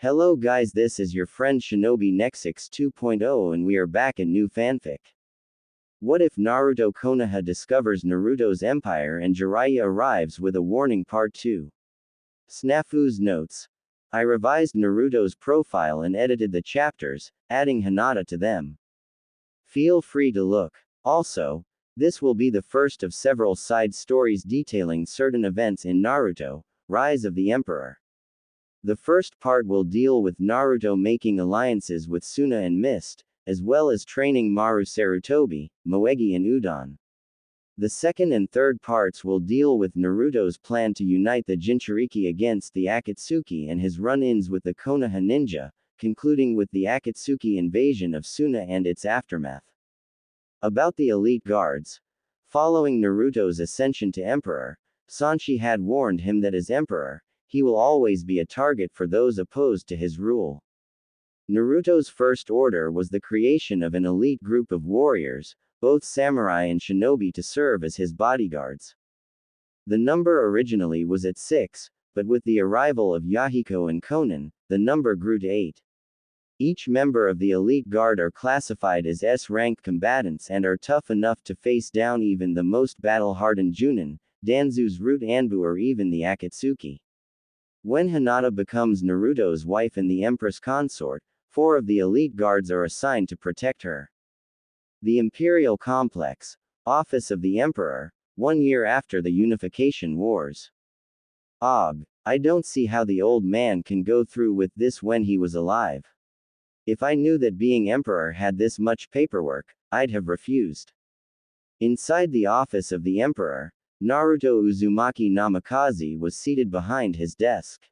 Hello guys, this is your friend Shinobi Nexix 2.0 and we are back in new fanfic. What if Naruto Konoha discovers Naruto's empire and Jiraiya arrives with a warning part 2? Snafu's notes. I revised Naruto's profile and edited the chapters, adding Hinata to them. Feel free to look. Also, this will be the first of several side stories detailing certain events in Naruto, Rise of the Emperor. The first part will deal with Naruto making alliances with Suna and Mist, as well as training Maru Sarutobi, Moegi and Udon. The second and third parts will deal with Naruto's plan to unite the Jinchuriki against the Akatsuki and his run-ins with the Konoha ninja, concluding with the Akatsuki invasion of Suna and its aftermath. About the elite guards. Following Naruto's ascension to emperor, Sanshi had warned him that as emperor, he will always be a target for those opposed to his rule. Naruto's first order was the creation of an elite group of warriors, both samurai and shinobi, to serve as his bodyguards. The number originally was at 6, but with the arrival of Yahiko and Konan, the number grew to 8. Each member of the elite guard are classified as S-rank combatants and are tough enough to face down even the most battle-hardened Junin, Danzu's root Anbu, or even the Akatsuki. When Hinata becomes Naruto's wife and the Empress consort, 4 of the elite guards are assigned to protect her. The Imperial Complex, Office of the Emperor, 1 year after the Unification Wars. I don't see how the old man can go through with this when he was alive. If I knew that being emperor had this much paperwork, I'd have refused. Inside the office of the emperor, Naruto Uzumaki Namikaze was seated behind his desk.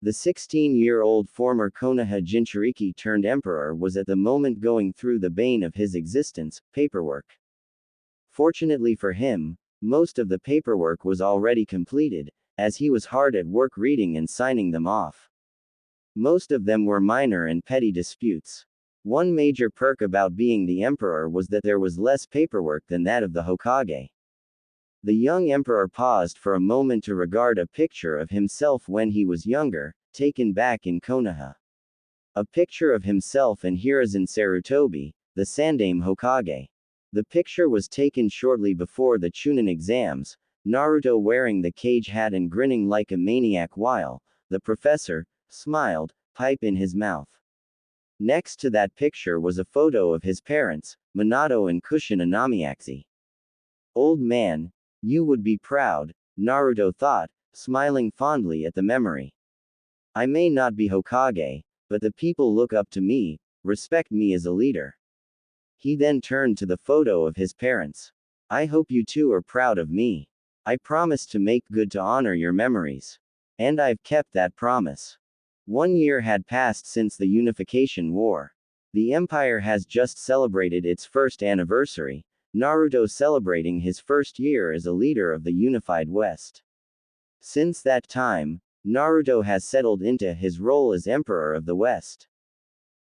The 16-year-old former Konoha Jinchuriki turned emperor was at the moment going through the bane of his existence, paperwork. Fortunately for him, most of the paperwork was already completed, as he was hard at work reading and signing them off. Most of them were minor and petty disputes. One major perk about being the emperor was that there was less paperwork than that of the Hokage. The young emperor paused for a moment to regard a picture of himself when he was younger, taken back in Konoha. A picture of himself and Hiruzen Sarutobi, the Sandaime Hokage. The picture was taken shortly before the Chunin exams, Naruto wearing the cage hat and grinning like a maniac while the professor smiled, pipe in his mouth. Next to that picture was a photo of his parents, Minato and Kushin Anamiaxi. Old man, you would be proud, Naruto thought, smiling fondly at the memory. I may not be Hokage, but the people look up to me, respect me as a leader. He then turned to the photo of his parents. I hope you too are proud of me. I promised to make good to honor your memories. And I've kept that promise. 1 year had passed since the Unification War. The Empire has just celebrated its first anniversary, Naruto celebrating his first year as a leader of the unified West. Since that time, Naruto has settled into his role as Emperor of the West.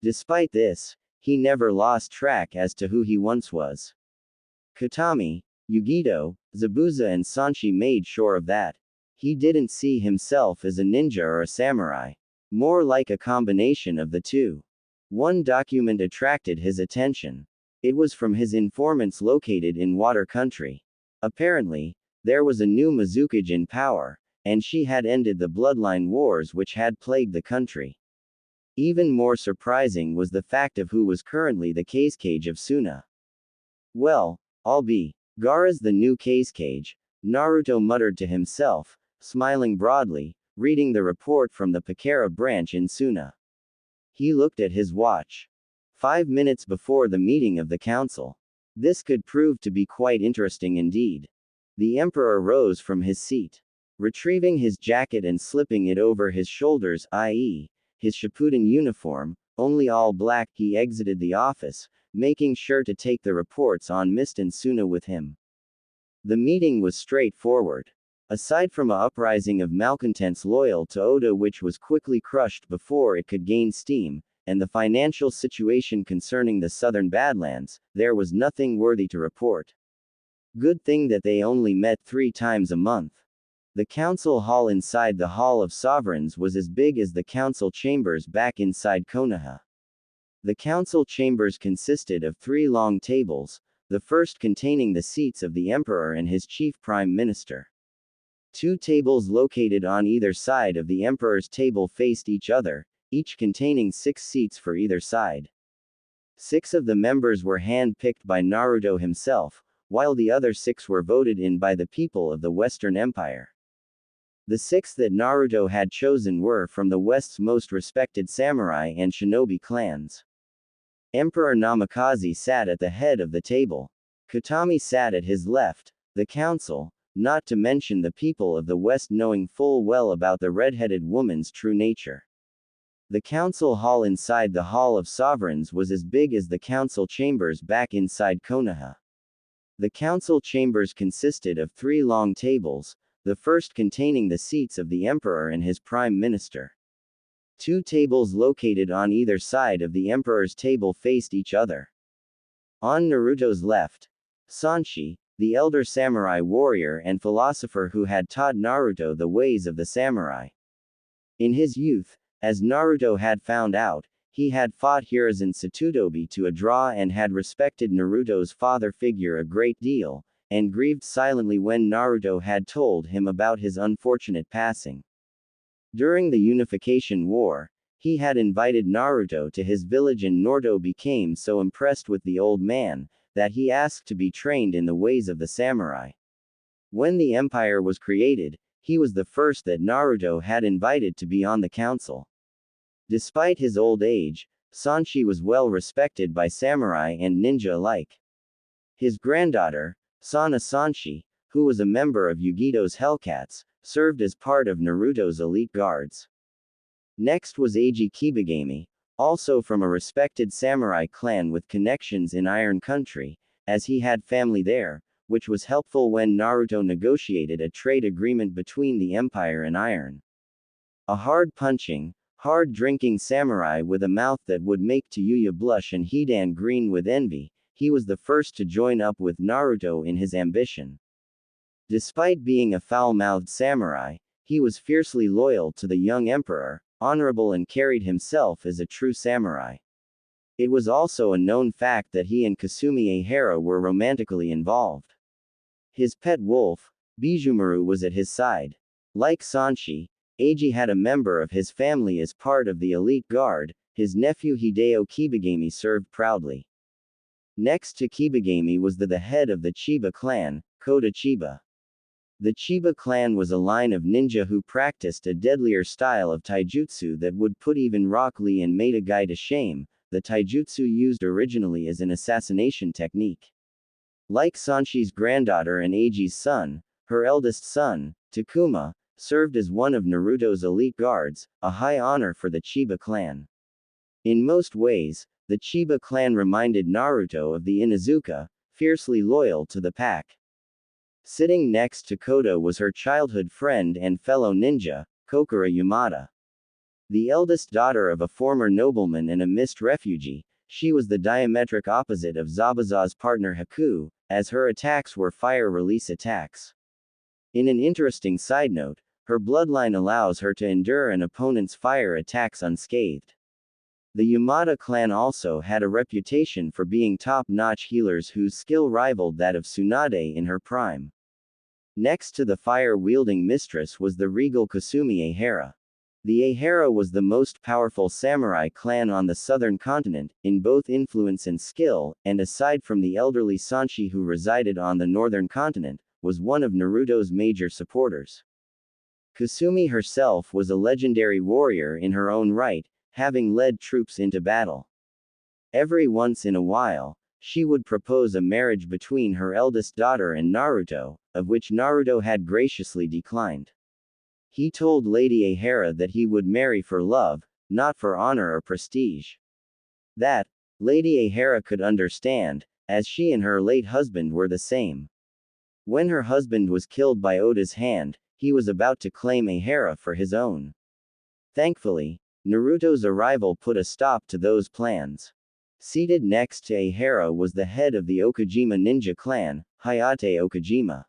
Despite this, he never lost track as to who he once was. Katami, Yugito, Zabuza and Sanshi made sure of that. He didn't see himself as a ninja or a samurai. More like a combination of the two. One document attracted his attention. It was from his informants located in Water Country. Apparently, there was a new Mizukage in power, and she had ended the bloodline wars which had plagued the country. Even more surprising was the fact of who was currently the Kazekage of Suna. Well, I'll be Gaara's the new Kazekage, Naruto muttered to himself, smiling broadly, reading the report from the Pakara branch in Suna. He looked at his watch. 5 minutes before the meeting of the council. This could prove to be quite interesting indeed. The emperor rose from his seat. Retrieving his jacket and slipping it over his shoulders, i.e., his Shippuden uniform, only all black, he exited the office, making sure to take the reports on Mist and Suna with him. The meeting was straightforward. Aside from a uprising of malcontents loyal to Oda which was quickly crushed before it could gain steam, and the financial situation concerning the southern Badlands, there was nothing worthy to report. Good thing that they only met 3 times a month. The council hall inside the Hall of Sovereigns was as big as the council chambers back inside Konoha. The council chambers consisted of 3 long tables, the first containing the seats of the emperor and his chief prime minister. 2 tables located on either side of the emperor's table faced each other, each containing 6 seats for either side. 6 of the members were hand-picked by Naruto himself, while the other 6 were voted in by the people of the Western Empire. The 6 that Naruto had chosen were from the West's most respected samurai and shinobi clans. Emperor Namikaze sat at the head of the table. Katami sat at his left. The council, not to mention the people of the West, knowing full well about the red-headed woman's true nature. The council hall inside the Hall of Sovereigns was as big as the council chambers back inside Konoha. The council chambers consisted of 3 long tables, the first containing the seats of the emperor and his prime minister. 2 tables located on either side of the emperor's table faced each other. On Naruto's left, Sanshi, the elder samurai warrior and philosopher who had taught Naruto the ways of the samurai. In his youth, as Naruto had found out, he had fought Hiruzen Satotobi to a draw and had respected Naruto's father figure a great deal, and grieved silently when Naruto had told him about his unfortunate passing. During the Unification War, he had invited Naruto to his village and Naruto became so impressed with the old man, that he asked to be trained in the ways of the samurai. When the empire was created, he was the first that Naruto had invited to be on the council. Despite his old age, Sanshi was well respected by samurai and ninja alike. His granddaughter, Sana Sanshi, who was a member of Yugito's Hellcats, served as part of Naruto's elite guards. Next was Eiji Kibagami, also from a respected samurai clan with connections in Iron Country, as he had family there, which was helpful when Naruto negotiated a trade agreement between the Empire and Iron. A hard-punching, hard-drinking samurai with a mouth that would make Tayuya blush and Hidan green with envy, he was the first to join up with Naruto in his ambition. Despite being a foul-mouthed samurai, he was fiercely loyal to the young emperor, honorable and carried himself as a true samurai. It was also a known fact that he and Kasumi Ehara were romantically involved. His pet wolf, Bijumaru, was at his side. Like Sanshi, Eiji had a member of his family as part of the elite guard. His nephew Hideo Kibagami served proudly. Next to Kibagami was the head of the Chiba clan, Kota Chiba. The Chiba clan was a line of ninja who practiced a deadlier style of taijutsu that would put even Rock Lee and Maeda Guy to shame, the taijutsu used originally as an assassination technique. Like Sanshi's granddaughter and Eiji's son, her eldest son, Takuma, served as one of Naruto's elite guards, a high honor for the Chiba clan. In most ways, the Chiba clan reminded Naruto of the Inuzuka, fiercely loyal to the pack. Sitting next to Kota was her childhood friend and fellow ninja, Kokura Yamada. The eldest daughter of a former nobleman and a mist refugee, she was the diametric opposite of Zabuza's partner Haku, as her attacks were fire release attacks. In an interesting side note, her bloodline allows her to endure an opponent's fire attacks unscathed. The Yamada clan also had a reputation for being top-notch healers whose skill rivaled that of Tsunade in her prime. Next to the fire-wielding mistress was the regal Kasumi Ehara. The Ehara was the most powerful samurai clan on the southern continent, in both influence and skill, and aside from the elderly Sanshi who resided on the northern continent, was one of Naruto's major supporters. Kasumi herself was a legendary warrior in her own right, having led troops into battle. Every once in a while, she would propose a marriage between her eldest daughter and Naruto, of which Naruto had graciously declined. He told Lady Ehara that he would marry for love, not for honor or prestige. That, Lady Ehara could understand, as she and her late husband were the same. When her husband was killed by Oda's hand, he was about to claim Ehara for his own. Thankfully, Naruto's arrival put a stop to those plans. Seated next to Ehara was the head of the Okajima ninja clan, Hayate Okajima.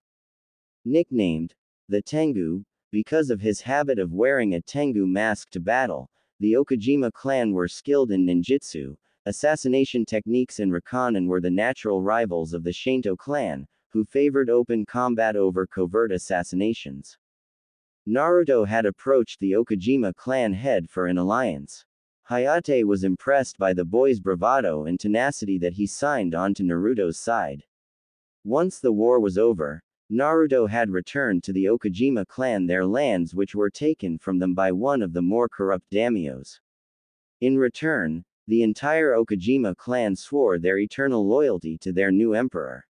Nicknamed The Tengu, because of his habit of wearing a Tengu mask to battle, the Okajima clan were skilled in ninjutsu, assassination techniques and recon, and were the natural rivals of the Shinto clan, who favored open combat over covert assassinations. Naruto had approached the Okajima clan head for an alliance. Hayate was impressed by the boy's bravado and tenacity that he signed on to Naruto's side. Once the war was over, Naruto had returned to the Okajima clan their lands, which were taken from them by one of the more corrupt daimyos. In return, the entire Okajima clan swore their eternal loyalty to their new emperor.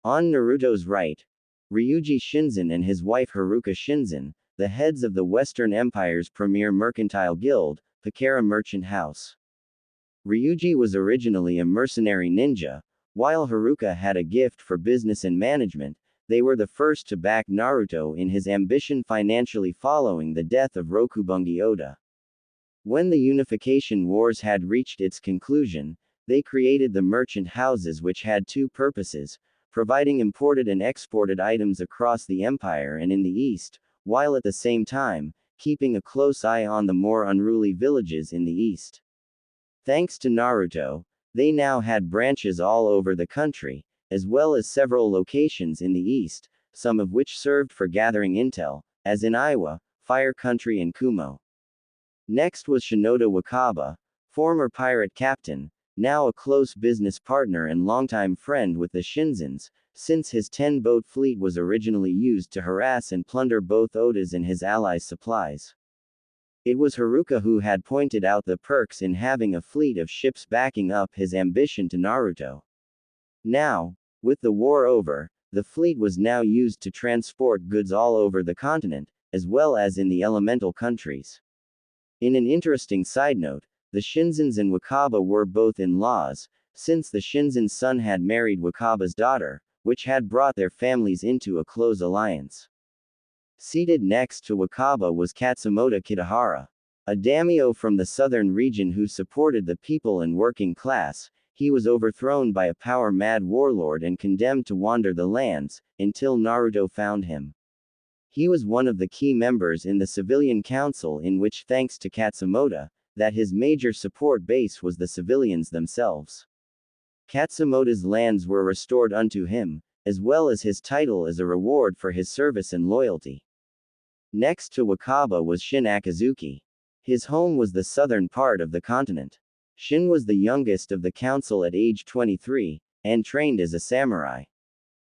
On Naruto's right, Ryuji Shinzen and his wife Haruka Shinzen, the heads of the Western Empire's premier mercantile guild, Pakara Merchant House. Ryuji was originally a mercenary ninja, while Haruka had a gift for business and management. They were the first to back Naruto in his ambition financially following the death of Rokubungi Oda. When the Unification Wars had reached its conclusion, they created the merchant houses, which had two purposes: providing imported and exported items across the empire and in the east, while at the same time, keeping a close eye on the more unruly villages in the east. Thanks to Naruto, they now had branches all over the country, as well as several locations in the east, some of which served for gathering intel, as in Iwa, Fire Country, and Kumo. Next was Shinoda Wakaba, former pirate captain, now a close business partner and longtime friend with the Shinzens, since his 10-boat fleet was originally used to harass and plunder both Oda's and his allies' supplies. It was Haruka who had pointed out the perks in having a fleet of ships backing up his ambition to Naruto. Now, with the war over, the fleet was now used to transport goods all over the continent, as well as in the elemental countries. In an interesting side note, the Shinzens and Wakaba were both in-laws, since the Shinzen's son had married Wakaba's daughter, which had brought their families into a close alliance. Seated next to Wakaba was Katsumoto Kitahara, a daimyo from the southern region who supported the people and working class. He was overthrown by a power-mad warlord and condemned to wander the lands, until Naruto found him. He was one of the key members in the civilian council, in which, thanks to Katsumoto, that his major support base was the civilians themselves. Katsumoto's lands were restored unto him, as well as his title as a reward for his service and loyalty. Next to Wakaba was Shin Akazuki. His home was the southern part of the continent. Shin was the youngest of the council at age 23, and trained as a samurai.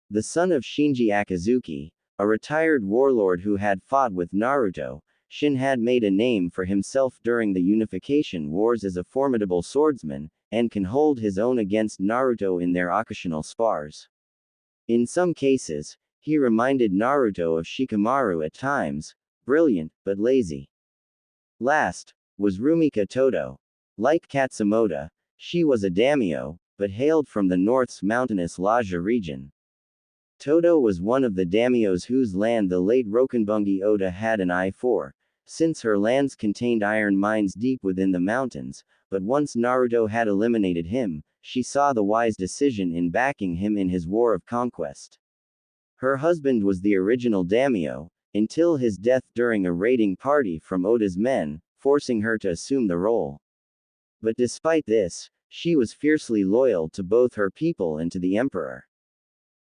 The son of Shinji Akazuki, a retired warlord who had fought with Naruto, Shin had made a name for himself during the Unification Wars as a formidable swordsman, and can hold his own against Naruto in their occasional spars. In some cases, he reminded Naruto of Shikamaru at times, brilliant, but lazy. Last, was Rumika Todo. Like Katsumoto, she was a daimyo, but hailed from the north's mountainous Lajja region. Todo was one of the daimyos whose land the late Rokubungi Oda had an eye for, since her lands contained iron mines deep within the mountains, but once Naruto had eliminated him, she saw the wise decision in backing him in his war of conquest. Her husband was the original daimyo, until his death during a raiding party from Oda's men, forcing her to assume the role. But despite this, she was fiercely loyal to both her people and to the emperor.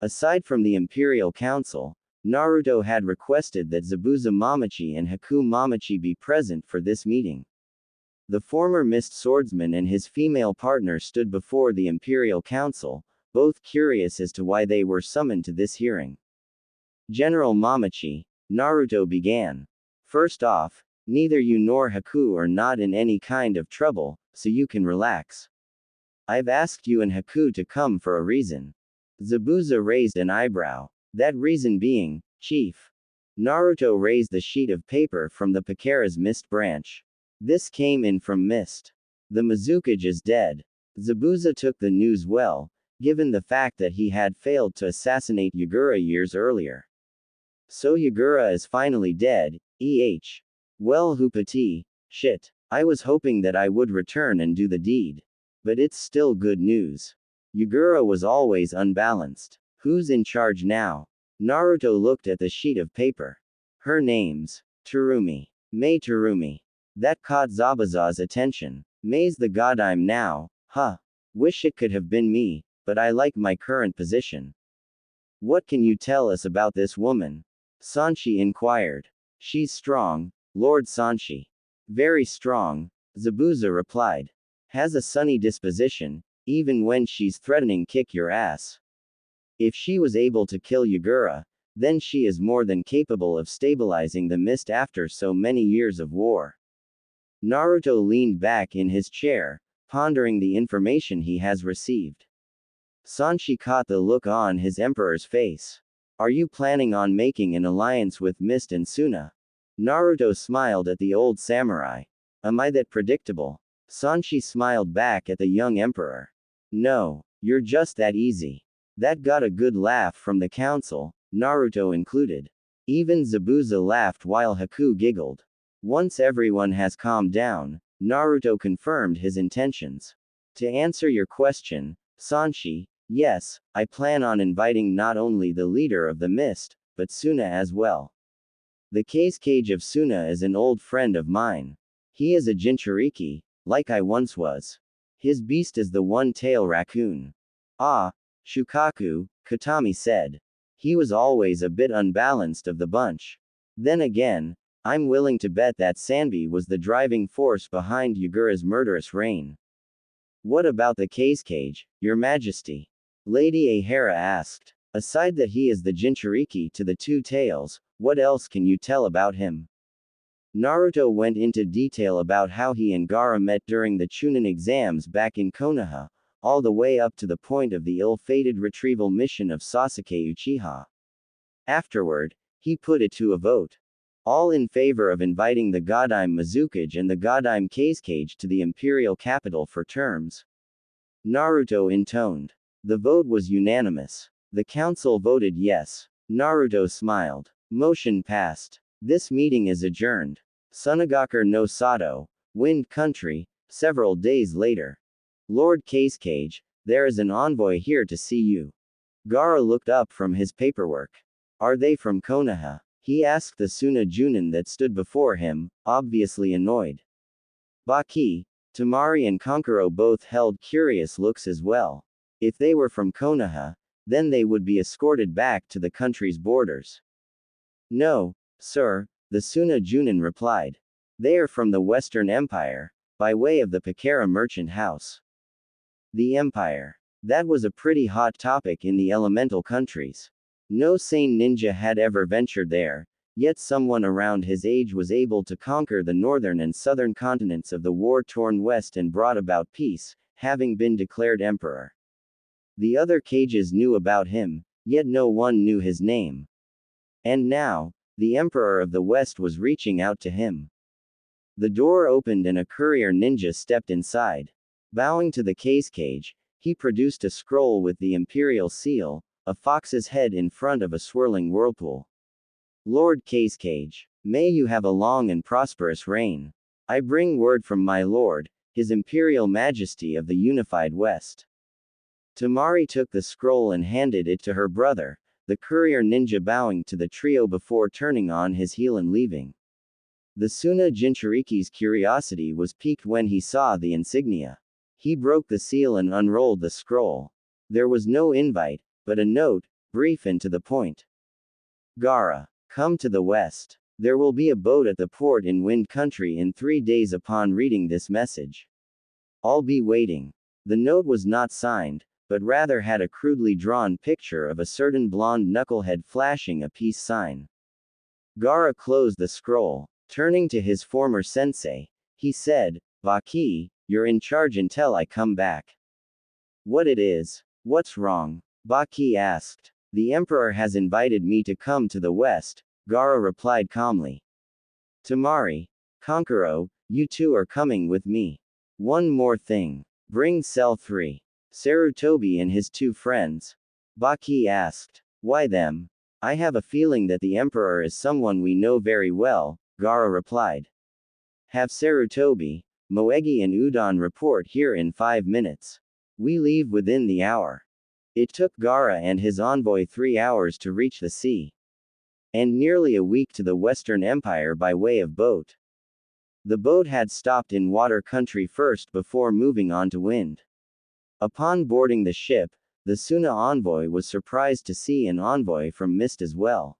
Aside from the Imperial Council, Naruto had requested that Zabuza Mamachi and Haku Mamachi be present for this meeting. The former mist swordsman and his female partner stood before the Imperial Council, both curious as to why they were summoned to this hearing. General Mamachi, Naruto began. First off, neither you nor Haku are not in any kind of trouble, so you can relax. I've asked you and Haku to come for a reason. Zabuza raised an eyebrow. That reason being, Chief. Naruto raised the sheet of paper from the Pakara's mist branch. This came in from mist. The Mizukage is dead. Zabuza took the news well, given the fact that he had failed to assassinate Yagura years earlier. So Yagura is finally dead, Well, Hupati, shit. I was hoping that I would return and do the deed. But it's still good news. Yagura was always unbalanced. Who's in charge now? Naruto looked at the sheet of paper. Her name's Terumi. Mei Terumi. That caught Zabuza's attention. Mei's the god I'm now, huh? Wish it could have been me, but I like my current position. What can you tell us about this woman? Sanshi inquired. She's strong, Lord Sanshi. Very strong, Zabuza replied. Has a sunny disposition, even when she's threatening kick your ass. If she was able to kill Yagura, then she is more than capable of stabilizing the mist after so many years of war. Naruto leaned back in his chair, pondering the information he has received. Sanshi caught the look on his emperor's face. Are you planning on making an alliance with Mist and Suna? Naruto smiled at the old samurai. Am I that predictable? Sanshi smiled back at the young emperor. No, you're just that easy. That got a good laugh from the council, Naruto included. Even Zabuza laughed while Haku giggled. Once everyone has calmed down, Naruto confirmed his intentions. To answer your question, Sanshi, yes, I plan on inviting not only the leader of the Mist, but Suna as well. The cage of Suna is an old friend of mine. He is a Jinchuriki, like I once was. His beast is the one-tail raccoon. Ah, Shukaku, Katami said. He was always a bit unbalanced of the bunch. Then again, I'm willing to bet that Sanbi was the driving force behind Yagura's murderous reign. What about the cage, Your Majesty? Lady Ahara asked. Aside that he is the Jinchuriki to the two tails, what else can you tell about him? Naruto went into detail about how he and Gaara met during the Chunin exams back in Konoha, all the way up to the point of the ill-fated retrieval mission of Sasuke Uchiha. Afterward, he put it to a vote. All in favor of inviting the Godime Mizukage and the Godime cage to the imperial capital for terms. Naruto intoned. The vote was unanimous. The council voted yes. Naruto smiled. Motion passed. This meeting is adjourned. Sunagakure no Sato, Wind Country, several days later. Lord Cage, there is an envoy here to see you. Gaara looked up from his paperwork. Are they from Konoha? He asked the Suna Junin that stood before him, obviously annoyed. Baki, Tamari and Kankuro both held curious looks as well. If they were from Konoha, then they would be escorted back to the country's borders. No, sir, the Suna Junin replied. They are from the Western Empire, by way of the Pakara merchant house. The Empire. That was a pretty hot topic in the elemental countries. No sane ninja had ever ventured there, yet someone around his age was able to conquer the northern and southern continents of the war-torn West and brought about peace, having been declared emperor. The other cages knew about him, yet no one knew his name. And now, the Emperor of the West was reaching out to him. The door opened and a courier ninja stepped inside. Bowing to the cage, he produced a scroll with the imperial seal, a fox's head in front of a swirling whirlpool. Lord Cage, may you have a long and prosperous reign. I bring word from my lord, His Imperial Majesty of the Unified West. Tamari took the scroll and handed it to her brother, the courier ninja bowing to the trio before turning on his heel and leaving. The Suna Jinchuriki's curiosity was piqued when he saw the insignia. He broke the seal and unrolled the scroll. There was no invite, but a note, brief and to the point. Gaara, come to the west. There will be a boat at the port in Wind Country in 3 days. Upon reading this message, I'll be waiting. The note was not signed, but rather had a crudely drawn picture of a certain blonde knucklehead flashing a peace sign. Gaara closed the scroll. Turning to his former sensei, he said, Baki, you're in charge until I come back. What it is? What's wrong? Baki asked. The Emperor has invited me to come to the west, Gaara replied calmly. Tamari, Kankuro, you two are coming with me. One more thing. Bring Cell 3. Sarutobi and his 2 friends. Baki asked. Why them? I have a feeling that the Emperor is someone we know very well, Gaara replied. Have Sarutobi, Moegi and Udon report here in 5 minutes. We leave within the hour. It took Gaara and his envoy 3 hours to reach the sea, and nearly a week to the Western Empire by way of boat. The boat had stopped in water country first before moving on to wind. Upon boarding the ship, the Suna envoy was surprised to see an envoy from Mist as well.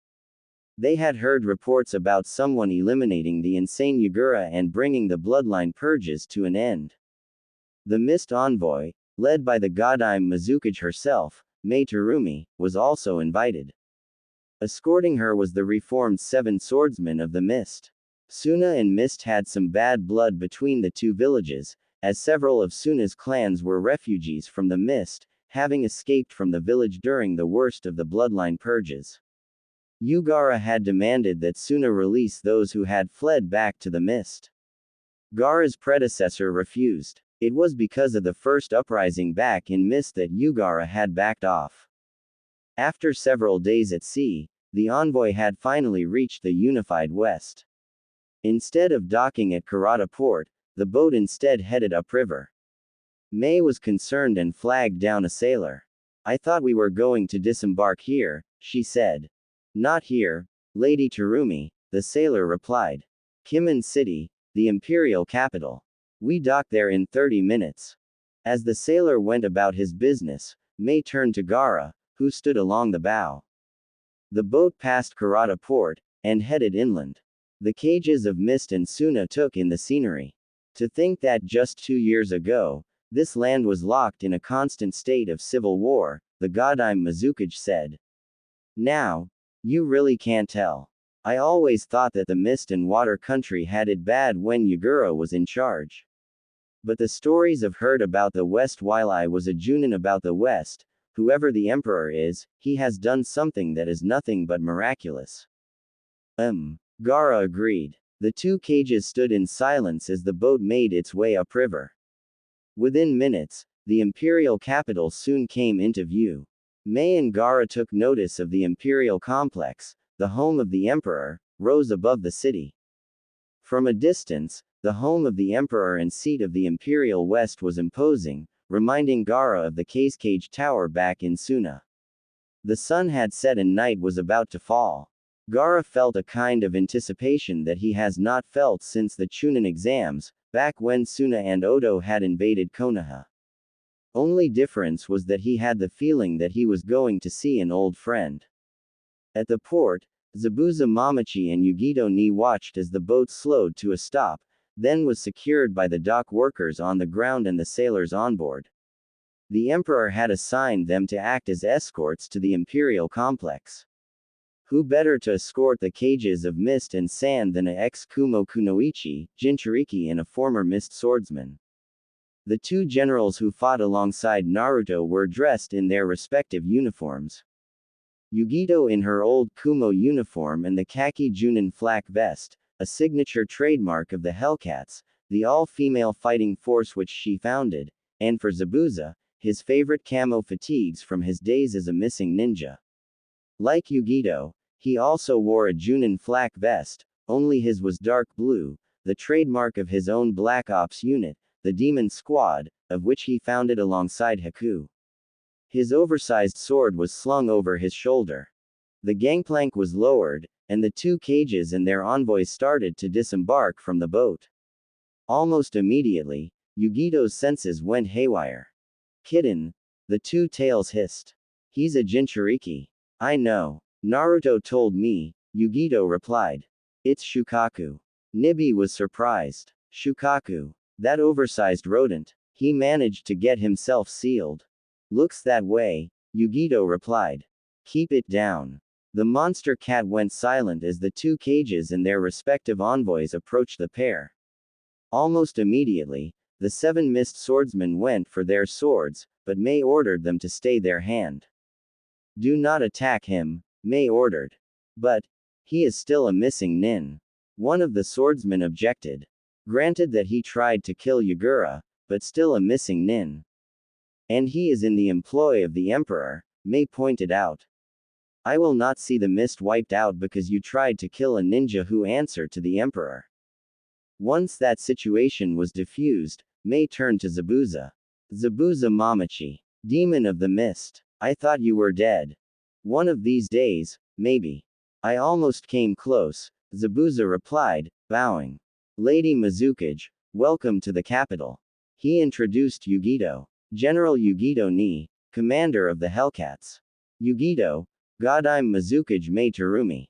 They had heard reports about someone eliminating the insane Yugura and bringing the bloodline purges to an end. The Mist envoy, led by the Godime Mizukage herself, Mei Terumi, was also invited. Escorting her was the reformed 7 swordsmen of the Mist. Suna and Mist had some bad blood between the two villages, as several of Suna's clans were refugees from the Mist, having escaped from the village during the worst of the bloodline purges. Gaara had demanded that Suna release those who had fled back to the Mist. Gaara's predecessor refused. It was because of the first uprising back in Mist that Gaara had backed off. After several days at sea, the envoy had finally reached the unified West. Instead of docking at Karada port, the boat instead headed upriver. Mei was concerned and flagged down a sailor. "I thought we were going to disembark here," she said. "Not here, Lady Terumi," the sailor replied. "Kimin City, the imperial capital. We dock there in 30 minutes. As the sailor went about his business, Mei turned to Gaara, who stood along the bow. The boat passed Karada port, and headed inland. The cages of Mist and Suna took in the scenery. To think that just 2 years ago, this land was locked in a constant state of civil war, the Godime Mizukage said. "Now, you really can't tell. I always thought that the Mist and Water country had it bad when Yugura was in charge. But the stories I've heard about the West while I was a Junin about the West, whoever the Emperor is, he has done something that is nothing but miraculous." Gaara agreed. The two cages stood in silence as the boat made its way upriver. Within minutes, the imperial capital soon came into view. Mei and Gaara took notice of the imperial complex, the home of the emperor, rose above the city. From a distance, the home of the emperor and seat of the imperial west was imposing, reminding Gaara of the Cage Tower back in Suna. The sun had set and night was about to fall. Gaara felt a kind of anticipation that he has not felt since the Chunin exams, back when Suna and Odo had invaded Konoha. Only difference was that he had the feeling that he was going to see an old friend. At the port, Zabuza Mamachi and Yugito Ni watched as the boat slowed to a stop, then was secured by the dock workers on the ground and the sailors on board. The emperor had assigned them to act as escorts to the imperial complex. Who better to escort the cages of Mist and Sand than a ex-Kumo Kunoichi, Jinchuriki and a former Mist swordsman? The two generals who fought alongside Naruto were dressed in their respective uniforms. Yugito in her old Kumo uniform and the khaki Junin flak vest, a signature trademark of the Hellcats, the all-female fighting force which she founded, and for Zabuza, his favorite camo fatigues from his days as a missing ninja. Like Yugito, he also wore a Junin flak vest, only his was dark blue, the trademark of his own Black Ops unit, the Demon Squad, of which he founded alongside Haku. His oversized sword was slung over his shoulder. The gangplank was lowered, and the two cages and their envoys started to disembark from the boat. Almost immediately, Yugito's senses went haywire. "Kitten," the two tails hissed. "He's a Jinchuriki." "I know. Naruto told me," Yugito replied. "It's Shukaku." Nibi was surprised. "Shukaku? That oversized rodent. He managed to get himself sealed." "Looks that way," Yugito replied. "Keep it down." The monster cat went silent as the two cages and their respective envoys approached the pair. Almost immediately, the 7 Mist swordsmen went for their swords, but Mei ordered them to stay their hand. "Do not attack him," Mei ordered. "But he is still a missing nin," one of the swordsmen objected. "Granted that he tried to kill Yugura, but still a missing nin. And he is in the employ of the emperor," Mei pointed out. "I will not see the Mist wiped out because you tried to kill a ninja who answered to the emperor." Once that situation was diffused, Mei turned to Zabuza. "Zabuza Mamachi, demon of the Mist. I thought you were dead. One of these days, maybe. I almost came close, Zabuza replied, bowing. Lady Mizukage, welcome to the capital. He introduced Yugito. General Yugito Ni, commander of the Hellcats. Yugito, God, I'm Mizukage Mei Terumi.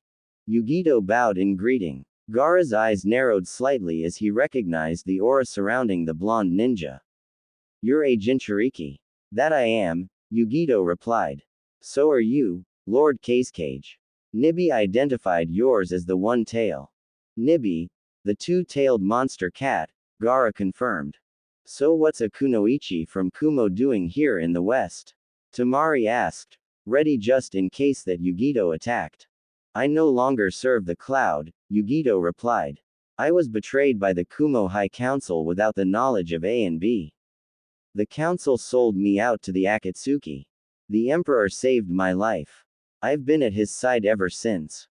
Yugito bowed in greeting. Gaara's eyes narrowed slightly as he recognized the aura surrounding the blonde ninja. You're a Jinchuriki. That I am, Yugito replied. So are you, Lord Casecage. Nibby identified yours as the one tail. Nibby, the two-tailed monster cat, Gaara confirmed. So what's a kunoichi from Kumo doing here in the west? Tamari asked, ready just in case that Yugito attacked. I no longer serve the cloud, Yugito replied. I was betrayed by the Kumo High Council without the knowledge of A and B. The council sold me out to the Akatsuki. The emperor saved my life. I've been at his side ever since.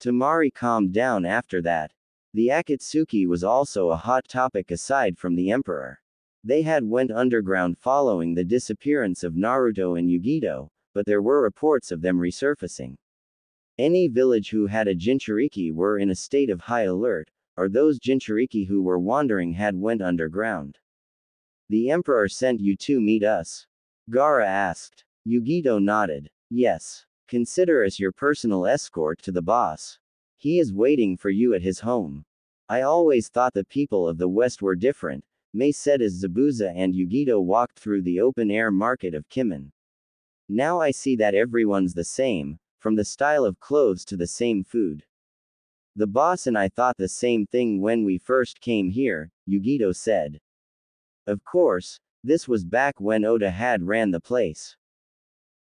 Tamari calmed down after that. The Akatsuki was also a hot topic aside from the emperor. They had went underground following the disappearance of Naruto and Yugito, but there were reports of them resurfacing. Any village who had a Jinchuriki were in a state of high alert, or those Jinchuriki who were wandering had went underground. The emperor sent you to meet us? Gaara asked. Yugito nodded. Yes. Consider us your personal escort to the boss. He is waiting for you at his home. I always thought the people of the West were different, Mei said as Zabuza and Yugito walked through the open-air market of Kimen. Now I see that everyone's the same, from the style of clothes to the same food. The boss and I thought the same thing when we first came here, Yugito said. Of course, this was back when Oda had ran the place.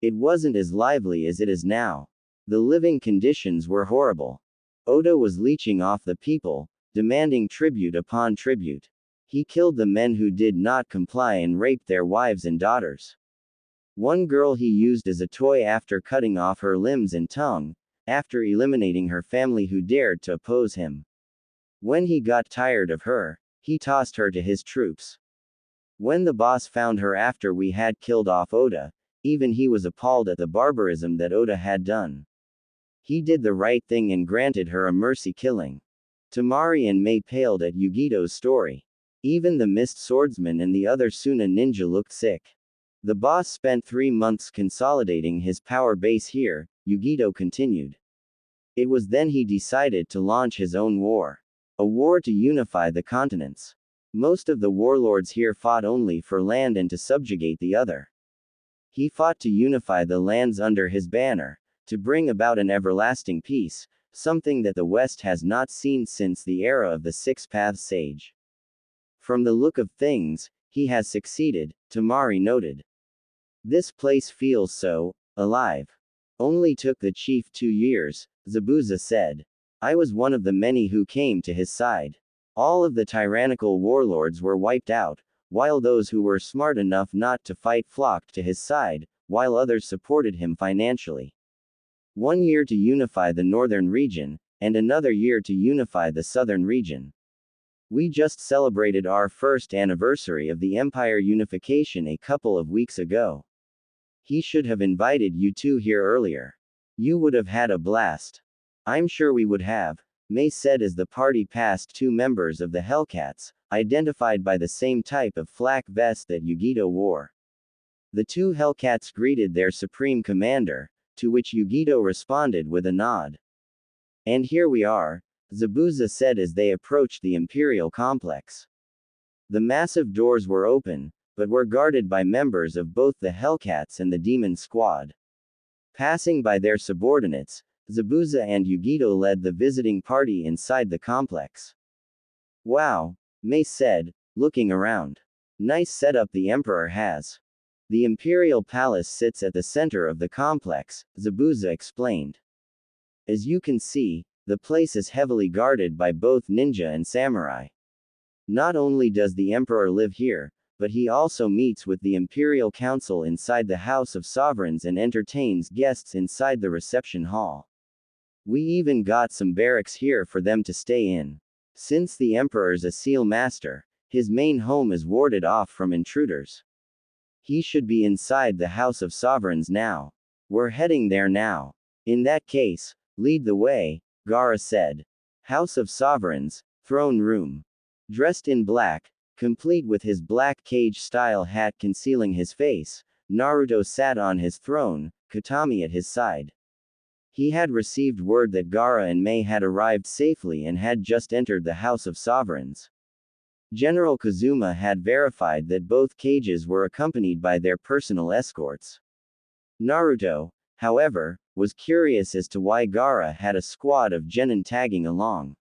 It wasn't as lively as it is now. The living conditions were horrible. Oda was leeching off the people, demanding tribute upon tribute. He killed the men who did not comply and raped their wives and daughters. One girl he used as a toy after cutting off her limbs and tongue, after eliminating her family who dared to oppose him. When he got tired of her, he tossed her to his troops. When the boss found her after we had killed off Oda, even he was appalled at the barbarism that Oda had done. He did the right thing and granted her a mercy killing. Tamari and Mei paled at Yugito's story. Even the mist swordsman and the other Suna ninja looked sick. The boss spent 3 months consolidating his power base here, Yugito continued. It was then he decided to launch his own war. A war to unify the continents. Most of the warlords here fought only for land and to subjugate the other. He fought to unify the lands under his banner, to bring about an everlasting peace, something that the West has not seen since the era of the Six Paths Sage. From the look of things, he has succeeded, Tamari noted. This place feels so alive. Only took the chief 2 years, Zabuza said. I was one of the many who came to his side. All of the tyrannical warlords were wiped out, while those who were smart enough not to fight flocked to his side, while others supported him financially. 1 year to unify the northern region, and another year to unify the southern region. We just celebrated our first anniversary of the Empire unification a couple of weeks ago. He should have invited you two here earlier. You would have had a blast. I'm sure we would have, Mei said as the party passed 2 members of the Hellcats, identified by the same type of flak vest that Yugito wore. The 2 Hellcats greeted their supreme commander, to which Yugito responded with a nod. And here we are, Zabuza said as they approached the Imperial complex. The massive doors were open, but were guarded by members of both the Hellcats and the Demon Squad. Passing by their subordinates, Zabuza and Yugito led the visiting party inside the complex. Wow, Mei said, looking around. Nice setup the Emperor has. The Imperial Palace sits at the center of the complex, Zabuza explained. As you can see, the place is heavily guarded by both ninja and samurai. Not only does the Emperor live here, but he also meets with the Imperial Council inside the House of Sovereigns and entertains guests inside the reception hall. We even got some barracks here for them to stay in. Since the Emperor's a seal master, his main home is warded off from intruders. He should be inside the House of Sovereigns now. We're heading there now. In that case, lead the way, Gaara said. House of Sovereigns, throne room. Dressed in black, complete with his black cage-style hat concealing his face, Naruto sat on his throne, Katami at his side. He had received word that Gaara and Mei had arrived safely and had just entered the House of Sovereigns. General Kazuma had verified that both cages were accompanied by their personal escorts. Naruto, however, was curious as to why Gaara had a squad of genin tagging along.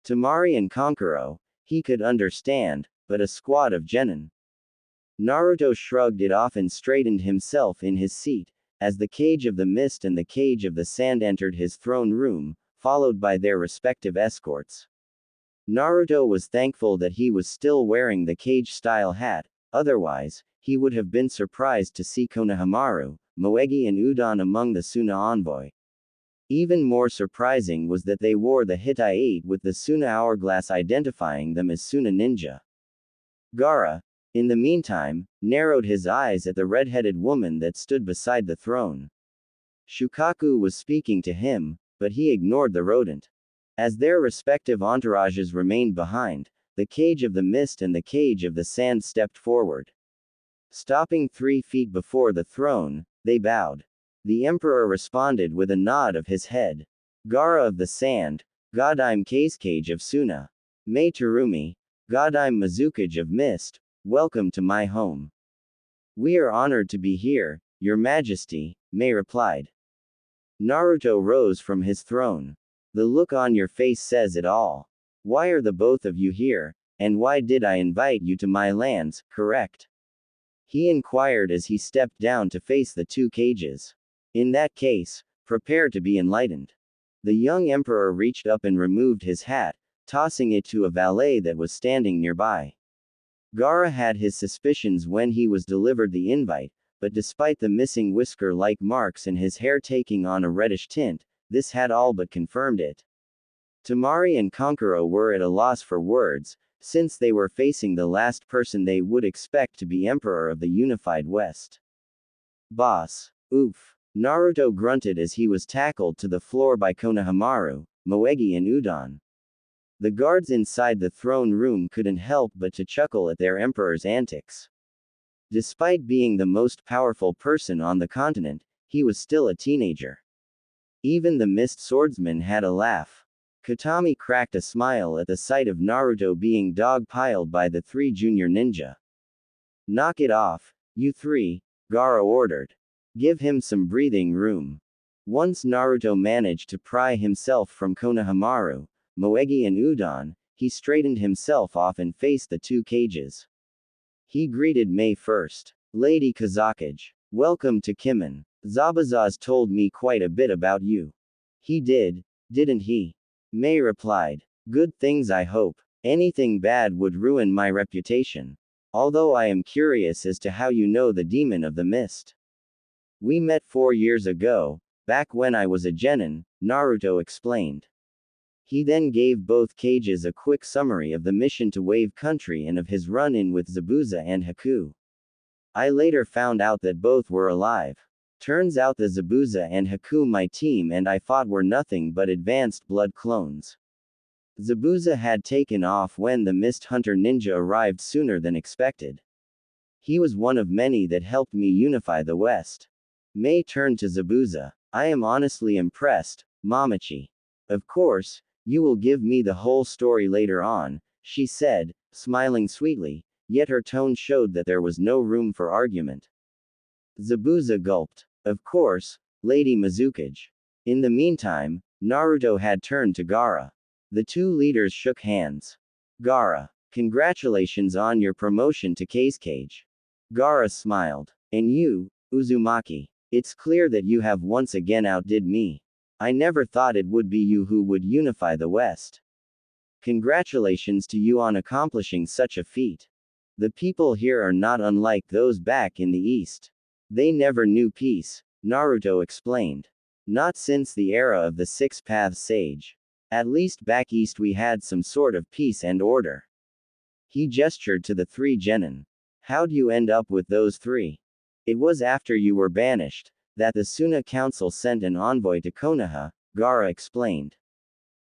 Temari and Kankuro, he could understand, but a squad of genin. Naruto shrugged it off and straightened himself in his seat, as the Cage of the Mist and the Cage of the Sand entered his throne room, followed by their respective escorts. Naruto was thankful that he was still wearing the cage-style hat, otherwise, he would have been surprised to see Konohamaru, Moegi and Udon among the Suna envoy. Even more surprising was that they wore the Hitai-8 with the Suna hourglass identifying them as Suna ninja. Gaara, in the meantime, narrowed his eyes at the red-headed woman that stood beside the throne. Shukaku was speaking to him, but he ignored the rodent. As their respective entourages remained behind, the Cage of the Mist and the Cage of the Sand stepped forward. Stopping 3 feet before the throne, they bowed. The Emperor responded with a nod of his head. Gaara of the Sand, Godime Cage of Suna. Mei Terumi, Godime Mizukage of Mist, welcome to my home. We are honored to be here, Your Majesty, Mei replied. Naruto rose from his throne. The look on your face says it all. Why are the both of you here, and why did I invite you to my lands, correct? He inquired as he stepped down to face the 2 cages. In that case, prepare to be enlightened. The young emperor reached up and removed his hat, tossing it to a valet that was standing nearby. Gaara had his suspicions when he was delivered the invite, but despite the missing whisker-like marks and his hair taking on a reddish tint, this had all but confirmed it. Temari and Kankuro were at a loss for words, since they were facing the last person they would expect to be Emperor of the Unified West. Boss. Oof. Naruto grunted as he was tackled to the floor by Konohamaru, Moegi and Udon. The guards inside the throne room couldn't help but to chuckle at their emperor's antics. Despite being the most powerful person on the continent, he was still a teenager. Even the Mist Swordsman had a laugh. Katami cracked a smile at the sight of Naruto being dog-piled by the 3 junior ninja. Knock it off, you 3, Gaara ordered. Give him some breathing room. Once Naruto managed to pry himself from Konohamaru, Moegi and Udon, he straightened himself off and faced the 2 cages. He greeted Mei first. Lady Kazakage. Welcome to Kimen. Zabazaz told me quite a bit about you. He did, didn't he? Mei replied. Good things I hope. Anything bad would ruin my reputation. Although I am curious as to how you know the Demon of the Mist. We met 4 years ago, back when I was a genin, Naruto explained. He then gave both cages a quick summary of the mission to Wave Country and of his run-in with Zabuza and Haku. I later found out that both were alive. Turns out the Zabuza and Haku my team and I fought were nothing but advanced blood clones. Zabuza had taken off when the Mist Hunter ninja arrived sooner than expected. He was one of many that helped me unify the West. Mei turned to Zabuza. I am honestly impressed, Mamachi. Of course, you will give me the whole story later on, she said, smiling sweetly, yet her tone showed that there was no room for argument. Zabuza gulped. Of course, Lady Mizukage. In the meantime, Naruto had turned to Gaara. The 2 leaders shook hands. Gaara, congratulations on your promotion to Cage. Gaara smiled. And you, Uzumaki. It's clear that you have once again outdid me. I never thought it would be you who would unify the West. Congratulations to you on accomplishing such a feat. The people here are not unlike those back in the East. They never knew peace, Naruto explained. Not since the era of the 6 Paths Sage. At least back east we had some sort of peace and order. He gestured to the 3 genin. How'd you end up with those three? It was after you were banished that the Suna Council sent an envoy to Konoha, Gaara explained.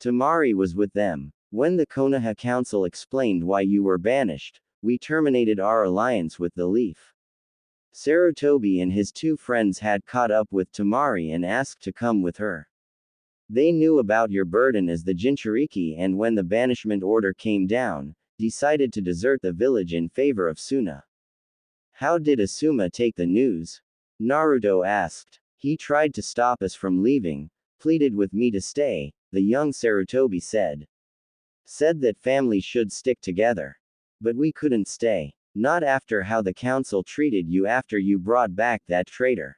Tamari was with them. When the Konoha Council explained why you were banished, we terminated our alliance with the Leaf. Sarutobi and his two friends had caught up with Tamari and asked to come with her. They knew about your burden as the Jinchuriki, and when the banishment order came down, decided to desert the village in favor of Suna. How did Asuma take the news? Naruto asked. He tried to stop us from leaving, pleaded with me to stay, the young Sarutobi said. Said that families should stick together. But we couldn't stay. Not after how the council treated you after you brought back that traitor.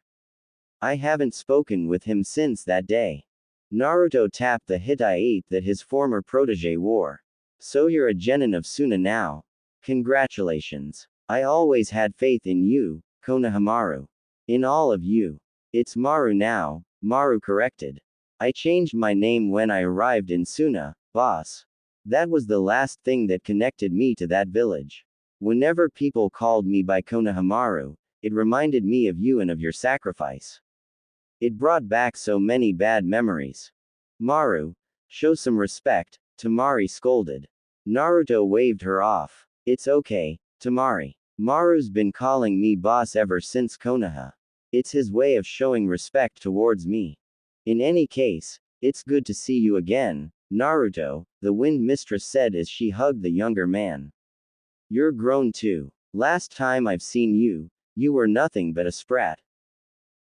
I haven't spoken with him since that day. Naruto tapped the hitai that his former protege wore. So you're a genin of Suna now. Congratulations. I always had faith in you, Konohamaru. In all of you. It's Maru now, Maru corrected. I changed my name when I arrived in Suna, boss. That was the last thing that connected me to that village. Whenever people called me by Konohamaru, it reminded me of you and of your sacrifice. It brought back so many bad memories. Maru, show some respect, Tamari scolded. Naruto waved her off. It's okay, Tamari. Maru's been calling me boss ever since Konoha. It's his way of showing respect towards me. In any case, it's good to see you again, Naruto, the Wind Mistress said as she hugged the younger man. You're grown too. Last time I've seen you, you were nothing but a sprat.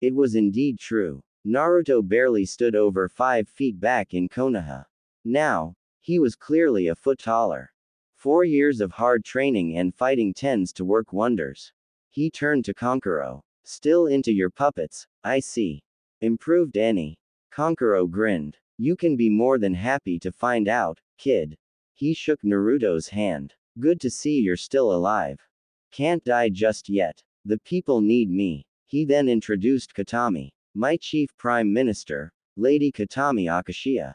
It was indeed true. Naruto barely stood over 5 feet back in Konoha. Now, he was clearly a foot taller. 4 years of hard training and fighting tends to work wonders. He turned to Kankuro. Still into your puppets, I see. Improved any? Kankuro grinned. You can be more than happy to find out, kid. He shook Naruto's hand. Good to see you're still alive. Can't die just yet. The people need me. He then introduced Katami. My chief prime minister, Lady Katami Akashiya.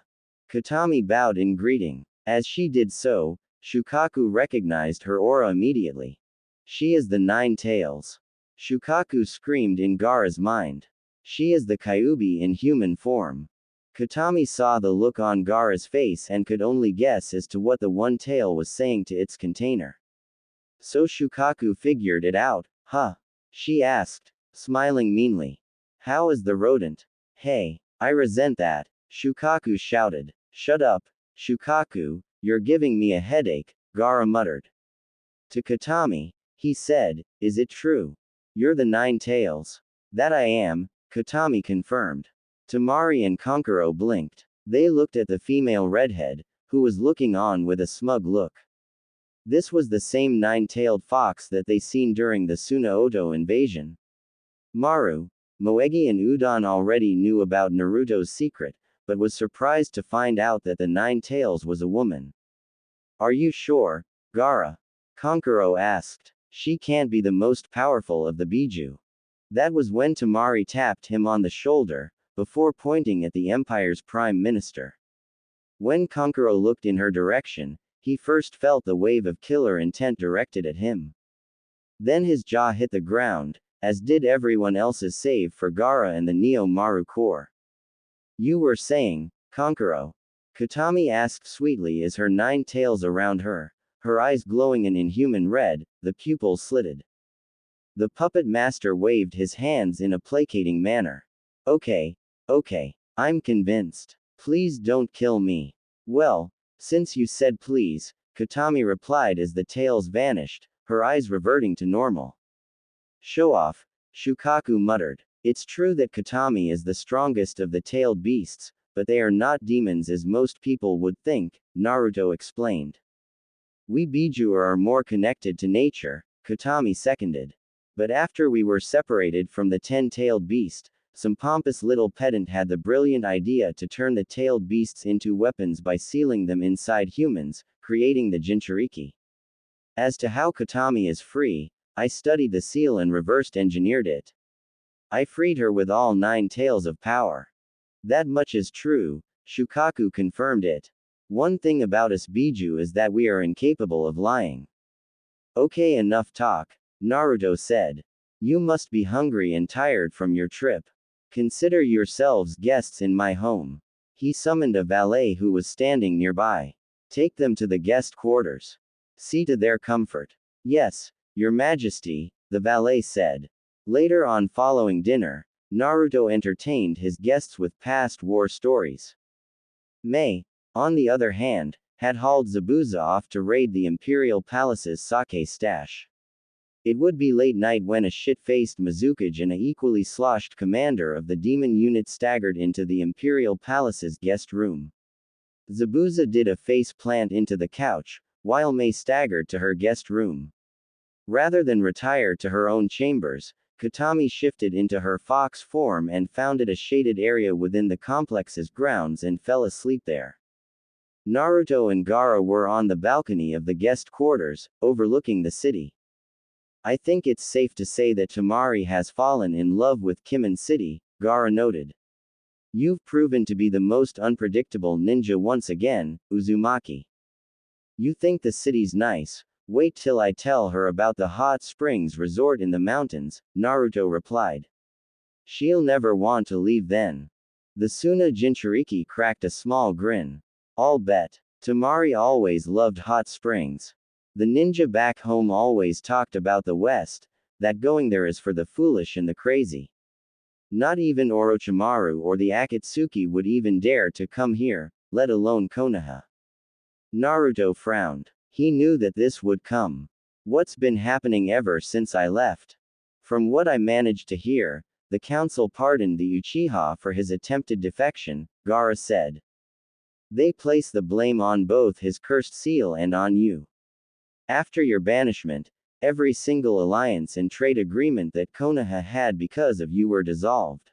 Katami bowed in greeting. As she did so, Shukaku recognized her aura immediately. She is the Nine Tails. Shukaku screamed in Gaara's mind. She is the Kyuubi in human form. Katami saw the look on Gaara's face and could only guess as to what the one tail was saying to its container. So Shukaku figured it out, huh? She asked, smiling meanly. How is the rodent? Hey, I resent that, Shukaku shouted. Shut up, Shukaku, you're giving me a headache, Gaara muttered. To Katami, he said, is it true? You're the Nine Tails. That I am, Katami confirmed. Tamari and Kankuro blinked. They looked at the female redhead, who was looking on with a smug look. This was the same nine-tailed fox that they seen during the Suna-Oto invasion. Maru, Moegi and Udon already knew about Naruto's secret, but was surprised to find out that the Nine Tails was a woman. Are you sure, Gaara? Kankuro asked. She can't be the most powerful of the Biju. That was when Tamari tapped him on the shoulder, before pointing at the Empire's Prime Minister. When Kankuro looked in her direction, he first felt the wave of killer intent directed at him. Then his jaw hit the ground, as did everyone else's save for Gaara and the Neo-Maru Corps. You were saying, Kankuro? Katami asked sweetly as her nine tails around her, her eyes glowing an inhuman red, the pupils slitted. The puppet master waved his hands in a placating manner. Okay, I'm convinced. Please don't kill me. Well, since you said please, Katami replied as the tails vanished, her eyes reverting to normal. Show off, Shukaku muttered. It's true that Katami is the strongest of the tailed beasts, but they are not demons as most people would think, Naruto explained. We Biju are more connected to nature, Katami seconded. But after we were separated from the 10-tailed beast, some pompous little pedant had the brilliant idea to turn the tailed beasts into weapons by sealing them inside humans, creating the Jinchuriki. As to how Katami is free, I studied the seal and reversed engineered it. I freed her with all 9 tails of power. That much is true, Shukaku confirmed it. One thing about us Biju is that we are incapable of lying. Okay, enough talk. Naruto said. You must be hungry and tired from your trip. Consider yourselves guests in my home. He summoned a valet who was standing nearby. Take them to the guest quarters. See to their comfort. Yes, Your Majesty, the valet said. Later on, following dinner, Naruto entertained his guests with past war stories. May, on the other hand, had hauled Zabuza off to raid the Imperial Palace's sake stash. It would be late night when a shit-faced Mizukage and a equally sloshed commander of the demon unit staggered into the Imperial Palace's guest room. Zabuza did a face plant into the couch, while May staggered to her guest room. Rather than retire to her own chambers, Katami shifted into her fox form and founded a shaded area within the complex's grounds and fell asleep there. Naruto and Gaara were on the balcony of the guest quarters, overlooking the city. I think it's safe to say that Tamari has fallen in love with Kimen City, Gaara noted. You've proven to be the most unpredictable ninja once again, Uzumaki. You think the city's nice? Wait till I tell her about the hot springs resort in the mountains, Naruto replied. She'll never want to leave then. The Suna Jinchuriki cracked a small grin. I'll bet. Tamari always loved hot springs. The ninja back home always talked about the West, that going there is for the foolish and the crazy. Not even Orochimaru or the Akatsuki would even dare to come here, let alone Konoha. Naruto frowned. He knew that this would come. What's been happening ever since I left? From what I managed to hear, the council pardoned the Uchiha for his attempted defection, Gaara said. They place the blame on both his cursed seal and on you. After your banishment, every single alliance and trade agreement that Konoha had because of you were dissolved.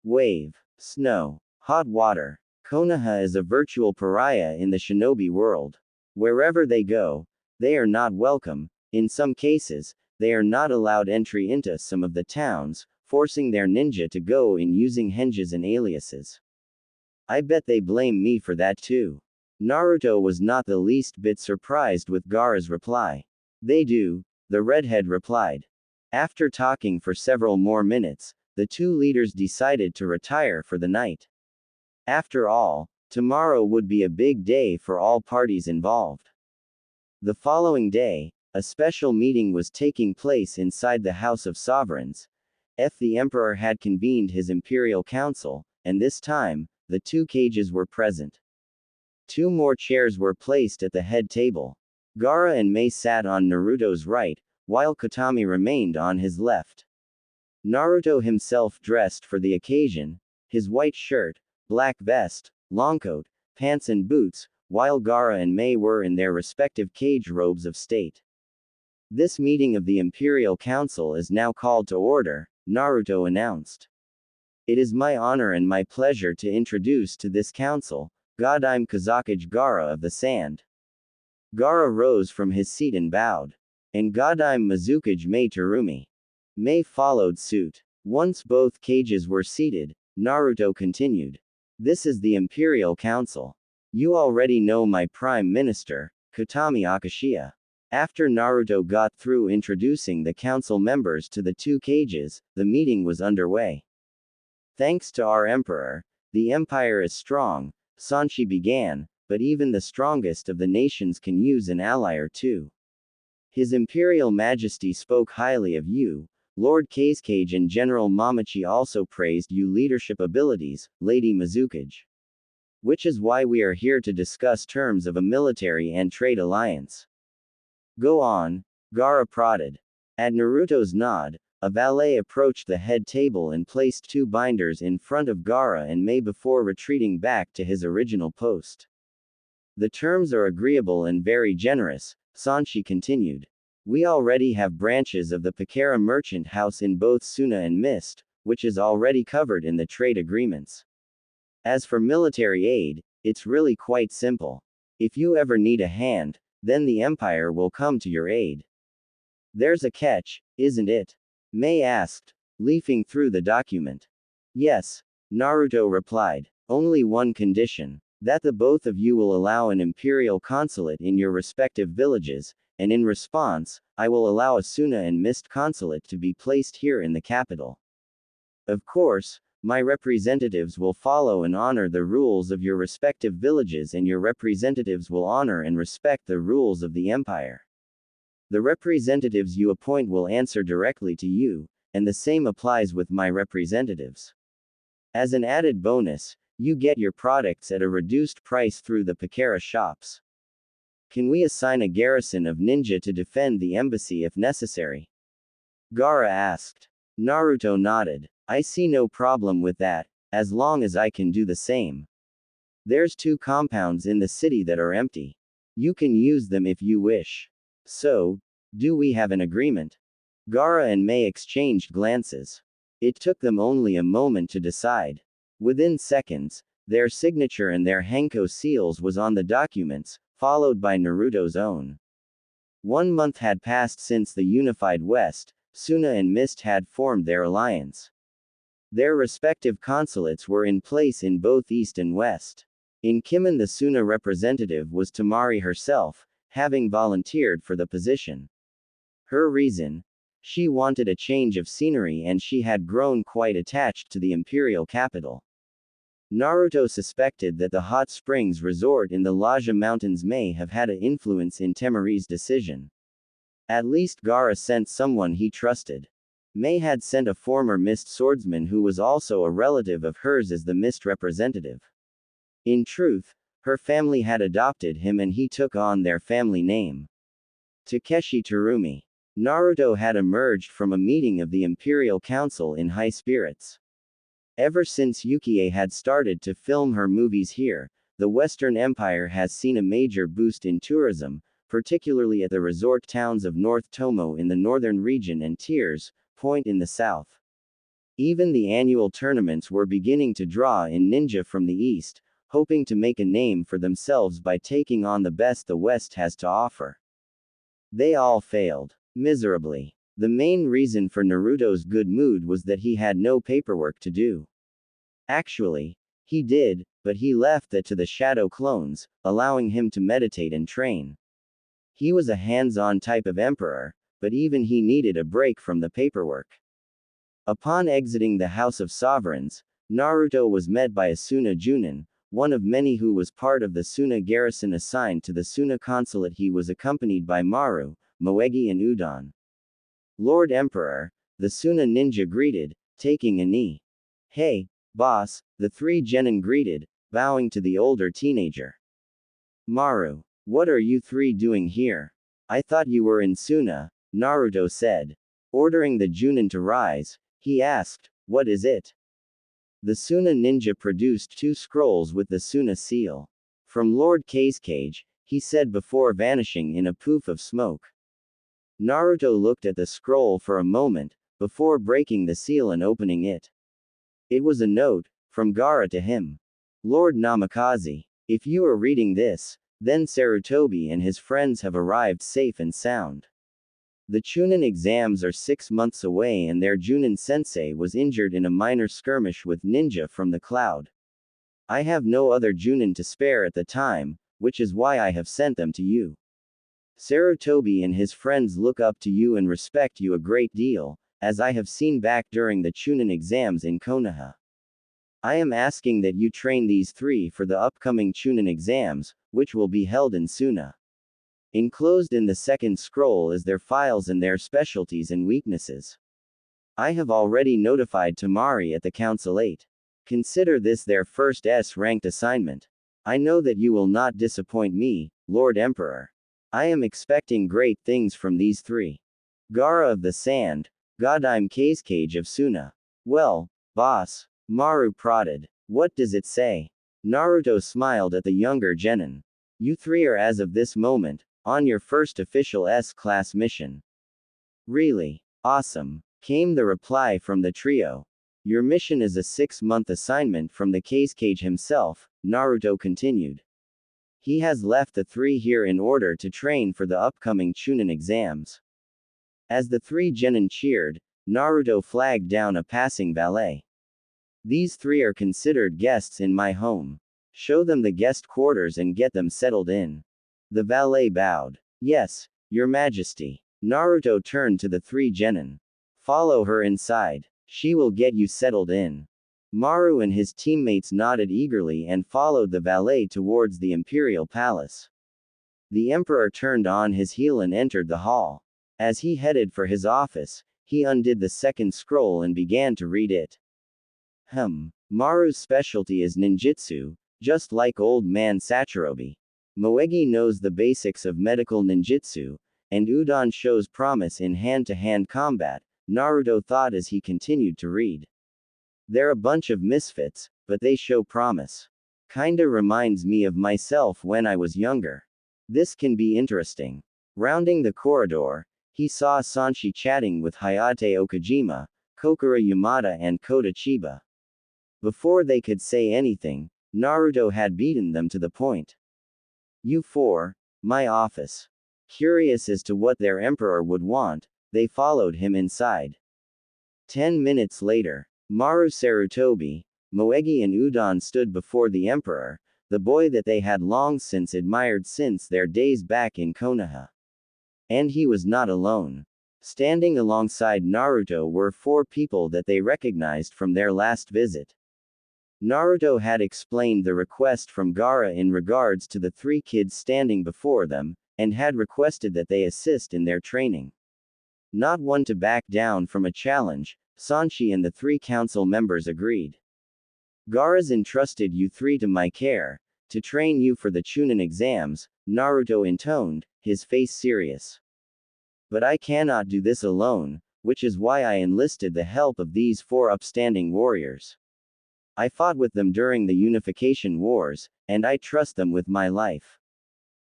Wave, snow, hot water. Konoha is a virtual pariah in the shinobi world. Wherever they go, they are not welcome. In some cases, they are not allowed entry into some of the towns, forcing their ninja to go in using henges and aliases. I bet they blame me for that too. Naruto was not the least bit surprised with Gaara's reply. They do, the redhead replied. After talking for several more minutes, the two leaders decided to retire for the night. After all, tomorrow would be a big day for all parties involved. The following day, a special meeting was taking place inside the House of Sovereigns. The Emperor had convened his Imperial Council, and this time, the two cages were present. Two more chairs were placed at the head table. Gaara and May sat on Naruto's right, while Katami remained on his left. Naruto himself dressed for the occasion, his white shirt, black vest, long coat, pants and boots, while Gaara and May were in their respective cage robes of state. This meeting of the Imperial Council is now called to order, Naruto announced. It is my honor and my pleasure to introduce to this council, Godime Kazakage Gaara of the Sand. Gaara rose from his seat and bowed. And Godime Mizukage May Terumi. May followed suit. Once both cages were seated, Naruto continued. This is the Imperial Council. You already know my Prime Minister, Katami Akashiya. After Naruto got through introducing the council members to the two cages, the meeting was underway. Thanks to our Emperor, the Empire is strong, Sanshi began, but even the strongest of the nations can use an ally or two. His Imperial Majesty spoke highly of you, Lord Kazekage, and General Mamachi also praised your leadership abilities, Lady Mizukage. Which is why we are here to discuss terms of a military and trade alliance. Go on, Gaara prodded. At Naruto's nod, a valet approached the head table and placed two binders in front of Gaara and May before retreating back to his original post. The terms are agreeable and very generous, Sanshi continued. We already have branches of the Pakara merchant house in both Suna and Mist, which is already covered in the trade agreements. As for military aid, it's really quite simple. If you ever need a hand, then the Empire will come to your aid. There's a catch, isn't it? May asked, leafing through the document. Yes, Naruto replied. Only one condition. That the both of you will allow an imperial consulate in your respective villages, and in response, I will allow Asuna and Mist Consulate to be placed here in the capital. Of course, my representatives will follow and honor the rules of your respective villages, and your representatives will honor and respect the rules of the empire. The representatives you appoint will answer directly to you, and the same applies with my representatives. As an added bonus, you get your products at a reduced price through the Pakara shops. Can we assign a garrison of ninja to defend the embassy if necessary? Gaara asked. Naruto nodded. I see no problem with that, as long as I can do the same. There's 2 compounds in the city that are empty. You can use them if you wish. So, do we have an agreement? Gaara and Mei exchanged glances. It took them only a moment to decide. Within seconds, their signature and their Hanko seals was on the documents, followed by Naruto's own. 1 month had passed since the unified West, Suna and Mist had formed their alliance. Their respective consulates were in place in both East and West. In Kimen, the Suna representative was Tamari herself, having volunteered for the position. Her reason? She wanted a change of scenery, and she had grown quite attached to the imperial capital. Naruto suspected that the hot springs resort in the Laja Mountains may have had an influence in Temari's decision. At least Gaara sent someone he trusted. Mei had sent a former Mist swordsman who was also a relative of hers as the Mist representative. In truth, her family had adopted him and he took on their family name. Takeshi Terumi. Naruto had emerged from a meeting of the Imperial Council in high spirits. Ever since Yukie had started to film her movies here, the Western Empire has seen a major boost in tourism, particularly at the resort towns of North Tomo in the northern region and Tears Point in the south. Even the annual tournaments were beginning to draw in ninja from the east, hoping to make a name for themselves by taking on the best the West has to offer. They all failed miserably. The main reason for Naruto's good mood was that he had no paperwork to do. Actually, he did, but he left that to the shadow clones, allowing him to meditate and train. He was a hands-on type of emperor, but even he needed a break from the paperwork. Upon exiting the House of Sovereigns, Naruto was met by Asuna Junin, one of many who was part of the Suna garrison assigned to the Suna consulate. He was accompanied by Maru, Moegi and Udon. Lord Emperor, the Suna ninja greeted, taking a knee. Hey, boss, the 3 genin greeted, bowing to the older teenager. Maru, what are you 3 doing here? I thought you were in Suna, Naruto said. Ordering the Junin to rise, he asked, what is it? The Suna ninja produced 2 scrolls with the Suna seal. From Lord K's cage, he said before vanishing in a poof of smoke. Naruto looked at the scroll for a moment, before breaking the seal and opening it. It was a note, from Gaara to him. Lord Namikaze, if you are reading this, then Sarutobi and his friends have arrived safe and sound. The Chunin exams are 6 months away and their Junin sensei was injured in a minor skirmish with ninja from the cloud. I have no other Junin to spare at the time, which is why I have sent them to you. Sarutobi and his friends look up to you and respect you a great deal, as I have seen back during the Chunin exams in Konoha. I am asking that you train these 3 for the upcoming Chunin exams, which will be held in Suna. Enclosed in the second scroll is their files and their specialties and weaknesses. I have already notified Tamari at the Councilate. Consider this their first S-ranked assignment. I know that you will not disappoint me, Lord Emperor. I am expecting great things from these 3. Gaara of the Sand, Godime K's cage of Suna. Well, boss, Maru prodded. What does it say? Naruto smiled at the younger genin. You 3 are as of this moment, on your first official S-class mission. Really? Awesome, came the reply from the trio. Your mission is a 6-month assignment from the K's cage himself, Naruto continued. He has left the 3 here in order to train for the upcoming Chunin exams. As the 3 genin cheered, Naruto flagged down a passing valet. These 3 are considered guests in my home. Show them the guest quarters and get them settled in. The valet bowed. Yes, Your Majesty. Naruto turned to the three genin. Follow her inside. She will get you settled in. Maru and his teammates nodded eagerly and followed the valet towards the imperial palace. The emperor turned on his heel and entered the hall. As he headed for his office, he undid the second scroll and began to read it. Maru's specialty is ninjutsu, just like old man Sachirobe. Moegi knows the basics of medical ninjutsu, and Udon shows promise in hand-to-hand combat, Naruto thought as he continued to read. They're a bunch of misfits, but they show promise. Kinda reminds me of myself when I was younger. This can be interesting. Rounding the corridor, he saw Sanshi chatting with Hayate Okajima, Kokura Yamada and Kota Chiba. Before they could say anything, Naruto had beaten them to the point. You four, my office. Curious as to what their emperor would want, they followed him inside. 10 minutes later, Maru Sarutobi, Moegi and Udon stood before the emperor, the boy that they had long since admired since their days back in Konoha. And he was not alone. Standing alongside Naruto were 4 people that they recognized from their last visit. Naruto had explained the request from Gaara in regards to the 3 kids standing before them, and had requested that they assist in their training. Not one to back down from a challenge, Sanshi and the 3 council members agreed. Gaara's entrusted you 3 to my care, to train you for the Chunin exams, Naruto intoned, his face serious. But I cannot do this alone, which is why I enlisted the help of these 4 upstanding warriors. I fought with them during the Unification Wars, and I trust them with my life.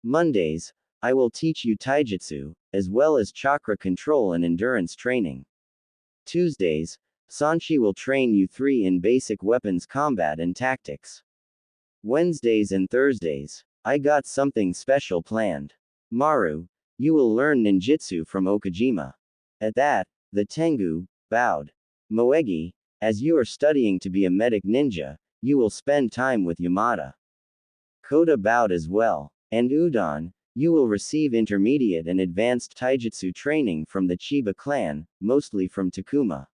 Mondays, I will teach you taijutsu, as well as chakra control and endurance training. Tuesdays, Sanshi will train you 3 in basic weapons combat and tactics. Wednesdays and Thursdays, I got something special planned. Maru, you will learn ninjutsu from Okajima. At that, the Tengu bowed. Moegi, as you are studying to be a medic ninja, you will spend time with Yamada. Kota bowed as well. And Udon, you will receive intermediate and advanced taijutsu training from the Chiba clan, mostly from Takuma.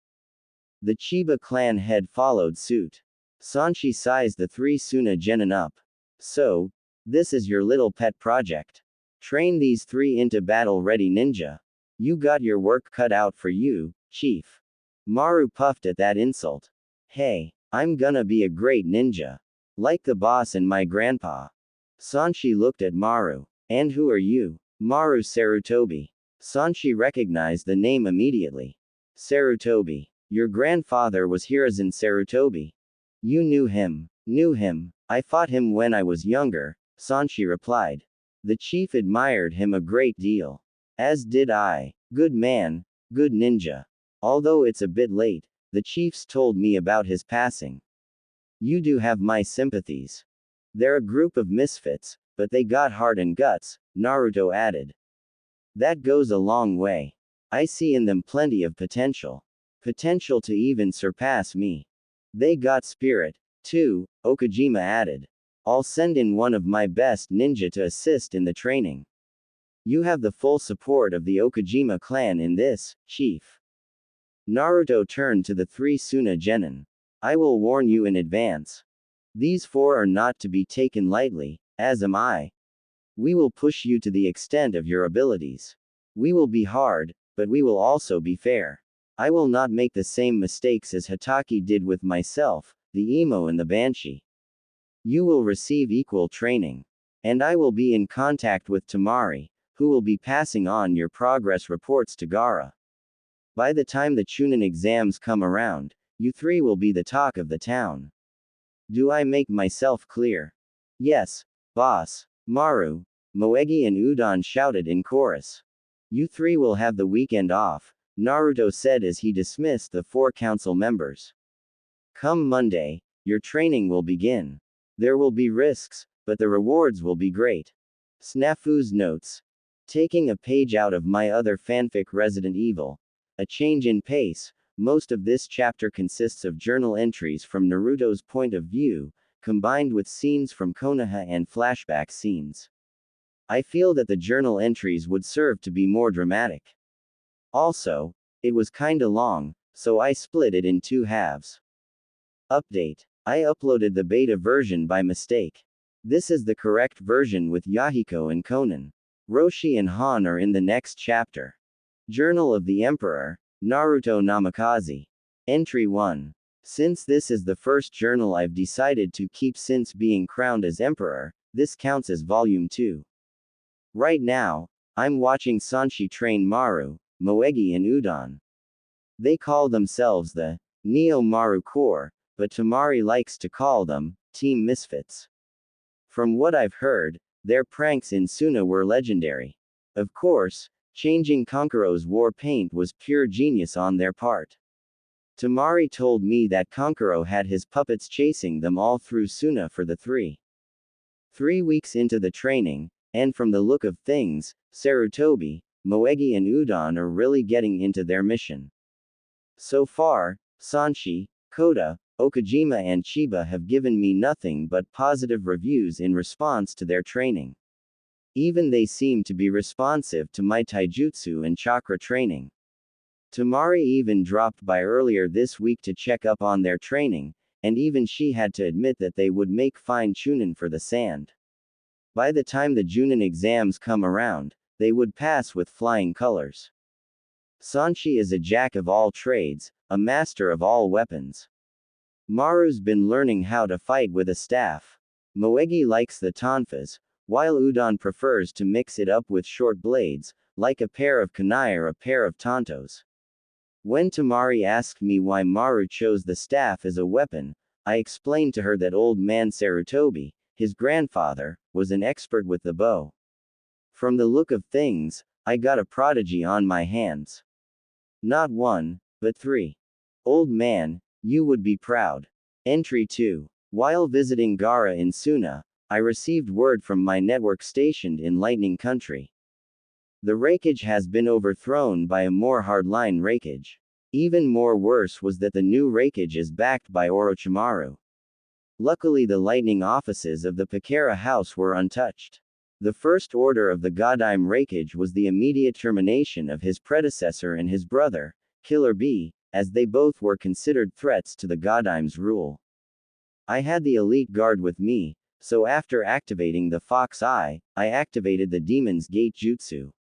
The Chiba clan head followed suit. Sanshi sized the 3 Suna genin up. So, this is your little pet project. Train these 3 into battle-ready ninja. You got your work cut out for you, chief. Maru puffed at that insult. Hey, I'm gonna be a great ninja. Like the boss and my grandpa. Sanshi looked at Maru. And who are you? Maru Sarutobi. Sanshi recognized the name immediately. Sarutobi. Your grandfather was Hiruzen Sarutobi. You knew him. Knew him. I fought him when I was younger, Sanshi replied. The chief admired him a great deal. As did I. Good man, good ninja. Although it's a bit late, the chiefs told me about his passing. You do have my sympathies. They're a group of misfits, but they got heart and guts, Naruto added. That goes a long way. I see in them plenty of potential. Potential to even surpass me. They got spirit, too, Okajima added. I'll send in one of my best ninja to assist in the training. You have the full support of the Okajima clan in this, chief. Naruto turned to the 3 Suna genin. I will warn you in advance. These 4 are not to be taken lightly, as am I. We will push you to the extent of your abilities. We will be hard, but we will also be fair. I will not make the same mistakes as Hatake did with myself, the emo and the banshee. You will receive equal training. And I will be in contact with Tamari, who will be passing on your progress reports to Gaara. By the time the Chunin exams come around, you 3 will be the talk of the town. Do I make myself clear? Yes, boss. Maru, Moegi and Udon shouted in chorus. You 3 will have the weekend off, Naruto said as he dismissed the 4 council members. Come Monday, your training will begin. There will be risks, but the rewards will be great. Snafu's notes. Taking a page out of my other fanfic Resident Evil. A change in pace. Most of this chapter consists of journal entries from Naruto's point of view, combined with scenes from Konoha and flashback scenes. I feel that the journal entries would serve to be more dramatic. Also, it was kinda long, so I split it in 2 halves. Update. I uploaded the beta version by mistake. This is the correct version with Yahiko and Conan. Roshi and Han are in the next chapter. Journal of the Emperor, Naruto Namikaze. Entry 1. Since this is the first journal I've decided to keep since being crowned as Emperor, this counts as Volume 2. Right now, I'm watching Sanshi train Maru, Moegi and Udon. They call themselves the Neo Maru Corps, but Tamari likes to call them Team Misfits. From what I've heard, their pranks in Suna were legendary. Of course, changing Konkuro's war paint was pure genius on their part. Tamari told me that Konkuro had his puppets chasing them all through Suna for the 3 weeks into the training, and from the look of things, Sarutobi, Moegi and Udon are really getting into their mission. So far, Sanshi, Kota, Okajima and Chiba have given me nothing but positive reviews in response to their training. Even they seem to be responsive to my taijutsu and chakra training. Tamari even dropped by earlier this week to check up on their training, and even she had to admit that they would make fine chunin for the sand. By the time the Junin exams come around, they would pass with flying colors. Sanshi is a jack of all trades, a master of all weapons. Maru's been learning how to fight with a staff. Moegi likes the tonfas, while Udon prefers to mix it up with short blades, like a pair of kunai or a pair of tantos. When Tamari asked me why Maru chose the staff as a weapon, I explained to her that old man Sarutobi, his grandfather, was an expert with the bow. From the look of things, I got a prodigy on my hands. Not 1, but 3. Old man, you would be proud. Entry 2. While visiting Gaara in Suna, I received word from my network stationed in Lightning Country. The rakeage has been overthrown by a more hardline rakeage. Even more worse was that the new rakeage is backed by Orochimaru. Luckily the lightning offices of the Pakera house were untouched. The first order of the Godime rakeage was the immediate termination of his predecessor and his brother, Killer Bee, as they both were considered threats to the Godime's rule. I had the elite guard with me, so after activating the Fox Eye, I activated the Demon's Gate Jutsu.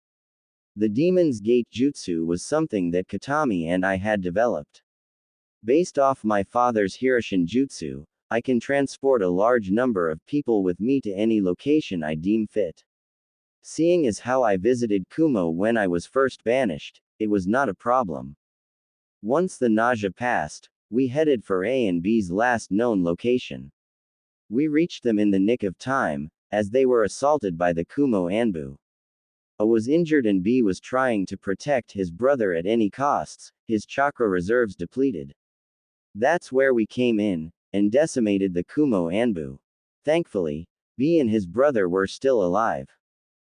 The Demon's Gate Jutsu was something that Katami and I had developed. Based off my father's Hiroshin Jutsu, I can transport a large number of people with me to any location I deem fit. Seeing as how I visited Kumo when I was first banished, it was not a problem. Once the nausea passed, we headed for A and B's last known location. We reached them in the nick of time, as they were assaulted by the Kumo Anbu. A was injured and B was trying to protect his brother at any costs, his chakra reserves depleted. That's where we came in, and decimated the Kumo Anbu. Thankfully, B and his brother were still alive.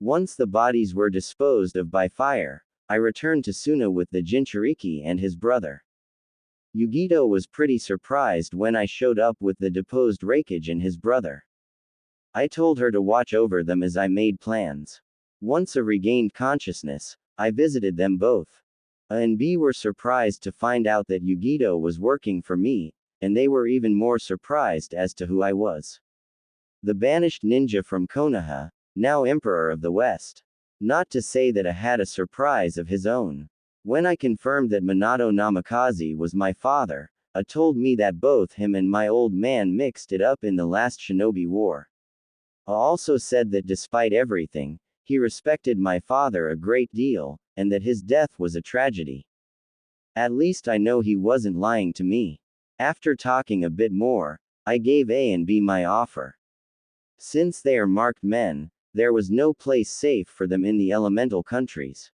Once the bodies were disposed of by fire, I returned to Suna with the Jinchuriki and his brother. Yugito was pretty surprised when I showed up with the deposed Raikage and his brother. I told her to watch over them as I made plans. Once I regained consciousness, I visited them both. A and B were surprised to find out that Yugito was working for me, and they were even more surprised as to who I was. The banished ninja from Konoha, now Emperor of the West. Not to say that I had a surprise of his own. When I confirmed that Minato Namikaze was my father, A told me that both him and my old man mixed it up in the last Shinobi War. A also said that despite everything, he respected my father a great deal, and that his death was a tragedy. At least I know he wasn't lying to me. After talking a bit more, I gave A and B my offer. Since they are marked men, there was no place safe for them in the elemental countries.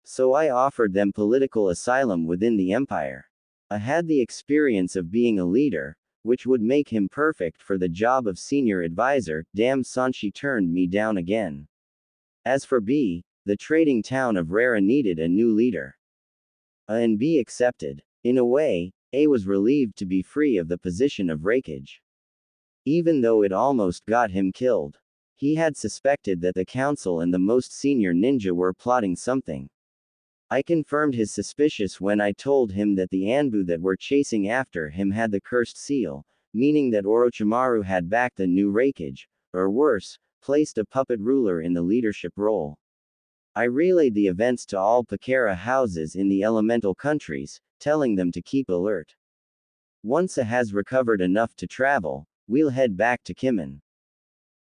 So I offered them political asylum within the empire. I had the experience of being a leader, which would make him perfect for the job of senior advisor. Damn, Sanshi turned me down again. As for B, the trading town of Rara needed a new leader. A and B accepted. In a way, A was relieved to be free of the position of Raikage. Even though it almost got him killed. He had suspected that the council and the most senior ninja were plotting something. I confirmed his suspicious when I told him that the Anbu that were chasing after him had the cursed seal, meaning that Orochimaru had backed the new Raikage, or worse, placed a puppet ruler in the leadership role. I relayed the events to all Pakera houses in the elemental countries, telling them to keep alert. Once A has recovered enough to travel, we'll head back to Kimen.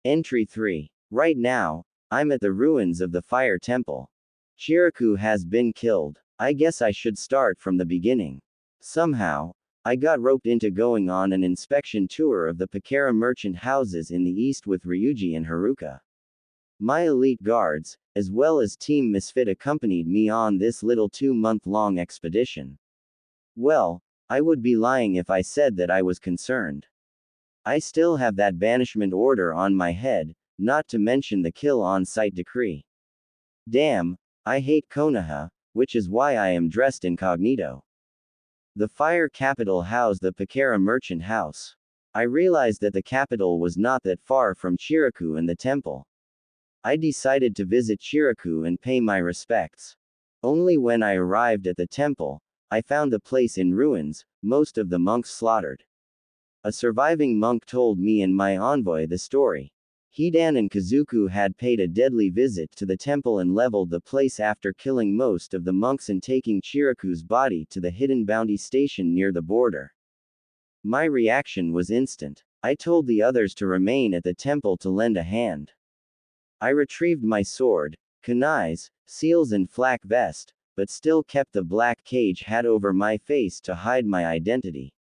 Entry 3. Right now, I'm at the ruins of the Fire Temple. Chiriku has been killed. I guess I should start from the beginning. Somehow, I got roped into going on an inspection tour of the Pakera merchant houses in the east with Ryuji and Haruka. My elite guards, as well as Team Misfit, accompanied me on this little 2-month-long expedition. Well, I would be lying if I said that I was concerned. I still have that banishment order on my head, not to mention the kill on-sight decree. Damn, I hate Konoha, which is why I am dressed incognito. The fire capital housed the Pakera merchant house. I realized that the capital was not that far from Chiriku and the temple. I decided to visit Chiriku and pay my respects. Only when I arrived at the temple, I found the place in ruins, most of the monks slaughtered. A surviving monk told me and my envoy the story. Hidan and Kazuku had paid a deadly visit to the temple and leveled the place after killing most of the monks and taking Chiriku's body to the hidden bounty station near the border. My reaction was instant. I told the others to remain at the temple to lend a hand. I retrieved my sword, kunais, seals and flak vest, but still kept the black cage hat over my face to hide my identity.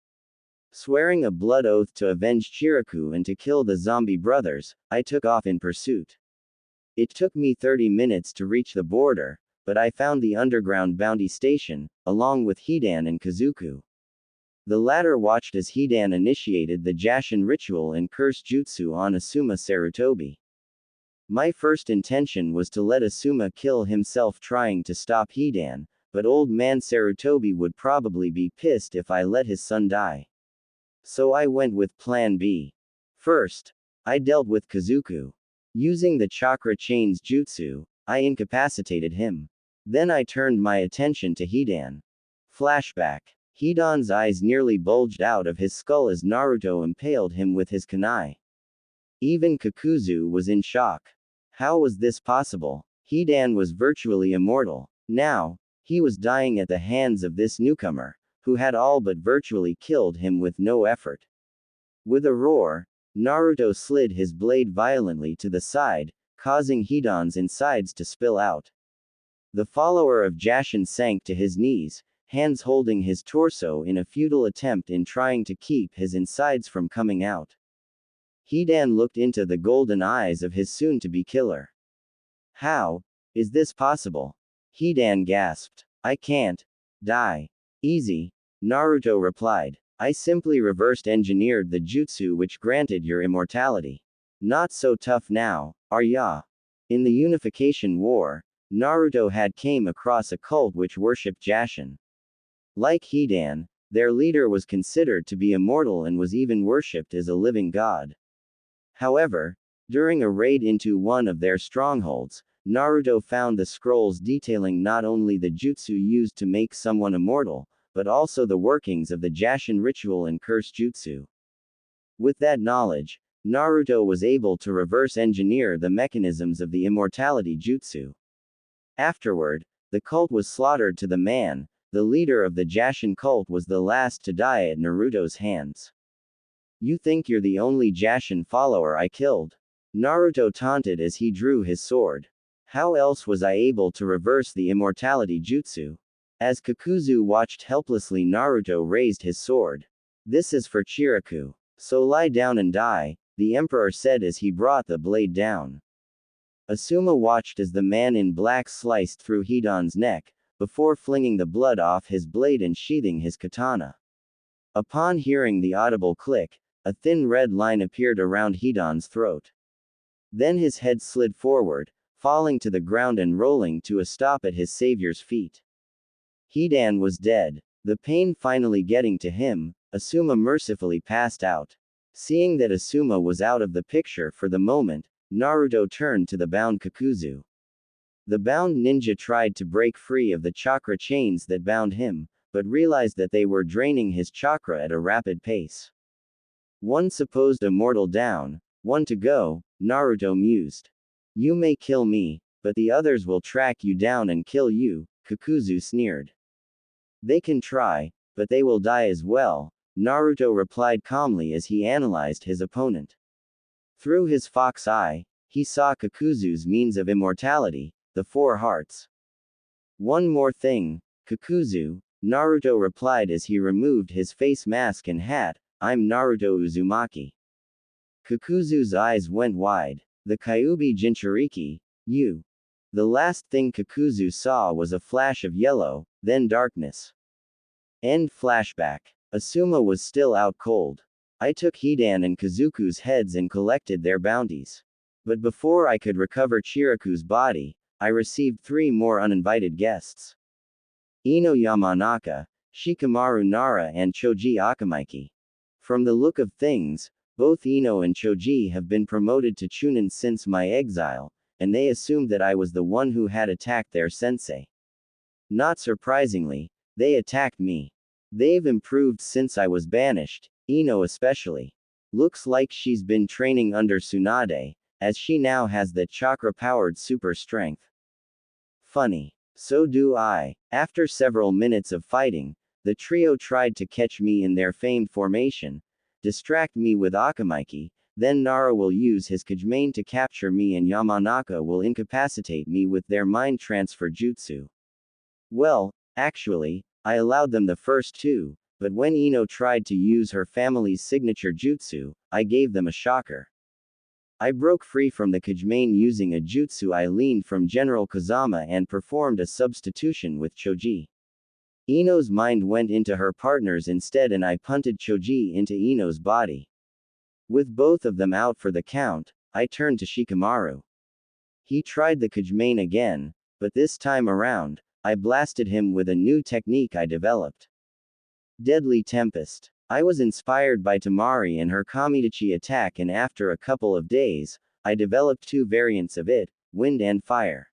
Swearing a blood oath to avenge Chiriku and to kill the zombie brothers, I took off in pursuit. It took me 30 minutes to reach the border, but I found the underground bounty station, along with Hidan and Kazuku. The latter watched as Hidan initiated the Jashin ritual and curse jutsu on Asuma Sarutobi. My first intention was to let Asuma kill himself trying to stop Hidan, but old man Sarutobi would probably be pissed if I let his son die. So I went with Plan B. First, I dealt with Kazuku. Using the chakra chains jutsu, I incapacitated him. Then I turned my attention to Hidan. Flashback. Hidan's eyes nearly bulged out of his skull as Naruto impaled him with his kunai. Even Kakuzu was in shock. How was this possible? Hidan was virtually immortal. Now, he was dying at the hands of this newcomer, who had all but virtually killed him with no effort. With a roar, Naruto slid his blade violently to the side, causing Hidan's insides to spill out. The follower of Jashin sank to his knees, hands holding his torso in a futile attempt in trying to keep his insides from coming out. Hidan looked into the golden eyes of his soon-to-be killer. How is this possible? Hidan gasped. I can't die. Easy, Naruto replied. I simply reversed engineered the jutsu which granted your immortality. Not so tough now, are ya? In the Unification War, Naruto had came across a cult which worshipped Jashin. Like Hidan, their leader was considered to be immortal and was even worshipped as a living god. However, during a raid into one of their strongholds, Naruto found the scrolls detailing not only the jutsu used to make someone immortal, but also the workings of the Jashin ritual and curse jutsu. With that knowledge, Naruto was able to reverse engineer the mechanisms of the immortality jutsu. Afterward, the cult was slaughtered to the man. The leader of the Jashin cult was the last to die at Naruto's hands. You think you're the only Jashin follower I killed? Naruto taunted as he drew his sword. How else was I able to reverse the immortality jutsu? As Kakuzu watched helplessly, Naruto raised his sword. This is for Chiriku. So lie down and die, the emperor said as he brought the blade down. Asuma watched as the man in black sliced through Hidan's neck, before flinging the blood off his blade and sheathing his katana. Upon hearing the audible click, a thin red line appeared around Hidan's throat. Then his head slid forward, falling to the ground and rolling to a stop at his savior's feet. Hidan was dead. The pain finally getting to him, Asuma mercifully passed out. Seeing that Asuma was out of the picture for the moment, Naruto turned to the bound Kakuzu. The bound ninja tried to break free of the chakra chains that bound him, but realized that they were draining his chakra at a rapid pace. One supposed immortal down, one to go, Naruto mused. You may kill me, but the others will track you down and kill you, Kakuzu sneered. They can try, but they will die as well, Naruto replied calmly as he analyzed his opponent. Through his fox eye, he saw Kakuzu's means of immortality, the four hearts. One more thing, Kakuzu, Naruto replied as he removed his face mask and hat, I'm Naruto Uzumaki. Kakuzu's eyes went wide. The Kyuubi Jinchuriki, you. The last thing Kakuzu saw was a flash of yellow, then darkness. End flashback. Asuma was still out cold. I took Hidan and Kazuku's heads and collected their bounties. But before I could recover Chiraku's body, I received 3 more uninvited guests. Ino Yamanaka, Shikamaru Nara and Choji Akamaiki. From the look of things, both Ino and Choji have been promoted to Chunin since my exile, and they assumed that I was the one who had attacked their sensei. Not surprisingly, they attacked me. They've improved since I was banished, Ino especially. Looks like she's been training under Tsunade, as she now has that chakra-powered super strength. Funny. So do I. After several minutes of fighting, the trio tried to catch me in their famed formation, distract me with Akamaiki, then Nara will use his Kajimane to capture me and Yamanaka will incapacitate me with their mind transfer jutsu. Well, actually, I allowed them the first 2, but when Ino tried to use her family's signature jutsu, I gave them a shocker. I broke free from the Kajimane using a jutsu I leaned from General Kazama and performed a substitution with Choji. Ino's mind went into her partner's instead and I punted Choji into Ino's body. With both of them out for the count, I turned to Shikamaru. He tried the Kajimane again, but this time around, I blasted him with a new technique I developed. Deadly Tempest. I was inspired by Tamari and her Kamidachi attack and after a couple of days, I developed 2 variants of it, wind and fire.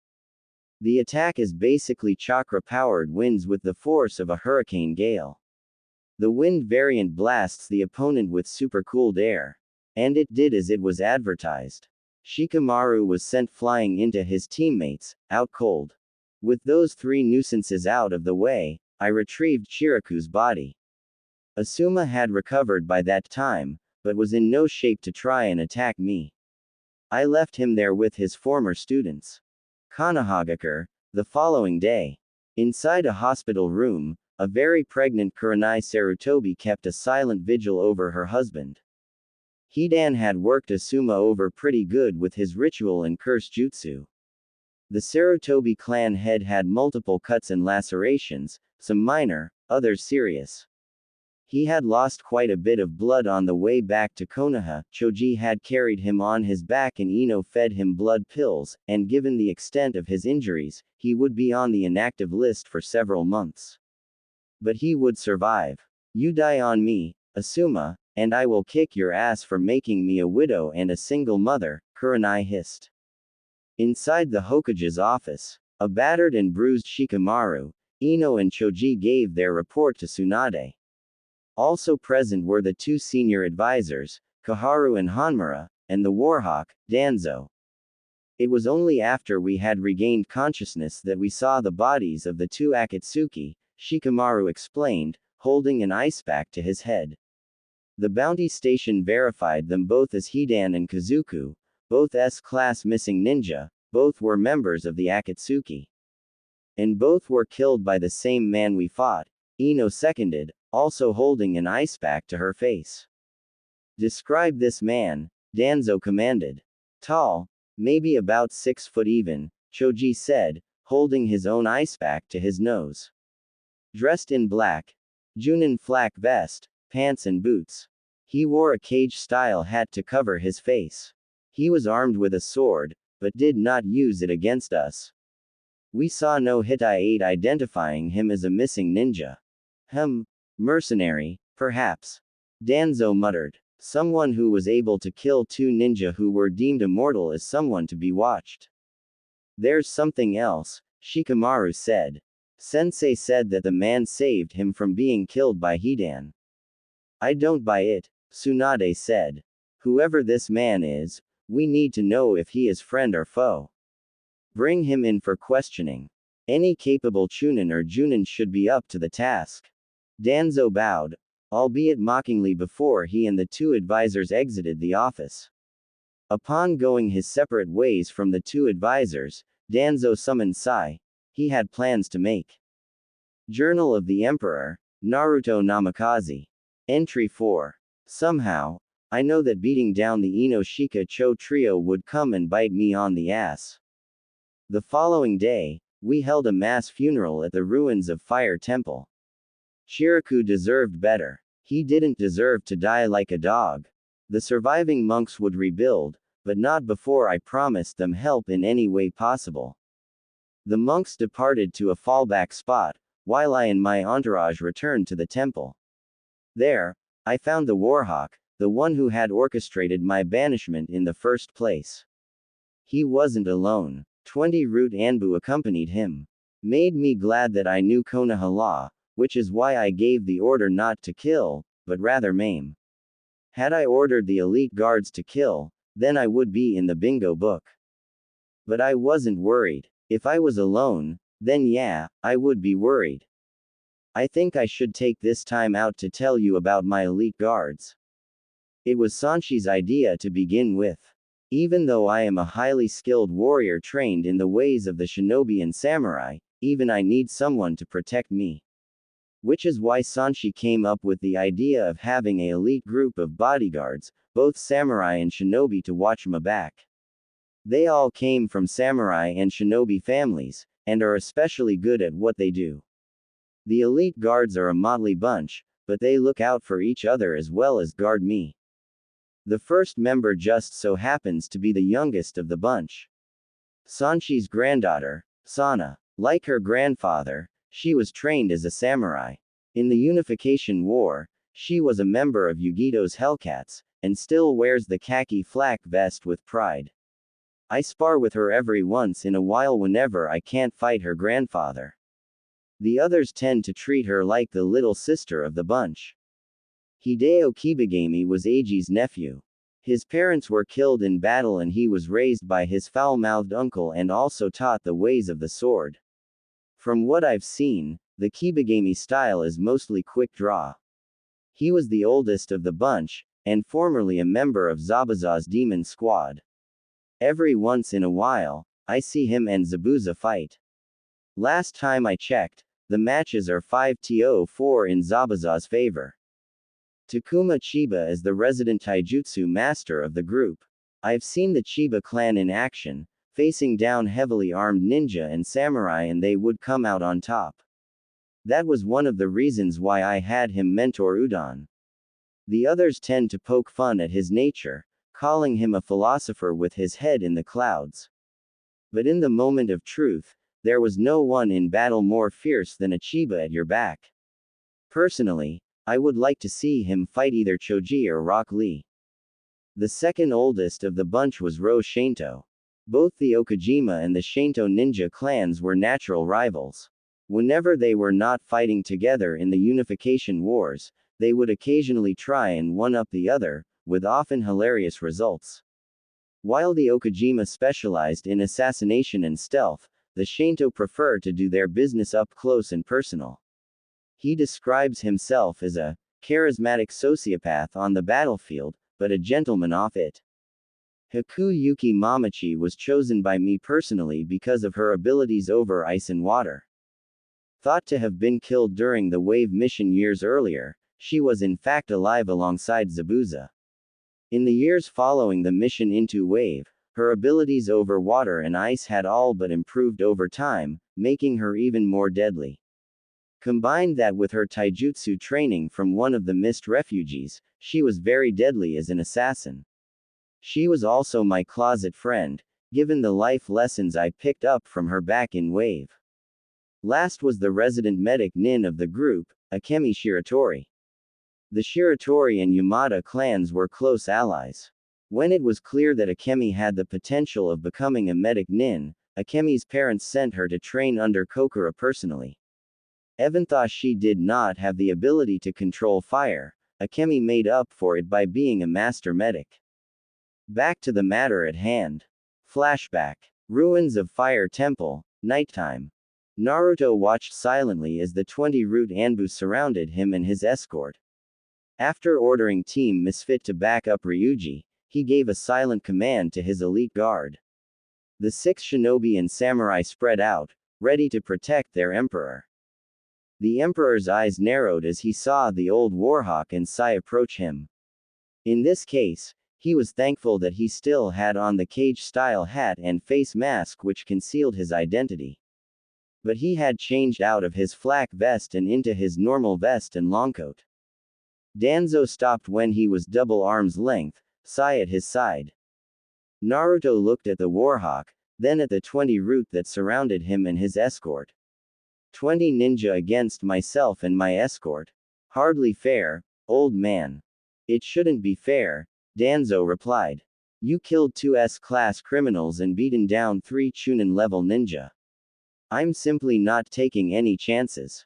The attack is basically chakra-powered winds with the force of a hurricane gale. The wind variant blasts the opponent with super-cooled air. And it did as it was advertised. Shikamaru was sent flying into his teammates, out cold. With those 3 nuisances out of the way, I retrieved Chiraku's body. Asuma had recovered by that time, but was in no shape to try and attack me. I left him there with his former students. Konohagakure, the following day. Inside a hospital room, a very pregnant Kurenai Sarutobi kept a silent vigil over her husband. Hidan had worked Asuma over pretty good with his ritual and curse jutsu. The Sarutobi clan head had multiple cuts and lacerations, some minor, others serious. He had lost quite a bit of blood on the way back to Konoha. Choji had carried him on his back and Ino fed him blood pills, and given the extent of his injuries, he would be on the inactive list for several months. But he would survive. You die on me, Asuma, and I will kick your ass for making me a widow and a single mother, Kurenai hissed. Inside the Hokage's office, a battered and bruised Shikamaru, Ino and Choji gave their report to Tsunade. Also present were the 2 senior advisors, Kaharu and Hanmura, and the Warhawk, Danzo. It was only after we had regained consciousness that we saw the bodies of the 2 Akatsuki, Shikamaru explained, holding an ice pack to his head. The bounty station verified them both as Hidan and Kazuku, both S-class missing ninja, both were members of the Akatsuki. And both were killed by the same man we fought, Ino seconded, also holding an ice pack to her face. Describe this man, Danzo commanded. Tall, maybe about 6 foot even, Choji said, holding his own ice pack to his nose. Dressed in black, Junin flak vest, pants and boots. He wore a cage-style hat to cover his face. He was armed with a sword, but did not use it against us. We saw no Hittite identifying him as a missing ninja. Mercenary, perhaps. Danzo muttered. Someone who was able to kill 2 ninja who were deemed immortal is someone to be watched. There's something else, Shikamaru said. Sensei said that the man saved him from being killed by Hidan. I don't buy it, Tsunade said. Whoever this man is, we need to know if he is friend or foe. Bring him in for questioning. Any capable Chunin or Junin should be up to the task. Danzo bowed, albeit mockingly, before he and the 2 advisors exited the office. Upon going his separate ways from the 2 advisors, Danzo summoned Sai. He had plans to make. Journal of the Emperor, Naruto Namikaze. Entry 4. Somehow, I know that beating down the Inoshika Cho trio would come and bite me on the ass. The following day, we held a mass funeral at the ruins of Fire Temple. Shiraku deserved better. He didn't deserve to die like a dog. The surviving monks would rebuild, but not before I promised them help in any way possible. The monks departed to a fallback spot, while I and my entourage returned to the temple. There, I found the Warhawk, the one who had orchestrated my banishment in the first place. He wasn't alone. 20 Root Anbu accompanied him. Made me glad that I knew Konoha law, which is why I gave the order not to kill, but rather maim. Had I ordered the elite guards to kill, then I would be in the bingo book. But I wasn't worried. If I was alone, then yeah, I would be worried. I think I should take this time out to tell you about my elite guards. It was Sanshi's idea to begin with. Even though I am a highly skilled warrior trained in the ways of the shinobi and samurai, even I need someone to protect me. Which is why Sanshi came up with the idea of having an elite group of bodyguards, both samurai and shinobi, to watch my back. They all came from samurai and shinobi families, and are especially good at what they do. The elite guards are a motley bunch, but they look out for each other as well as guard me. The first member just so happens to be the youngest of the bunch. Sanshi's granddaughter, Sana. Like her grandfather, she was trained as a samurai. In the Unification War, she was a member of Yugito's Hellcats, and still wears the khaki flak vest with pride. I spar with her every once in a while whenever I can't fight her grandfather. The others tend to treat her like the little sister of the bunch. Hideo Kibagami was Eiji's nephew. His parents were killed in battle and he was raised by his foul-mouthed uncle and also taught the ways of the sword. From what I've seen, the Kibagami style is mostly quick draw. He was the oldest of the bunch, and formerly a member of Zabuza's demon squad. Every once in a while, I see him and Zabuza fight. Last time I checked, the matches are 5-4 in Zabuza's favor. Takuma Chiba is the resident taijutsu master of the group. I've seen the Chiba clan in action, facing down heavily armed ninja and samurai, and they would come out on top. That was one of the reasons why I had him mentor Udon. The others tend to poke fun at his nature, calling him a philosopher with his head in the clouds. But in the moment of truth, there was no one in battle more fierce than a Chiba at your back. Personally, I would like to see him fight either Choji or Rock Lee. The second oldest of the bunch was Ro Shinto. Both the Okajima and the Shinto ninja clans were natural rivals. Whenever they were not fighting together in the Unification Wars, they would occasionally try and one-up the other, with often hilarious results. While the Okajima specialized in assassination and stealth, the Shinto prefer to do their business up close and personal. He describes himself as a charismatic sociopath on the battlefield, but a gentleman off it. Hakuyuki Mamachi was chosen by me personally because of her abilities over ice and water. Thought to have been killed during the Wave mission years earlier, she was in fact alive alongside Zabuza. In the years following the mission into Wave, her abilities over water and ice had all but improved over time, making her even more deadly. Combine that with her taijutsu training from one of the mist refugees, she was very deadly as an assassin. She was also my closet friend, given the life lessons I picked up from her back in Wave. Last was the resident medic nin of the group, Akemi Shiratori. The Shiratori and Yamada clans were close allies. When it was clear that Akemi had the potential of becoming a medic nin, Akemi's parents sent her to train under Kokura personally. Even though she did not have the ability to control fire, Akemi made up for it by being a master medic. Back to the matter at hand. Flashback. Ruins of Fire Temple, nighttime. Naruto watched silently as the 20 root Anbu surrounded him and his escort. After ordering Team Misfit to back up Ryuji, he gave a silent command to his elite guard. The 6 shinobi and samurai spread out, ready to protect their emperor. The emperor's eyes narrowed as he saw the old Warhawk and Sai approach him. In this case, he was thankful that he still had on the cage-style hat and face mask which concealed his identity. But he had changed out of his flak vest and into his normal vest and longcoat. Danzo stopped when he was double arm's length, Sai at his side. Naruto looked at the Warhawk, then at the 20 root that surrounded him and his escort. 20 ninja against myself and my escort. Hardly fair, old man. It shouldn't be fair, Danzo replied. You killed 2 S-class criminals and beaten down 3 Chunin-level ninja. I'm simply not taking any chances.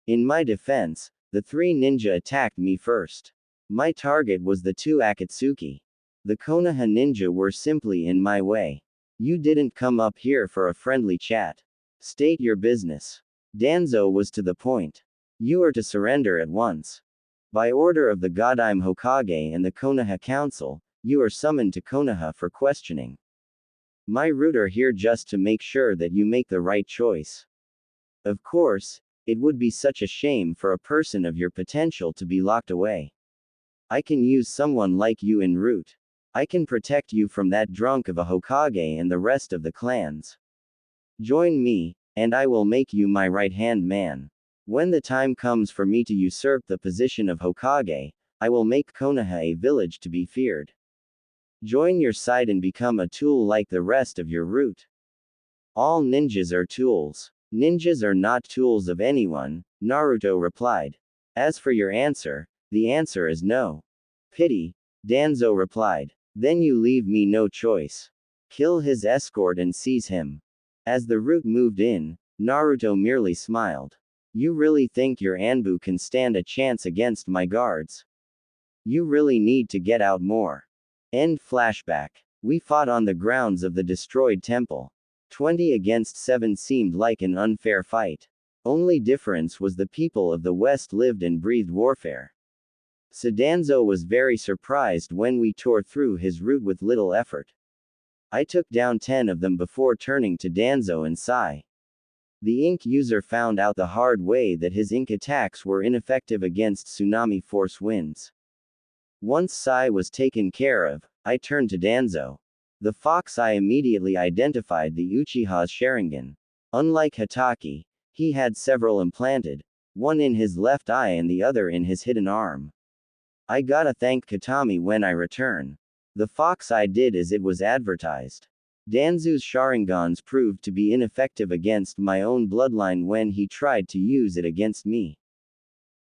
In my defense, the 3 ninja attacked me first. My target was the 2 Akatsuki. The Konoha ninja were simply in my way. You didn't come up here for a friendly chat. State your business. Danzo was to the point. You are to surrender at once. By order of the Godime Hokage and the Konoha Council, you are summoned to Konoha for questioning. My root are here just to make sure that you make the right choice. Of course, it would be such a shame for a person of your potential to be locked away. I can use someone like you en route. I can protect you from that drunk of a Hokage and the rest of the clans. Join me, and I will make you my right-hand man. When the time comes for me to usurp the position of Hokage, I will make Konoha a village to be feared. Join your side and become a tool like the rest of your root. All ninjas are tools. Ninjas are not tools of anyone, Naruto replied. As for your answer, the answer is no. Pity, Danzo replied. Then you leave me no choice. Kill his escort and seize him. As the root moved in, Naruto merely smiled. You really think your Anbu can stand a chance against my guards? You really need to get out more. End flashback. We fought on the grounds of the destroyed temple. 20 against 7 seemed like an unfair fight. Only difference was the people of the West lived and breathed warfare. So Danzo was very surprised when we tore through his route with little effort. I took down 10 of them before turning to Danzo and Sai. The ink user found out the hard way that his ink attacks were ineffective against tsunami force winds. Once Sai was taken care of, I turned to Danzo. The fox eye immediately identified the Uchiha's Sharingan. Unlike Hatake, he had several implanted, one in his left eye and the other in his hidden arm. I gotta thank Katami when I return. The fox eye did as it was advertised. Danzu's Sharingans proved to be ineffective against my own bloodline when he tried to use it against me.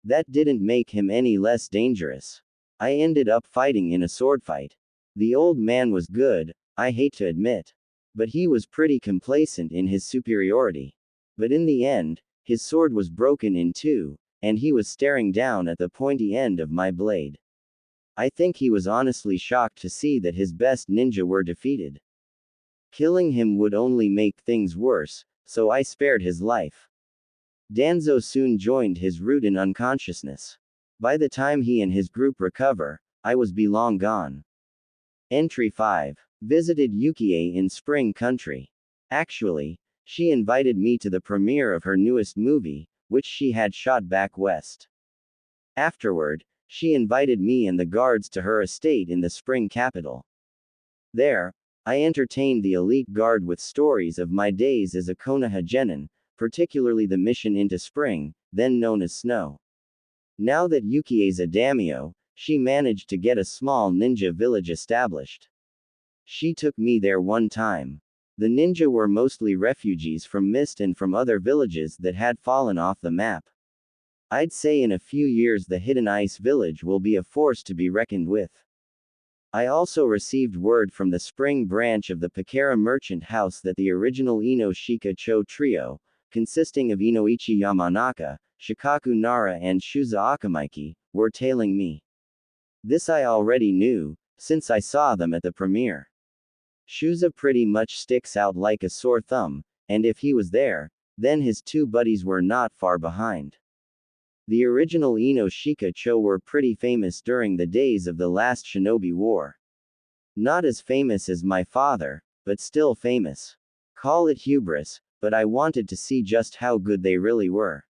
That didn't make him any less dangerous. I ended up fighting in a sword fight. The old man was good, I hate to admit. But he was pretty complacent in his superiority. But in the end, his sword was broken in 2, and he was staring down at the pointy end of my blade. I think he was honestly shocked to see that his best ninja were defeated. Killing him would only make things worse, so I spared his life. Danzo soon joined his root in unconsciousness. By the time he and his group recover, I was be long gone. Entry 5. Visited Yukie in Spring Country. Actually, she invited me to the premiere of her newest movie, which she had shot back west. Afterward, she invited me and the guards to her estate in the spring capital. There, I entertained the elite guard with stories of my days as a Konoha genin, particularly the mission into spring, then known as snow. Now that Yukie's a daimyo, she managed to get a small ninja village established. She took me there one time. The ninja were mostly refugees from Mist and from other villages that had fallen off the map. I'd say in a few years the hidden ice village will be a force to be reckoned with. I also received word from the spring branch of the Pakara merchant house that the original Ino Shika Cho trio, consisting of Inoichi Yamanaka, Shikaku Nara and Shuza Akamaiki, were tailing me. This I already knew, since I saw them at the premiere. Shuza pretty much sticks out like a sore thumb, and if he was there, then his two buddies were not far behind. The original Ino Shika Cho were pretty famous during the days of the last Shinobi War. Not as famous as my father, but still famous. Call it hubris, but I wanted to see just how good they really were.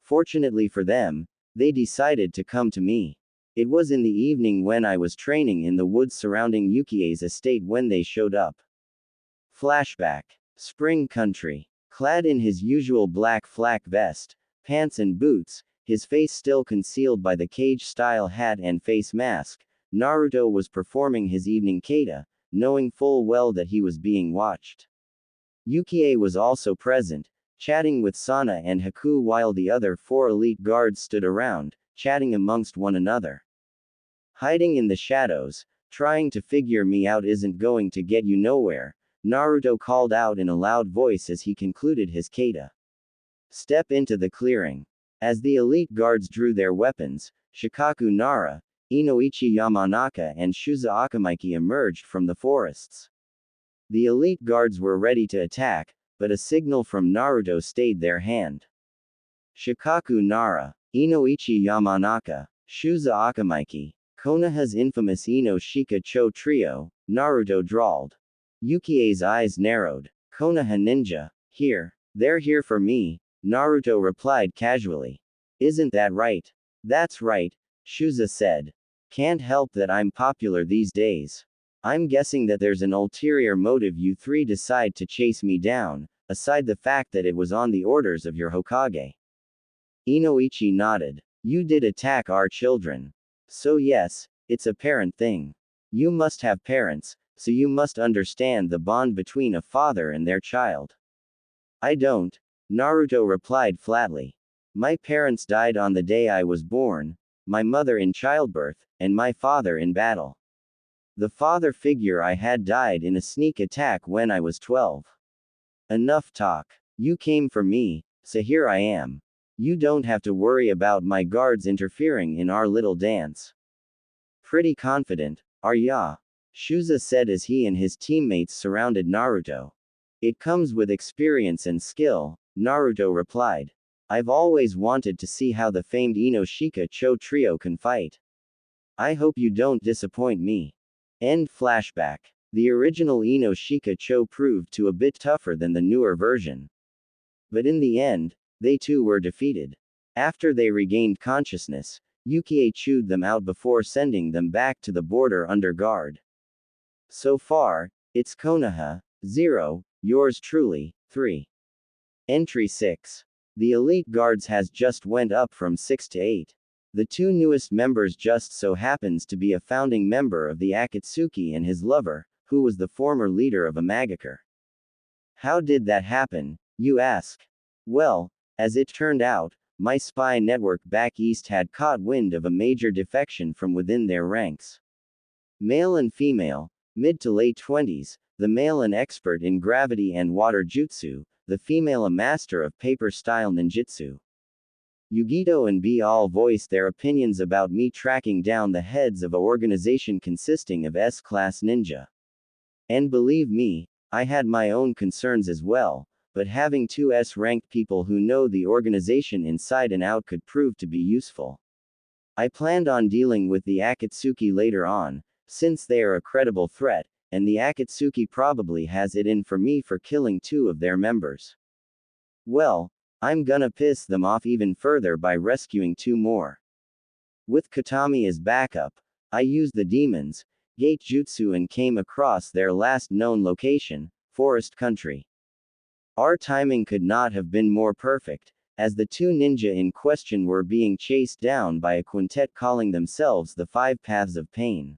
Fortunately for them, they decided to come to me. It was in the evening when I was training in the woods surrounding Yukie's estate when they showed up. Flashback. Spring country. Clad in his usual black flak vest, pants and boots, his face still concealed by the cage-style hat and face mask, Naruto was performing his evening kata, knowing full well that he was being watched. Yukie was also present, chatting with Sana and Haku while the other 4 elite guards stood around, chatting amongst one another. Hiding in the shadows, trying to figure me out isn't going to get you nowhere, Naruto called out in a loud voice as he concluded his kata. Step into the clearing. As the elite guards drew their weapons, Shikaku Nara, Inoichi Yamanaka and Shuza Akamaiki emerged from the forests. The elite guards were ready to attack, but a signal from Naruto stayed their hand. Shikaku Nara, Inoichi Yamanaka, Shuza Akamaiki, Konoha's infamous Ino Shika Cho trio, Naruto drawled. Yukie's eyes narrowed. Konoha ninja, here. They're here for me, Naruto replied casually. Isn't that right? That's right, Shuza said. Can't help that I'm popular these days. I'm guessing that there's an ulterior motive you three decide to chase me down, aside the fact that it was on the orders of your Hokage. Inoichi nodded. You did attack our children. So yes, it's a parent thing. You must have parents, so you must understand the bond between a father and their child. I don't, Naruto replied flatly. My parents died on the day I was born, my mother in childbirth, and my father in battle. The father figure I had died in a sneak attack when I was 12. Enough talk. You came for me, so here I am. You don't have to worry about my guards interfering in our little dance. Pretty confident, are ya? Shuza said as he and his teammates surrounded Naruto. It comes with experience and skill, Naruto replied. I've always wanted to see how the famed Ino Shika Cho trio can fight. I hope you don't disappoint me. End flashback. The original Ino Shika Cho proved to a bit tougher than the newer version. But in the end, they too were defeated. After they regained consciousness, Yukie chewed them out before sending them back to the border under guard. So far, it's Konoha, 0, yours truly, 3. Entry 6. The elite guards has just went up from 6 to 8. The 2 newest members just so happens to be a founding member of the Akatsuki and his lover, who was the former leader of a Magikor. How did that happen, you ask? Well, as it turned out, my spy network back east had caught wind of a major defection from within their ranks. Male and female, mid to late 20s, the male an expert in gravity and water jutsu, the female a master of paper-style ninjutsu. Yugito and B all voiced their opinions about me tracking down the heads of an organization consisting of S-class ninja. And believe me, I had my own concerns as well, but having 2 S-ranked people who know the organization inside and out could prove to be useful. I planned on dealing with the Akatsuki later on, since they are a credible threat, and the Akatsuki probably has it in for me for killing 2 of their members. Well, I'm gonna piss them off even further by rescuing 2 more. With Katami as backup, I used the demons, Gate Jutsu and came across their last known location, Forest Country. Our timing could not have been more perfect, as the 2 ninja in question were being chased down by a quintet calling themselves the 5 Paths of Pain.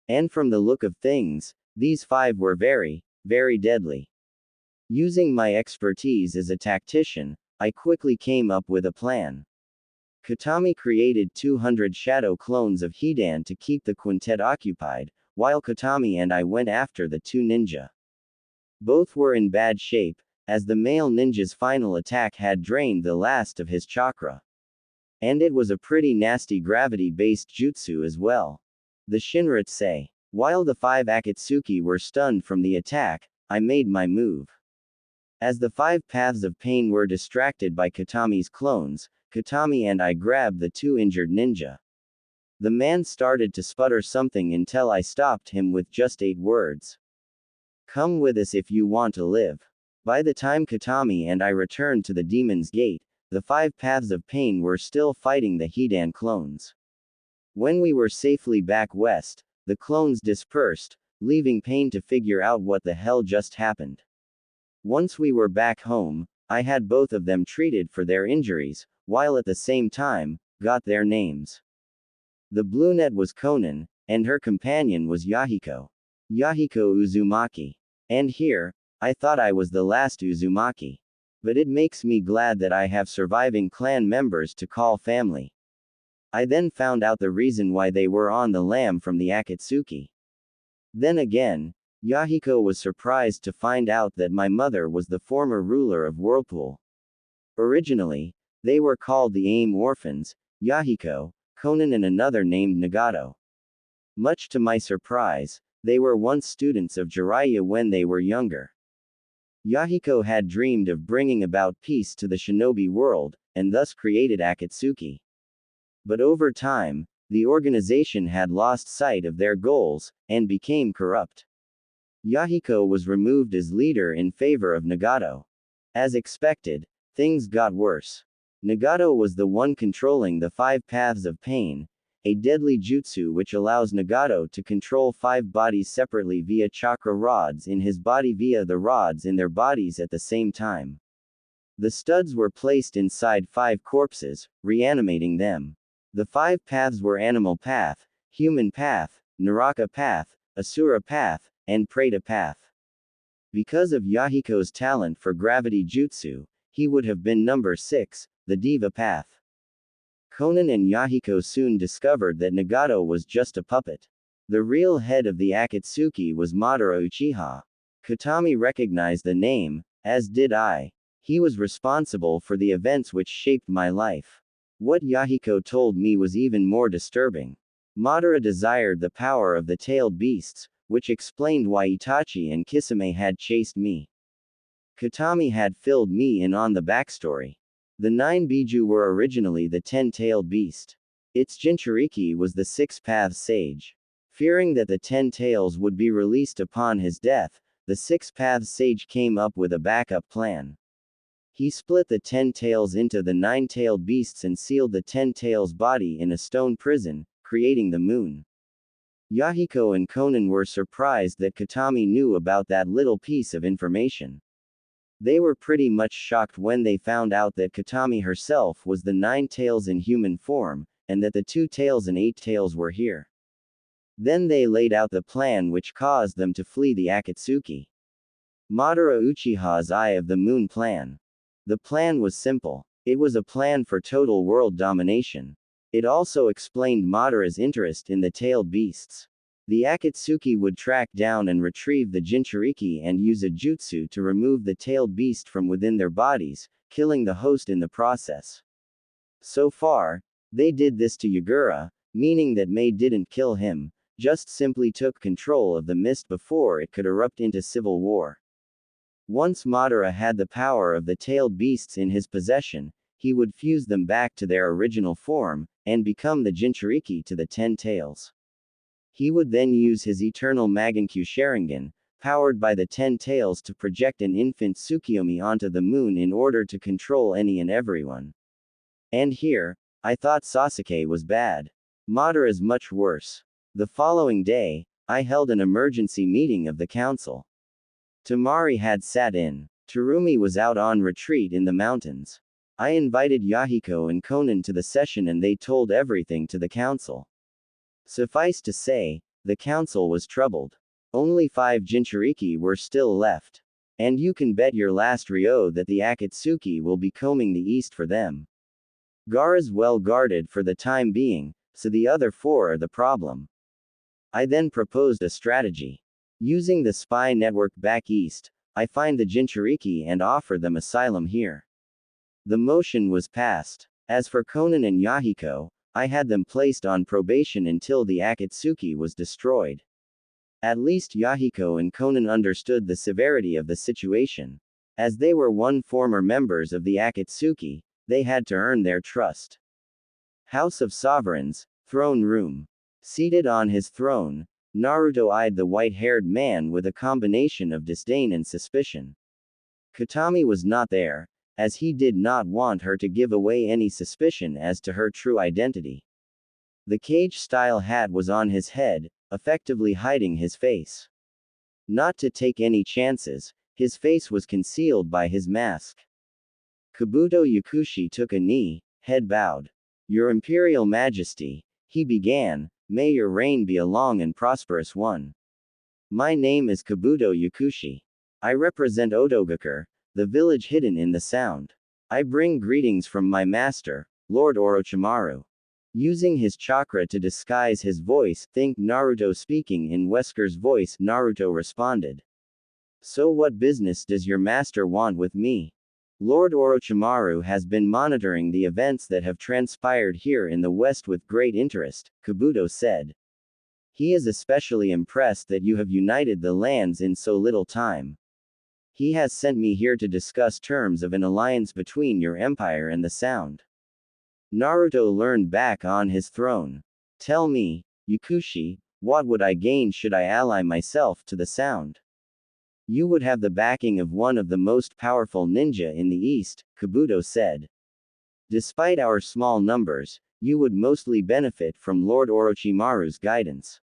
And from the look of things, these 5 were very, very deadly. Using my expertise as a tactician, I quickly came up with a plan. Katami created 200 shadow clones of Hidan to keep the quintet occupied, while Katami and I went after the two ninja. Both were in bad shape, as the male ninja's final attack had drained the last of his chakra. And it was a pretty nasty gravity-based jutsu as well. The Shinra say. While the 5 Akatsuki were stunned from the attack, I made my move. As the 5 paths of pain were distracted by Katami's clones, Katami and I grabbed the 2 injured ninja. The man started to sputter something until I stopped him with just 8 words. Come with us if you want to live. By the time Katami and I returned to the Demon's Gate, the 5 paths of pain were still fighting the Hidan clones. When we were safely back west, the clones dispersed, leaving Pain to figure out what the hell just happened. Once we were back home, I had both of them treated for their injuries, while at the same time, got their names. The brunette was Konan, and her companion was Yahiko. Yahiko Uzumaki. And here, I thought I was the last Uzumaki. But it makes me glad that I have surviving clan members to call family. I then found out the reason why they were on the lam from the Akatsuki. Then again, Yahiko was surprised to find out that my mother was the former ruler of Whirlpool. Originally, they were called the AIM Orphans, Yahiko, Konan and another named Nagato. Much to my surprise, they were once students of Jiraiya when they were younger. Yahiko had dreamed of bringing about peace to the shinobi world, and thus created Akatsuki. But over time, the organization had lost sight of their goals, and became corrupt. Yahiko was removed as leader in favor of Nagato. As expected, things got worse. Nagato was the one controlling the 5 paths of pain, a deadly jutsu which allows Nagato to control 5 bodies separately via chakra rods in his body via the rods in their bodies at the same time. The studs were placed inside 5 corpses, reanimating them. The 5 paths were Animal Path, Human Path, Naraka Path, Asura Path, and Preta Path. Because of Yahiko's talent for gravity jutsu, he would have been number 6, the Diva Path. Konan and Yahiko soon discovered that Nagato was just a puppet. The real head of the Akatsuki was Madara Uchiha. Katami recognized the name, as did I. He was responsible for the events which shaped my life. What Yahiko told me was even more disturbing. Madara desired the power of the tailed beasts, which explained why Itachi and Kisame had chased me. Katami had filled me in on the backstory. The 9 Biju were originally the 10-tailed beast. Its Jinchuriki was the 6-path sage. Fearing that the 10 tails would be released upon his death, the 6-path sage came up with a backup plan. He split the 10 tails into the 9-tailed beasts and sealed the 10 tails body in a stone prison, creating the moon. Yahiko and Konan were surprised that Katami knew about that little piece of information. They were pretty much shocked when they found out that Katami herself was the 9 tails in human form, and that the 2 tails and 8 tails were here. Then they laid out the plan which caused them to flee the Akatsuki. Madara Uchiha's Eye of the Moon plan. The plan was simple. It was a plan for total world domination. It also explained Madara's interest in the tailed beasts. The Akatsuki would track down and retrieve the Jinchuriki and use a jutsu to remove the tailed beast from within their bodies, killing the host in the process. So far, they did this to Yagura, meaning that Mei didn't kill him, just simply took control of the mist before it could erupt into civil war. Once Madara had the power of the tailed beasts in his possession, he would fuse them back to their original form, and become the Jinchuriki to the 10 tails. He would then use his eternal Magankyu Sharingan, powered by the 10 tails to project an infant Tsukiyomi onto the moon in order to control any and everyone. And here, I thought Sasuke was bad. Madara's much worse. The following day, I held an emergency meeting of the council. Tamari had sat in. Terumi was out on retreat in the mountains. I invited Yahiko and Konan to the session and they told everything to the council. Suffice to say, the council was troubled. Only 5 Jinchuriki were still left. And you can bet your last ryo that the Akatsuki will be combing the east for them. Gaara's well guarded for the time being, so the other four are the problem. I then proposed a strategy. Using the spy network back east, I find the Jinchuriki and offer them asylum here. The motion was passed. As for Konan and Yahiko, I had them placed on probation until the Akatsuki was destroyed. At least Yahiko and Konan understood the severity of the situation. As they were former members of the Akatsuki, they had to earn their trust. House of Sovereigns, Throne Room. Seated on his throne, Naruto eyed the white-haired man with a combination of disdain and suspicion. Katami was not there, as he did not want her to give away any suspicion as to her true identity. The cage-style hat was on his head, effectively hiding his face. Not to take any chances, his face was concealed by his mask. Kabuto Yakushi took a knee, head bowed. Your Imperial Majesty, he began, may your reign be a long and prosperous one. My name is Kabuto Yakushi. I represent Odogakure, the village hidden in the sound. I bring greetings from my master, Lord Orochimaru. Using his chakra to disguise his voice, think Naruto speaking in Wesker's voice, Naruto responded. So what business does your master want with me? Lord Orochimaru has been monitoring the events that have transpired here in the West with great interest, Kabuto said. He is especially impressed that you have united the lands in so little time. He has sent me here to discuss terms of an alliance between your empire and the Sound. Naruto leaned back on his throne. Tell me, Yakushi, what would I gain should I ally myself to the Sound? You would have the backing of one of the most powerful ninja in the East, Kabuto said. Despite our small numbers, you would mostly benefit from Lord Orochimaru's guidance.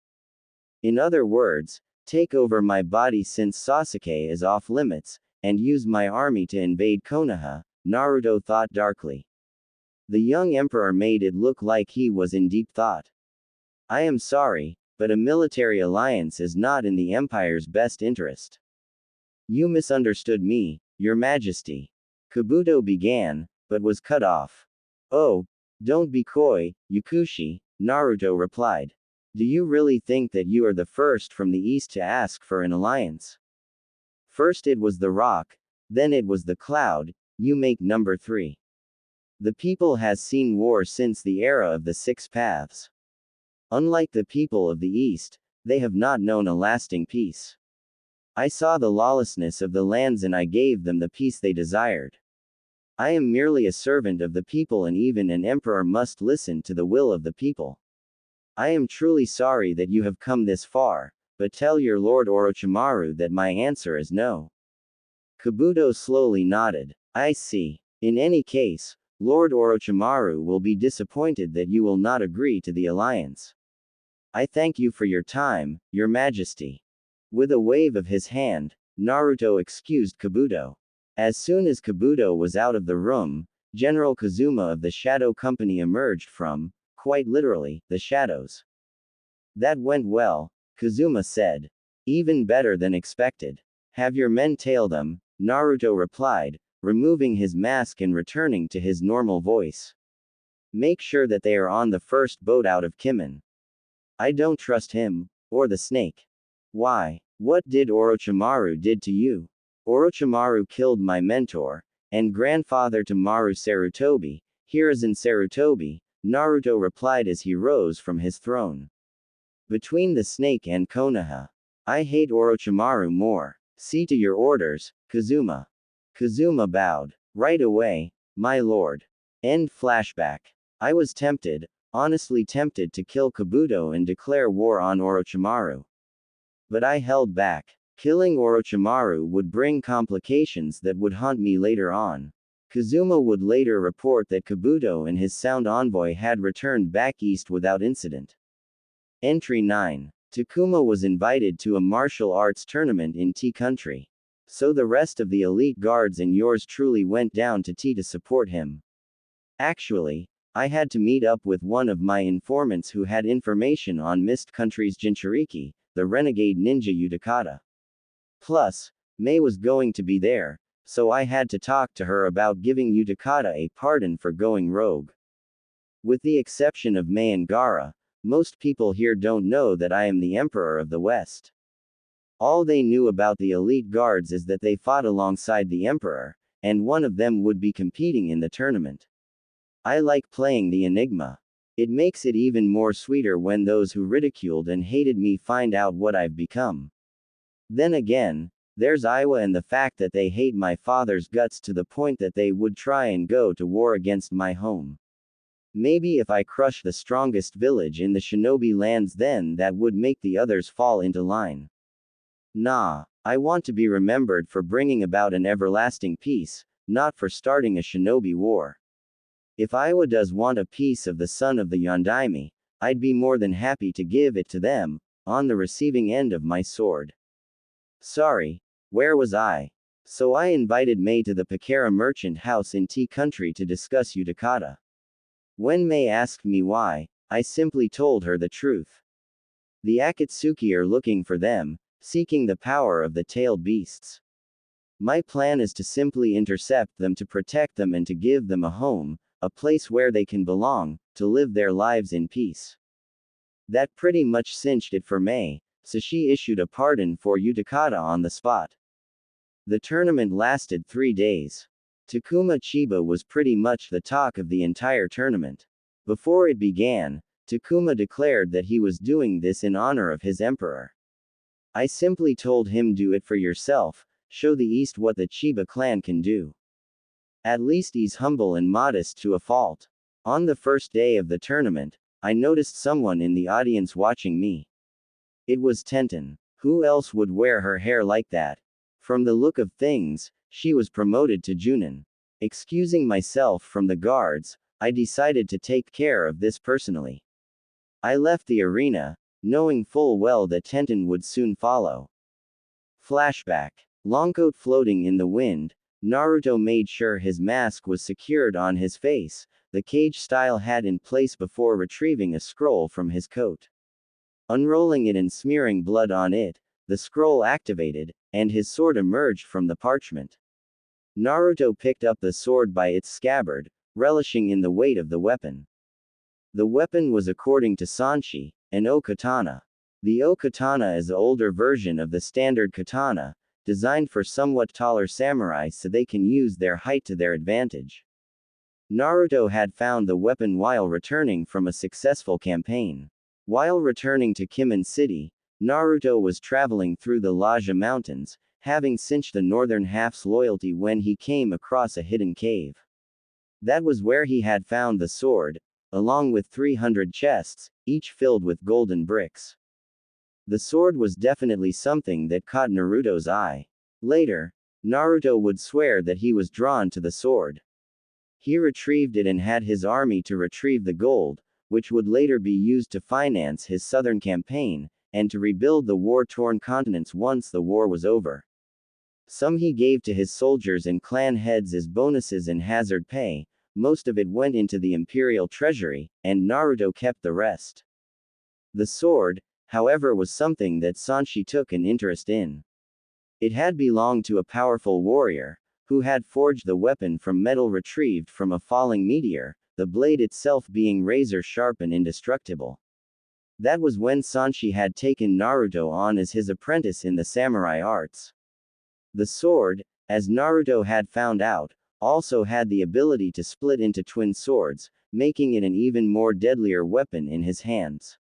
In other words, take over my body since Sasuke is off limits, and use my army to invade Konoha, Naruto thought darkly. The young emperor made it look like he was in deep thought. I am sorry, but a military alliance is not in the empire's best interest. You misunderstood me, your majesty. Kabuto began, but was cut off. Oh, don't be coy, Yakushi, Naruto replied. Do you really think that you are the first from the east to ask for an alliance? First it was the rock, then it was the cloud, you make number 3. The people has seen war since the era of the 6 paths. Unlike the people of the east, they have not known a lasting peace. I saw the lawlessness of the lands and I gave them the peace they desired. I am merely a servant of the people and even an emperor must listen to the will of the people. I am truly sorry that you have come this far, but tell your Lord Orochimaru that my answer is no. Kabuto slowly nodded. I see. In any case, Lord Orochimaru will be disappointed that you will not agree to the alliance. I thank you for your time, your majesty. With a wave of his hand, Naruto excused Kabuto. As soon as Kabuto was out of the room, General Kazuma of the Shadow Company emerged from, quite literally, the shadows. That went well, Kazuma said. Even better than expected. Have your men tail them, Naruto replied, removing his mask and returning to his normal voice. Make sure that they are on the first boat out of Kimen. I don't trust him, or the snake. Why? What did Orochimaru did to you? Orochimaru killed my mentor, and grandfather to Maru Sarutobi, Hiruzen Sarutobi, Naruto replied as he rose from his throne. Between the snake and Konoha. I hate Orochimaru more. See to your orders, Kazuma. Kazuma bowed. Right away, my lord. End flashback. I was tempted, honestly tempted to kill Kabuto and declare war on Orochimaru. But I held back. Killing Orochimaru would bring complications that would haunt me later on. Kazuma would later report that Kabuto and his sound envoy had returned back east without incident. Entry 9. Takuma was invited to a martial arts tournament in T country. So the rest of the elite guards and yours truly went down to T to support him. Actually, I had to meet up with one of my informants who had information on Mist Country's Jinchuriki, the renegade ninja Utakata. Plus, Mei was going to be there, so I had to talk to her about giving Utakata a pardon for going rogue. With the exception of Mei and Gaara, most people here don't know that I am the Emperor of the West. All they knew about the elite guards is that they fought alongside the Emperor, and one of them would be competing in the tournament. I like playing the enigma. It makes it even more sweeter when those who ridiculed and hated me find out what I've become. Then again, there's Iowa and the fact that they hate my father's guts to the point that they would try and go to war against my home. Maybe if I crush the strongest village in the shinobi lands, then that would make the others fall into line. Nah, I want to be remembered for bringing about an everlasting peace, not for starting a shinobi war. If Iowa does want a piece of the son of the Yondaime, I'd be more than happy to give it to them, on the receiving end of my sword. Sorry, where was I? So I invited Mei to the Pakara merchant house in Tea Country to discuss Utakata. When Mei asked me why, I simply told her the truth. The Akatsuki are looking for them, seeking the power of the tailed beasts. My plan is to simply intercept them, to protect them, and to give them a home, a place where they can belong, to live their lives in peace. That pretty much cinched it for Mei, so she issued a pardon for Utakata on the spot. The tournament lasted 3 days. Takuma Chiba was pretty much the talk of the entire tournament. Before it began, Takuma declared that he was doing this in honor of his emperor. I simply told him, do it for yourself, show the East what the Chiba clan can do. At least he's humble and modest to a fault. On the first day of the tournament, I noticed someone in the audience watching me. It was Tenten. Who else would wear her hair like that? From the look of things, she was promoted to Junin. Excusing myself from the guards, I decided to take care of this personally. I left the arena, knowing full well that Tenten would soon follow. Flashback. Longcoat floating in the wind, Naruto made sure his mask was secured on his face, the cage-style hat in place before retrieving a scroll from his coat. Unrolling it and smearing blood on it, the scroll activated, and his sword emerged from the parchment. Naruto picked up the sword by its scabbard, relishing in the weight of the weapon. The weapon was, according to Sanshi, an O-katana. The O-katana is the older version of the standard katana, designed for somewhat taller samurai so they can use their height to their advantage. Naruto had found the weapon while returning from a successful campaign. While returning to Kimen City, Naruto was traveling through the Laja Mountains, having cinched the northern half's loyalty when he came across a hidden cave. That was where he had found the sword, along with 300 chests, each filled with golden bricks. The sword was definitely something that caught Naruto's eye. Later, Naruto would swear that he was drawn to the sword. He retrieved it and had his army to retrieve the gold, which would later be used to finance his southern campaign, and to rebuild the war-torn continents once the war was over. Some he gave to his soldiers and clan heads as bonuses and hazard pay, most of it went into the imperial treasury, and Naruto kept the rest. The sword, however, was something that Sanshi took an interest in. It had belonged to a powerful warrior, who had forged the weapon from metal retrieved from a falling meteor, the blade itself being razor-sharp and indestructible. That was when Sanshi had taken Naruto on as his apprentice in the samurai arts. The sword, as Naruto had found out, also had the ability to split into twin swords, making it an even more deadlier weapon in his hands.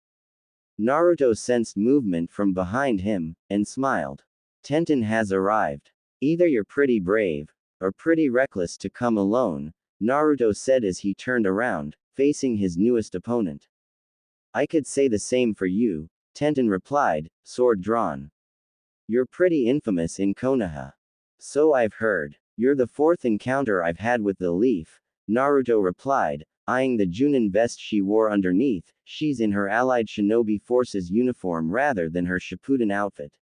Naruto sensed movement from behind him, and smiled. Tenten has arrived. Either you're pretty brave, or pretty reckless to come alone, Naruto said as he turned around, facing his newest opponent. I could say the same for you, Tenten replied, sword drawn. You're pretty infamous in Konoha. So I've heard. You're the fourth encounter I've had with the leaf, Naruto replied, eyeing the Junin vest she wore underneath. She's in her allied shinobi forces uniform rather than her Shippuden outfit.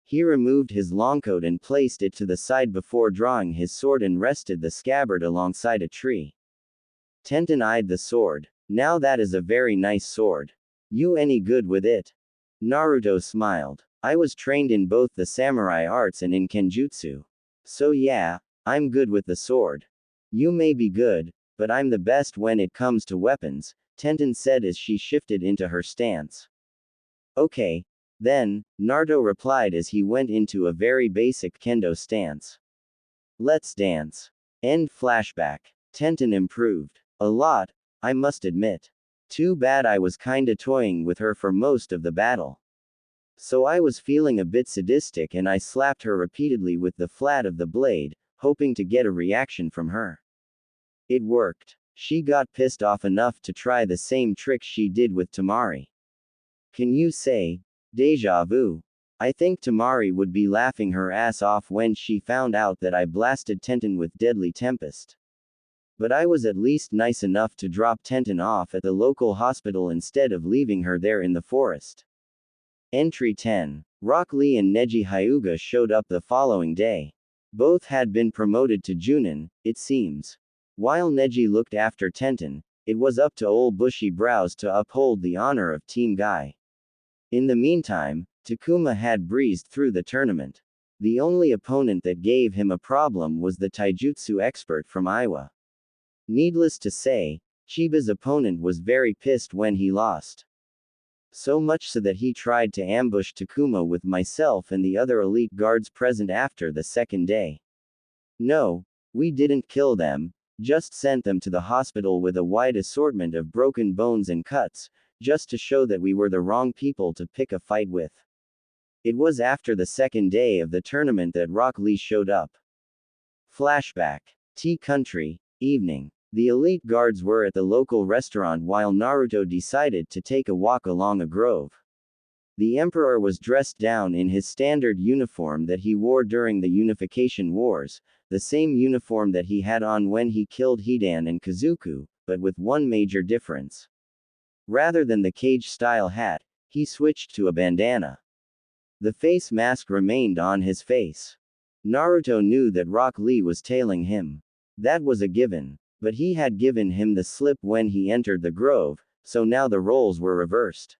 He removed his longcoat and placed it to the side before drawing his sword and rested the scabbard alongside a tree. Tenten eyed the sword. Now that is a very nice sword. You any good with it? Naruto smiled. I was trained in both the samurai arts and in kenjutsu. So yeah, I'm good with the sword. You may be good, but I'm the best when it comes to weapons, Tenten said as she shifted into her stance. Okay. Then, Naruto replied as he went into a very basic kendo stance. Let's dance. End flashback. Tenten improved. A lot, I must admit. Too bad I was kinda toying with her for most of the battle. So I was feeling a bit sadistic and I slapped her repeatedly with the flat of the blade, hoping to get a reaction from her. It worked. She got pissed off enough to try the same trick she did with Tamari. Can you say, deja vu? I think Tamari would be laughing her ass off when she found out that I blasted Tenten with Deadly Tempest. But I was at least nice enough to drop Tenten off at the local hospital instead of leaving her there in the forest. Entry 10. Rock Lee and Neji Hyuga showed up the following day. Both had been promoted to Junin, it seems. While Neji looked after Tenten, it was up to old Bushy Brows to uphold the honor of Team Guy. In the meantime, Takuma had breezed through the tournament. The only opponent that gave him a problem was the taijutsu expert from Iowa. Needless to say, Chiba's opponent was very pissed when he lost. So much so that he tried to ambush Takuma with myself and the other elite guards present after the second day. No, we didn't kill them, just sent them to the hospital with a wide assortment of broken bones and cuts, just to show that we were the wrong people to pick a fight with. It was after the second day of the tournament that Rock Lee showed up. Flashback. Tea Country, evening. The elite guards were at the local restaurant while Naruto decided to take a walk along a grove. The Emperor was dressed down in his standard uniform that he wore during the Unification Wars, the same uniform that he had on when he killed Hidan and Kazuku, but with one major difference. Rather than the cage-style hat, he switched to a bandana. The face mask remained on his face. Naruto knew that Rock Lee was tailing him. That was a given, but he had given him the slip when he entered the grove, so now the roles were reversed.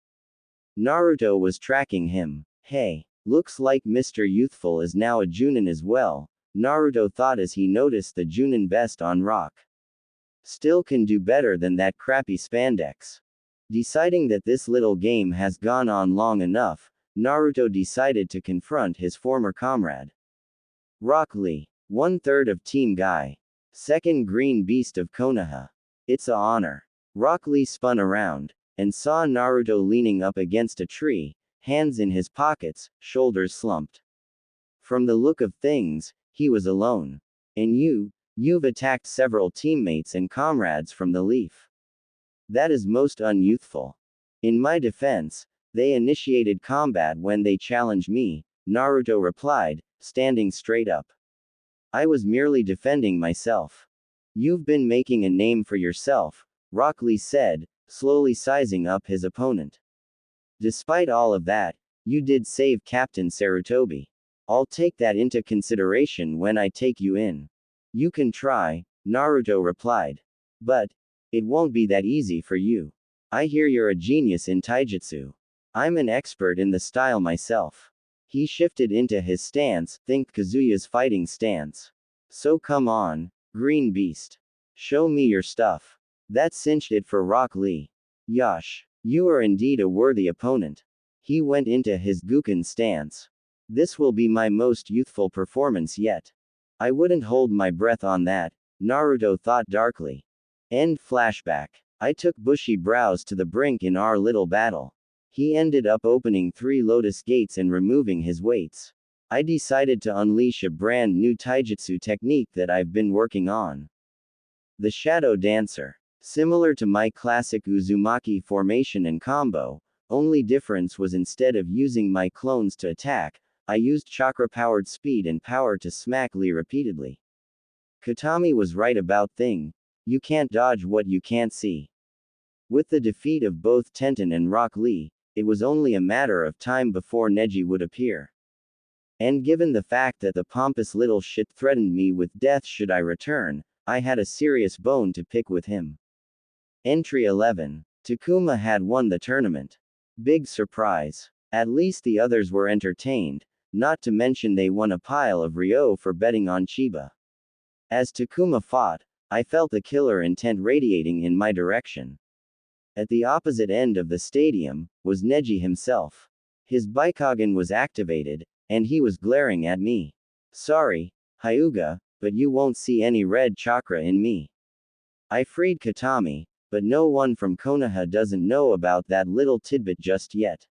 Naruto was tracking him. Hey, looks like Mr. Youthful is now a Junin as well, Naruto thought as he noticed the Junin vest on Rock. Still can do better than that crappy spandex. Deciding that this little game has gone on long enough, Naruto decided to confront his former comrade. Rock Lee, 1/3 of Team Guy. Second Green Beast of Konoha. It's a honor. Rock Lee spun around, and saw Naruto leaning up against a tree, hands in his pockets, shoulders slumped. From the look of things, he was alone. And you've attacked several teammates and comrades from the Leaf. That is most unyouthful. In my defense, they initiated combat when they challenged me, Naruto replied, standing straight up. I was merely defending myself. You've been making a name for yourself, Rock Lee said, slowly sizing up his opponent. Despite all of that, you did save Captain Sarutobi. I'll take that into consideration when I take you in. You can try, Naruto replied. But it won't be that easy for you. I hear you're a genius in taijutsu. I'm an expert in the style myself. He shifted into his stance, think Kazuya's fighting stance. So come on, Green Beast. Show me your stuff. That cinched it for Rock Lee. Yosh, you are indeed a worthy opponent. He went into his Guken stance. This will be my most youthful performance yet. I wouldn't hold my breath on that, Naruto thought darkly. End flashback. I took Bushy Brows to the brink in our little battle. He ended up opening 3 lotus gates and removing his weights. I decided to unleash a brand new taijutsu technique that I've been working on. The Shadow Dancer. Similar to my classic Uzumaki formation and combo, only difference was instead of using my clones to attack, I used chakra-powered speed and power to smack Lee repeatedly. Katami was right about thing. You can't dodge what you can't see. With the defeat of both Tenten and Rock Lee, it was only a matter of time before Neji would appear. And given the fact that the pompous little shit threatened me with death should I return, I had a serious bone to pick with him. Entry 11. Takuma had won the tournament. Big surprise. At least the others were entertained, not to mention they won a pile of Ryo for betting on Chiba. As Takuma fought, I felt the killer intent radiating in my direction. At the opposite end of the stadium was Neji himself. His Byakugan was activated, and he was glaring at me. Sorry, Hyuga, but you won't see any red chakra in me. I freed Katami, but no one from Konoha doesn't know about that little tidbit just yet.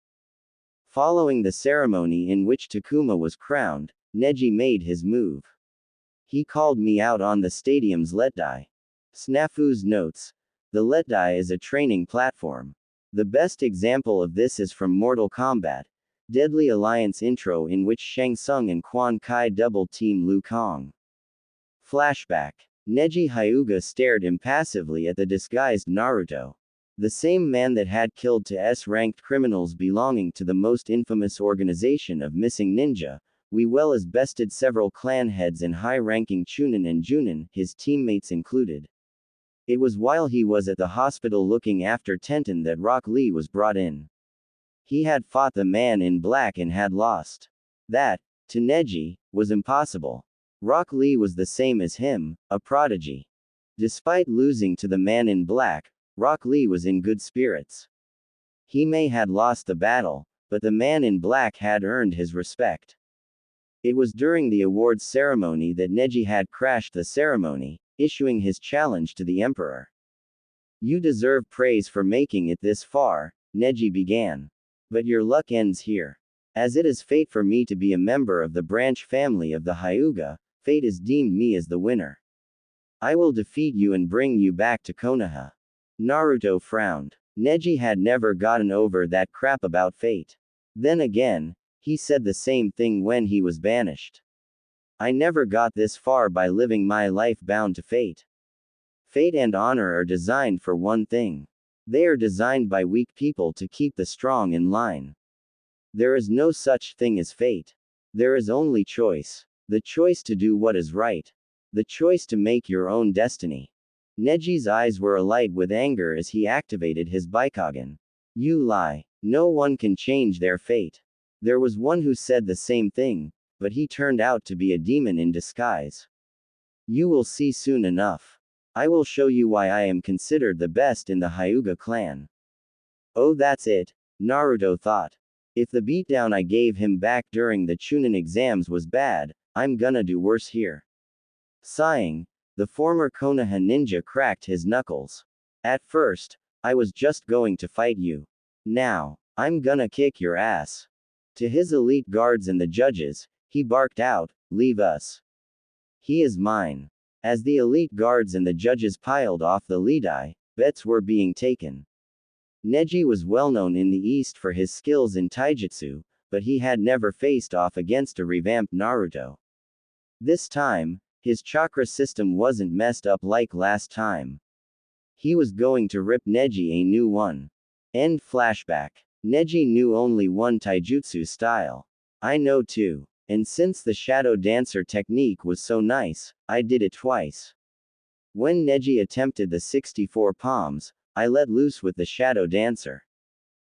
Following the ceremony in which Takuma was crowned, Neji made his move. He called me out on the stadium's letdai. Snafu's notes. The letdai is a training platform. The best example of this is from Mortal Kombat, Deadly Alliance intro in which Shang Tsung and Quan Kai double team Liu Kang. Flashback. Neji Hyuga stared impassively at the disguised Naruto. The same man that had killed to S-ranked criminals belonging to the most infamous organization of missing ninja, we well as bested several clan heads and high-ranking Chunin and Junin, his teammates included. It was while he was at the hospital looking after Tenten that Rock Lee was brought in. He had fought the man in black and had lost. That, to Neji, was impossible. Rock Lee was the same as him, a prodigy. Despite losing to the man in black, Rock Lee was in good spirits. He may had lost the battle, but the man in black had earned his respect. It was during the awards ceremony that Neji had crashed the ceremony, issuing his challenge to the emperor. You deserve praise for making it this far, Neji began. But your luck ends here. As it is fate for me to be a member of the branch family of the Hyuga, fate has deemed me as the winner. I will defeat you and bring you back to Konoha. Naruto frowned. Neji had never gotten over that crap about fate. Then again, he said the same thing when he was banished. I never got this far by living my life bound to fate. Fate and honor are designed for one thing. They are designed by weak people to keep the strong in line. There is no such thing as fate. There is only choice. The choice to do what is right. The choice to make your own destiny. Neji's eyes were alight with anger as he activated his Byakugan. You lie. No one can change their fate. There was one who said the same thing, but he turned out to be a demon in disguise. You will see soon enough. I will show you why I am considered the best in the Hyuga clan. Oh, that's it, Naruto thought. If the beatdown I gave him back during the Chunin exams was bad, I'm gonna do worse here. Sighing, the former Konoha ninja cracked his knuckles. At first, I was just going to fight you. Now, I'm gonna kick your ass. To his elite guards and the judges, he barked out, leave us. He is mine. As the elite guards and the judges piled off the letdai, bets were being taken. Neji was well known in the East for his skills in taijutsu, but he had never faced off against a revamped Naruto. This time, his chakra system wasn't messed up like last time. He was going to rip Neji a new one. End flashback. Neji knew only one taijutsu style. I know two. And since the shadow dancer technique was so nice, I did it twice. When Neji attempted the 64 palms, I let loose with the shadow dancer.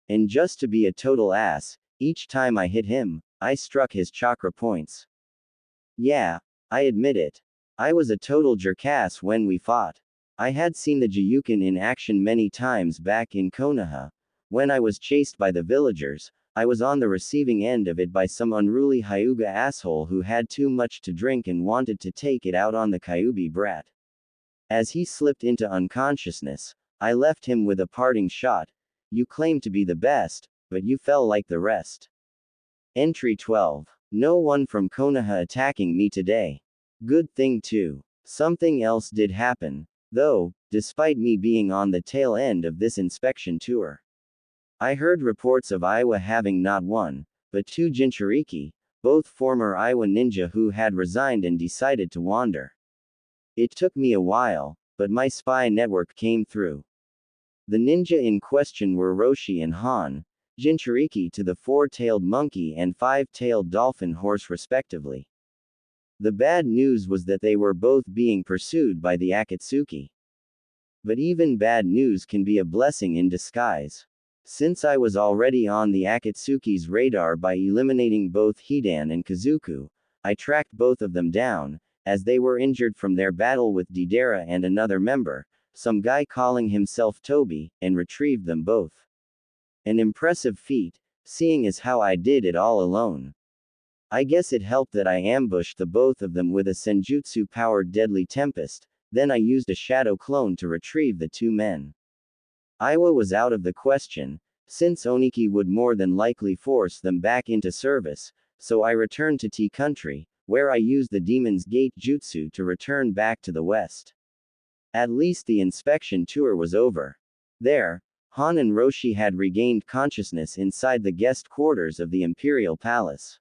And just to be a total ass, each time I hit him, I struck his chakra points. Yeah, I admit it. I was a total jerkass when we fought. I had seen the Jiyuken in action many times back in Konoha. When I was chased by the villagers, I was on the receiving end of it by some unruly Hyuga asshole who had too much to drink and wanted to take it out on the Kyuubi brat. As he slipped into unconsciousness, I left him with a parting shot. You claim to be the best, but you fell like the rest. Entry 12. No one from Konoha attacking me today. Good thing too. Something else did happen, though, despite me being on the tail end of this inspection tour. I heard reports of Iwa having not one, but two Jinchuriki, both former Iwa ninja who had resigned and decided to wander. It took me a while, but my spy network came through. The ninja in question were Roshi and Han, Jinchuriki to the four-tailed monkey and five-tailed dolphin horse respectively. The bad news was that they were both being pursued by the Akatsuki. But even bad news can be a blessing in disguise. Since I was already on the Akatsuki's radar by eliminating both Hidan and Kazuku, I tracked both of them down, as they were injured from their battle with Deidara and another member, some guy calling himself Toby, and retrieved them both. An impressive feat, seeing as how I did it all alone. I guess it helped that I ambushed the both of them with a senjutsu-powered deadly tempest, then I used a shadow clone to retrieve the two men. Iwa was out of the question, since Oniki would more than likely force them back into service, so I returned to T Country, where I used the Demon's Gate Jutsu to return back to the west. At least the inspection tour was over. There, Han and Roshi had regained consciousness inside the guest quarters of the Imperial Palace.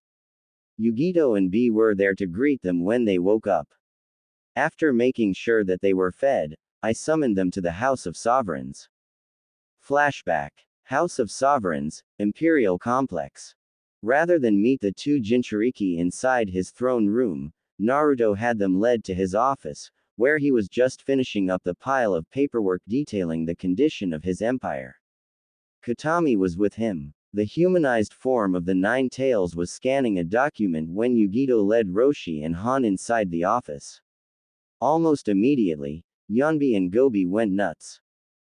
Yugito and B were there to greet them when they woke up. After making sure that they were fed, I summoned them to the House of Sovereigns. Flashback. House of Sovereigns, Imperial Complex. Rather than meet the two Jinchuriki inside his throne room, Naruto had them led to his office, where he was just finishing up the pile of paperwork detailing the condition of his empire. Katami was with him. The humanized form of the Nine Tails was scanning a document when Yugito led Roshi and Han inside the office. Almost immediately, Yanbi and Gobi went nuts.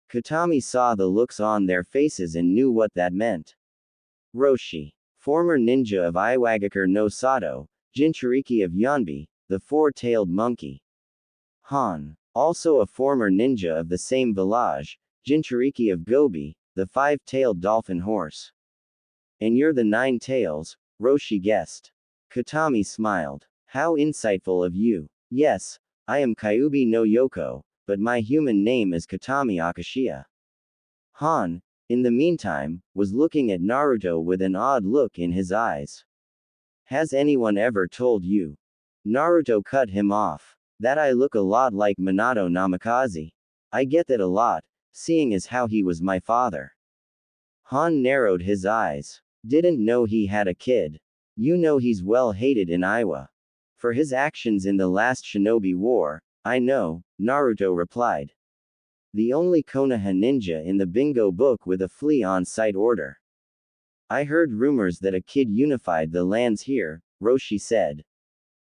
Katami saw the looks on their faces and knew what that meant. Roshi, former ninja of Iwagakure no Sato, Jinchuriki of Yanbi, the four-tailed monkey. Han, also a former ninja of the same village, Jinchuriki of Gobi, the five-tailed dolphin horse. And you're the Nine Tails, Roshi guessed. Katami smiled. How insightful of you. Yes, I am Kyuubi no Yoko, but my human name is Katami Akashiya. Han, in the meantime, was looking at Naruto with an odd look in his eyes. Has anyone ever told you? Naruto cut him off. That I look a lot like Minato Namikaze. I get that a lot, seeing as how he was my father. Han narrowed his eyes. Didn't know he had a kid. You know he's well hated in Iwa. For his actions in the last Shinobi War, I know, Naruto replied. The only Konoha ninja in the bingo book with a flea on-site order. I heard rumors that a kid unified the lands here, Roshi said.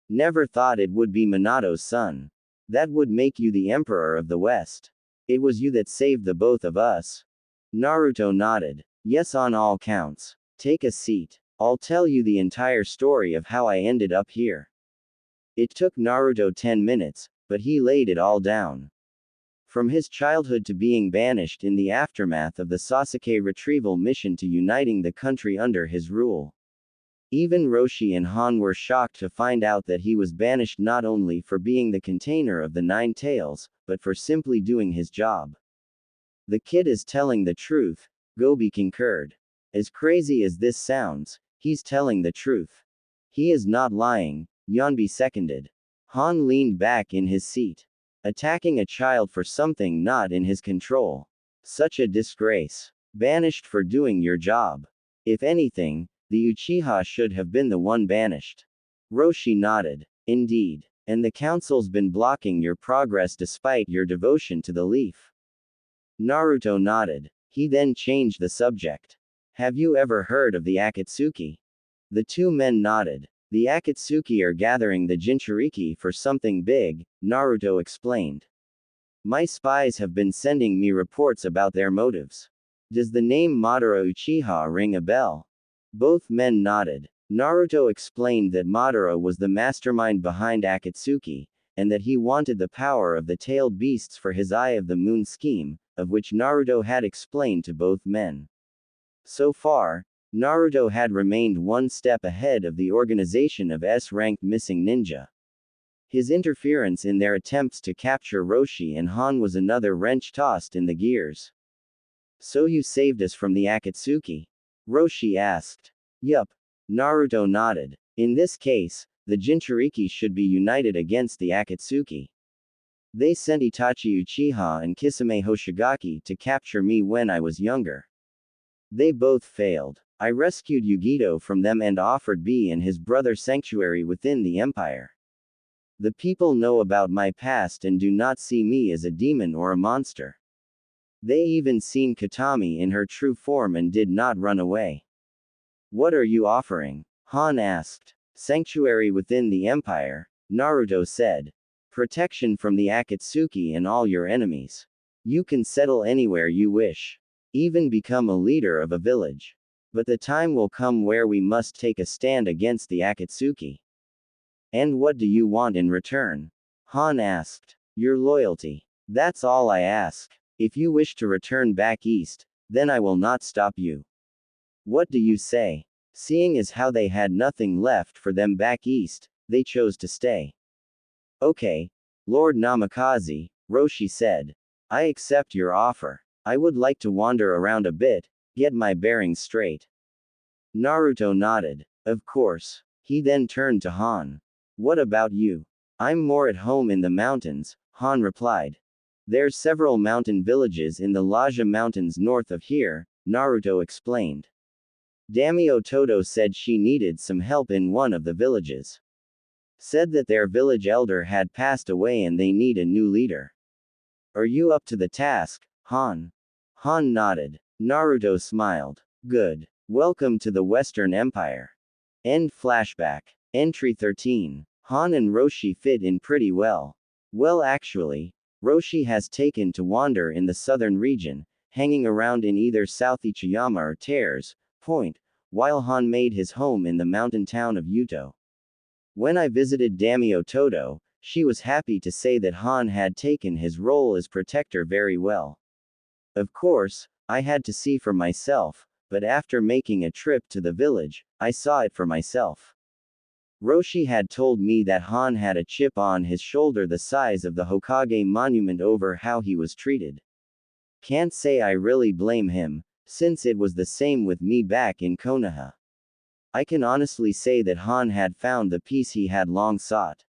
Never thought it would be Minato's son. That would make you the emperor of the West. It was you that saved the both of us. Naruto nodded. Yes, on all counts. Take a seat. I'll tell you the entire story of how I ended up here. It took Naruto 10 minutes, but he laid it all down. From his childhood to being banished in the aftermath of the Sasuke retrieval mission to uniting the country under his rule. Even Roshi and Han were shocked to find out that he was banished not only for being the container of the Nine Tails, but for simply doing his job. The kid is telling the truth, Gobi concurred. As crazy as this sounds, he's telling the truth. He is not lying, Yanbi seconded. Han leaned back in his seat. Attacking a child for something not in his control. Such a disgrace. Banished for doing your job. If anything, the Uchiha should have been the one banished. Roshi nodded. Indeed. And the council's been blocking your progress despite your devotion to the leaf. Naruto nodded. He then changed the subject. Have you ever heard of the Akatsuki? The two men nodded. The Akatsuki are gathering the Jinchuriki for something big, Naruto explained. My spies have been sending me reports about their motives. Does the name Madara Uchiha ring a bell? Both men nodded. Naruto explained that Madara was the mastermind behind Akatsuki, and that he wanted the power of the tailed beasts for his Eye of the Moon scheme, of which Naruto had explained to both men. So far, Naruto had remained one step ahead of the organization of S-ranked missing ninja. His interference in their attempts to capture Roshi and Han was another wrench tossed in the gears. So you saved us from the Akatsuki? Roshi asked. Yup. Naruto nodded. In this case, the Jinchuriki should be united against the Akatsuki. They sent Itachi Uchiha and Kisame Hoshigaki to capture me when I was younger. They both failed. I rescued Yugito from them and offered B and his brother sanctuary within the empire. The people know about my past and do not see me as a demon or a monster. They even seen Katami in her true form and did not run away. What are you offering? Han asked. Sanctuary within the empire, Naruto said. Protection from the Akatsuki and all your enemies. You can settle anywhere you wish. Even become a leader of a village. But the time will come where we must take a stand against the Akatsuki. And what do you want in return? Han asked. Your loyalty. That's all I ask. If you wish to return back east, then I will not stop you. What do you say? Seeing as how they had nothing left for them back east, they chose to stay. Okay, Lord Namikaze, Roshi said. I accept your offer. I would like to wander around a bit, get my bearings straight. Naruto nodded. Of course. He then turned to Han. What about you? I'm more at home in the mountains, Han replied. There's several mountain villages in the Laja Mountains north of here, Naruto explained. Daimyo Todo said she needed some help in one of the villages. Said that their village elder had passed away and they need a new leader. Are you up to the task, Han? Han nodded. Naruto smiled. Good. Welcome to the Western Empire. End flashback. Entry 13. Han and Roshi fit in pretty well. Well, actually, Roshi has taken to wander in the southern region, hanging around in either South Ichiyama or Tears Point, while Han made his home in the mountain town of Yuto. When I visited Daimyo Todo, she was happy to say that Han had taken his role as protector very well. Of course, I had to see for myself, but after making a trip to the village, I saw it for myself. Roshi had told me that Han had a chip on his shoulder the size of the Hokage monument over how he was treated. Can't say I really blame him, since it was the same with me back in Konoha. I can honestly say that Han had found the peace he had long sought.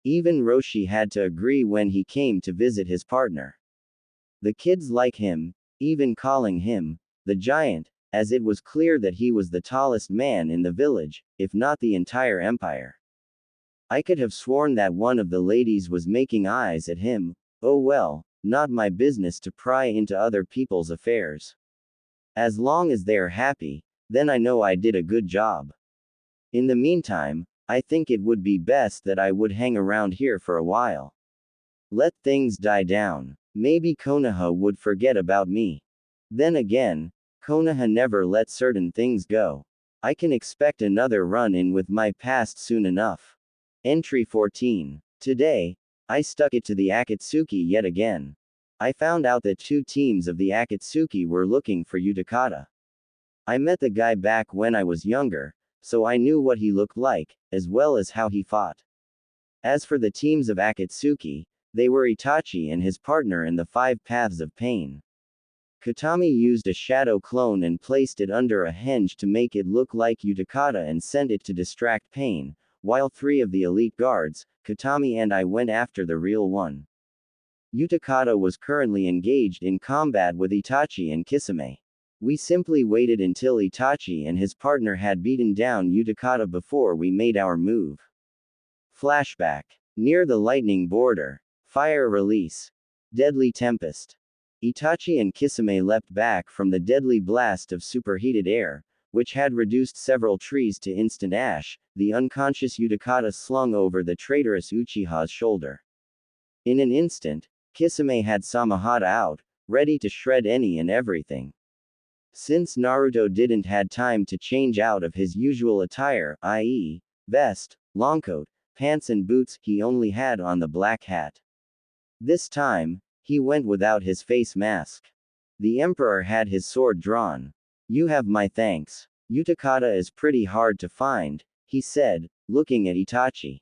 Even Roshi had to agree when he came to visit his partner. The kids like him, even calling him the giant, as it was clear that he was the tallest man in the village, if not the entire empire. I could have sworn that one of the ladies was making eyes at him. Oh well, not my business to pry into other people's affairs. As long as they're happy, then I know I did a good job. In the meantime, I think it would be best that I would hang around here for a while. Let things die down. Maybe Konoha would forget about me. Then again, Konoha never let certain things go. I can expect another run-in with my past soon enough. Entry 14. Today, I stuck it to the Akatsuki yet again. I found out that 2 teams of the Akatsuki were looking for Utakata. I met the guy back when I was younger, so I knew what he looked like, as well as how he fought. As for the teams of Akatsuki, they were Itachi and his partner in the 5 Paths of Pain. Katami used a shadow clone and placed it under a henge to make it look like Utakata and sent it to distract Pain, while 3 of the elite guards, Katami and I went after the real one. Utakata was currently engaged in combat with Itachi and Kisame. We simply waited until Itachi and his partner had beaten down Utakata before we made our move. Flashback. Near the lightning border. Fire release. Deadly tempest. Itachi and Kisame leapt back from the deadly blast of superheated air, which had reduced several trees to instant ash. The unconscious Utakata slung over the traitorous Uchiha's shoulder. In an instant, Kisame had Samahata out, ready to shred any and everything. Since Naruto didn't had time to change out of his usual attire, i.e., vest, longcoat, pants and boots, he only had on the black hat. This time, he went without his face mask. The emperor had his sword drawn. You have my thanks. Utakata is pretty hard to find, he said, looking at Itachi.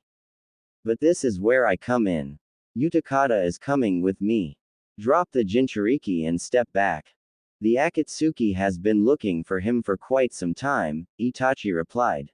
But this is where I come in. Utakata is coming with me. Drop the Jinchuriki and step back. The Akatsuki has been looking for him for quite some time, Itachi replied.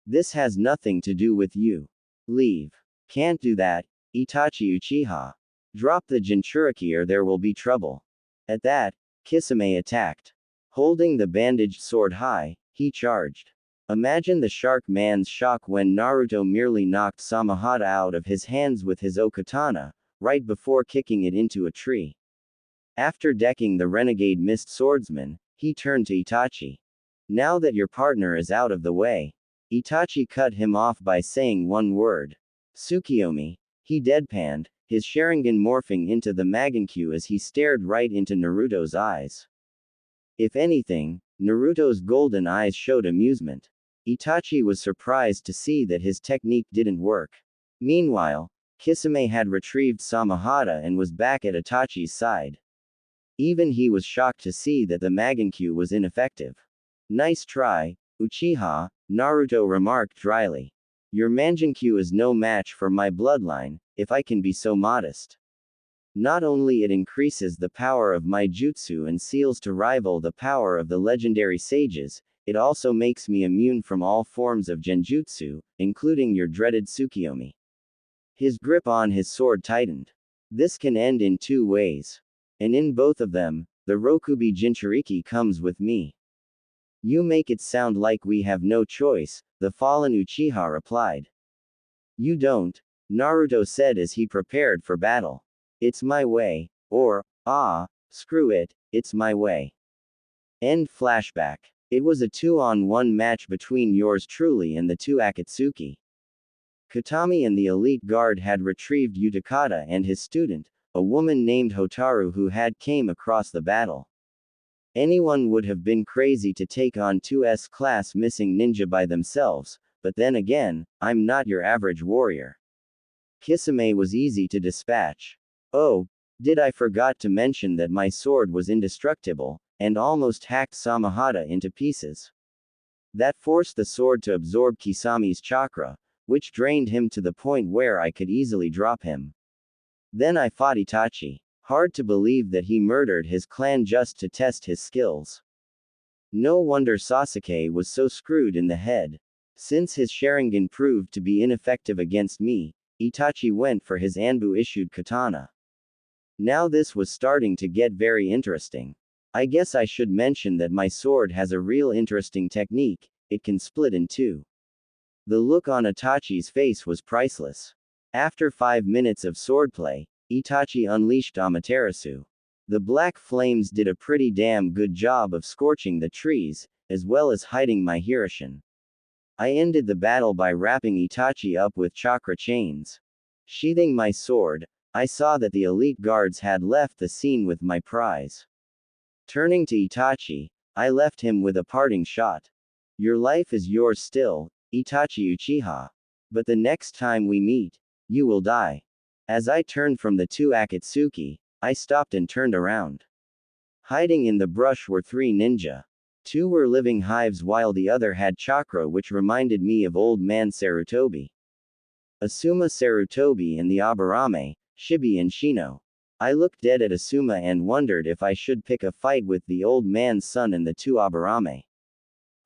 This has nothing to do with you. Leave. Can't do that, Itachi Uchiha. Drop the Jinchuriki or there will be trouble. At that, Kisame attacked. Holding the bandaged sword high, he charged. Imagine the shark man's shock when Naruto merely knocked Samahata out of his hands with his okatana, right before kicking it into a tree. After decking the renegade mist swordsman, he turned to Itachi. Now that your partner is out of the way. Itachi cut him off by saying one word. Tsukiyomi, he deadpanned, his Sharingan morphing into the Magankyu as he stared right into Naruto's eyes. If anything, Naruto's golden eyes showed amusement. Itachi was surprised to see that his technique didn't work. Meanwhile, Kisame had retrieved Samahata and was back at Itachi's side. Even he was shocked to see that the Magankyu was ineffective. Nice try, Uchiha, Naruto remarked dryly. Your Mangenkyu is no match for my bloodline, if I can be so modest. Not only it increases the power of my jutsu and seals to rival the power of the legendary sages, it also makes me immune from all forms of genjutsu, including your dreaded Tsukiyomi. His grip on his sword tightened. This can end in two ways. And in both of them, the Rokubi Jinchuriki comes with me. You make it sound like we have no choice, the fallen Uchiha replied. You don't, Naruto said as he prepared for battle. It's my way, or, screw it, it's my way. End flashback. It was a 2-on-1 match between yours truly and the two Akatsuki. Katami and the elite guard had retrieved Utakata and his student, a woman named Hotaru who had came across the battle. Anyone would have been crazy to take on two S-class missing ninja by themselves, but then again, I'm not your average warrior. Kisame was easy to dispatch. Oh, did I forgot to mention that my sword was indestructible, and almost hacked Samahata into pieces. That forced the sword to absorb Kisami's chakra, which drained him to the point where I could easily drop him. Then I fought Itachi. Hard to believe that he murdered his clan just to test his skills. No wonder Sasuke was so screwed in the head. Since his Sharingan proved to be ineffective against me, Itachi went for his Anbu-issued katana. Now this was starting to get very interesting. I guess I should mention that my sword has a real interesting technique, it can split in two. The look on Itachi's face was priceless. After 5 minutes of swordplay, Itachi unleashed Amaterasu. The black flames did a pretty damn good job of scorching the trees, as well as hiding my Hirishin. I ended the battle by wrapping Itachi up with chakra chains. Sheathing my sword, I saw that the elite guards had left the scene with my prize. Turning to Itachi, I left him with a parting shot. Your life is yours still, Itachi Uchiha. But the next time we meet, you will die. As I turned from the two Akatsuki, I stopped and turned around. Hiding in the brush were 3 ninja. 2 were living hives while the other had chakra which reminded me of old man Sarutobi. Asuma Sarutobi and the Aburame, Shibi and Shino. I looked dead at Asuma and wondered if I should pick a fight with the old man's son and the 2 Aburame.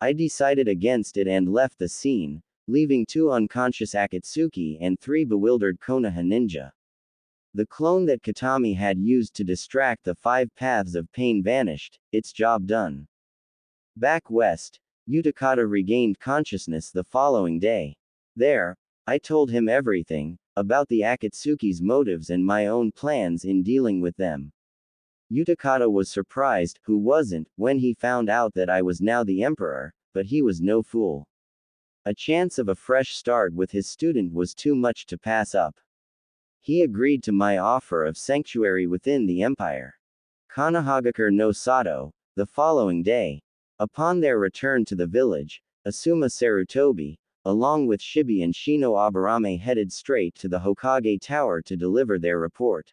I decided against it and left the scene, leaving 2 unconscious Akatsuki and 3 bewildered Konoha ninja. The clone that Katami had used to distract the 5 paths of pain vanished, its job done. Back west, Utakata regained consciousness the following day. There, I told him everything, about the Akatsuki's motives and my own plans in dealing with them. Utakata was surprised, who wasn't, when he found out that I was now the emperor, but he was no fool. A chance of a fresh start with his student was too much to pass up. He agreed to my offer of sanctuary within the empire. Konohagakure no Sato, the following day. Upon their return to the village, Asuma Sarutobi, along with Shibi and Shino Aburame headed straight to the Hokage Tower to deliver their report.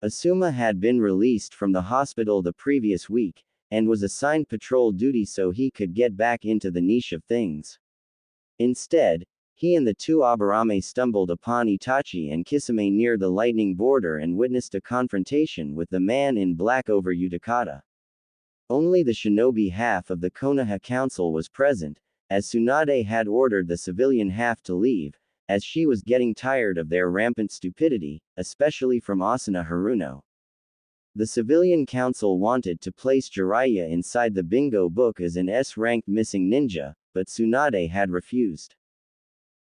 Asuma had been released from the hospital the previous week, and was assigned patrol duty so he could get back into the niche of things. Instead, he and the 2 Aburame stumbled upon Itachi and Kisame near the lightning border and witnessed a confrontation with the man in black over Utakata. Only the shinobi half of the Konoha council was present, as Tsunade had ordered the civilian half to leave, as she was getting tired of their rampant stupidity, especially from Asuna Haruno. The civilian council wanted to place Jiraiya inside the bingo book as an S-ranked missing ninja, but Tsunade had refused.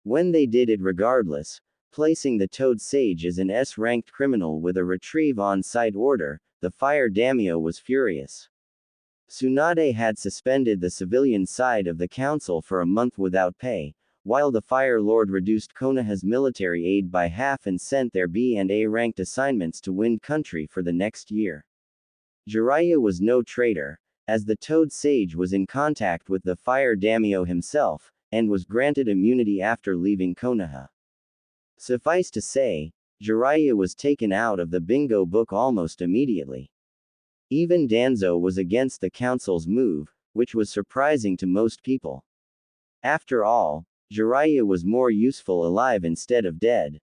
When they did it regardless, placing the Toad Sage as an S-ranked criminal with a retrieve on-site order, the Fire Daimyo was furious. Tsunade had suspended the civilian side of the council for a month without pay, while the Fire Lord reduced Konoha's military aid by half and sent their B and A ranked assignments to Wind Country for the next year. Jiraiya was no traitor, as the Toad Sage was in contact with the Fire Daimyo himself, and was granted immunity after leaving Konoha. Suffice to say, Jiraiya was taken out of the bingo book almost immediately. Even Danzo was against the council's move, which was surprising to most people. After all, Jiraiya was more useful alive instead of dead.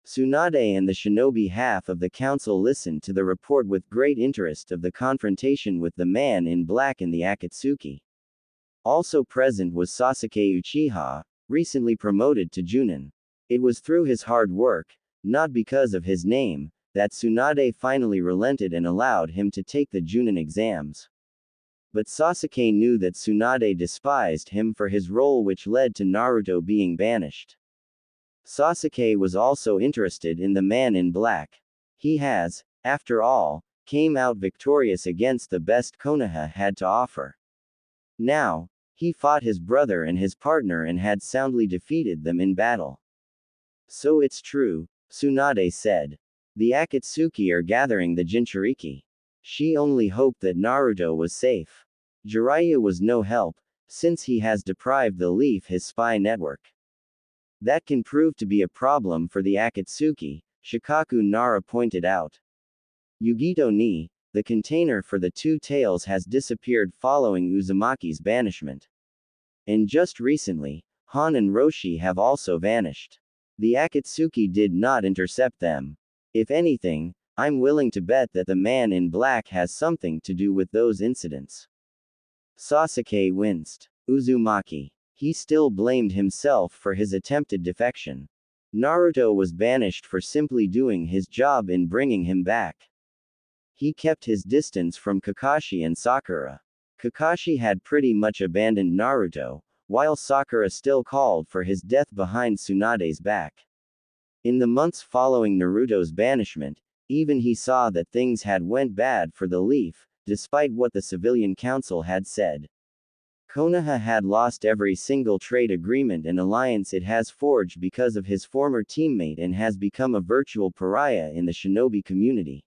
Tsunade and the shinobi half of the council listened to the report with great interest of the confrontation with the man in black in the Akatsuki. Also present was Sasuke Uchiha, recently promoted to Junin. It was through his hard work, not because of his name, that Tsunade finally relented and allowed him to take the Junin exams. But Sasuke knew that Tsunade despised him for his role, which led to Naruto being banished. Sasuke was also interested in the man in black. He has, after all, came out victorious against the best Konoha had to offer. Now, he fought his brother and his partner and had soundly defeated them in battle. So it's true, Tsunade said. The Akatsuki are gathering the Jinchuriki. She only hoped that Naruto was safe. Jiraiya was no help, since he has deprived the Leaf his spy network. That can prove to be a problem for the Akatsuki, Shikaku Nara pointed out. Yugito ni, the container for the two tails, has disappeared following Uzumaki's banishment. And just recently, Han and Roshi have also vanished. The Akatsuki did not intercept them. If anything, I'm willing to bet that the man in black has something to do with those incidents. Sasuke winced. Uzumaki. He still blamed himself for his attempted defection. Naruto was banished for simply doing his job in bringing him back. He kept his distance from Kakashi and Sakura. Kakashi had pretty much abandoned Naruto, while Sakura still called for his death behind Tsunade's back. In the months following Naruto's banishment, even he saw that things had went bad for the Leaf, despite what the civilian council had said. Konoha had lost every single trade agreement and alliance it has forged because of his former teammate and has become a virtual pariah in the shinobi community.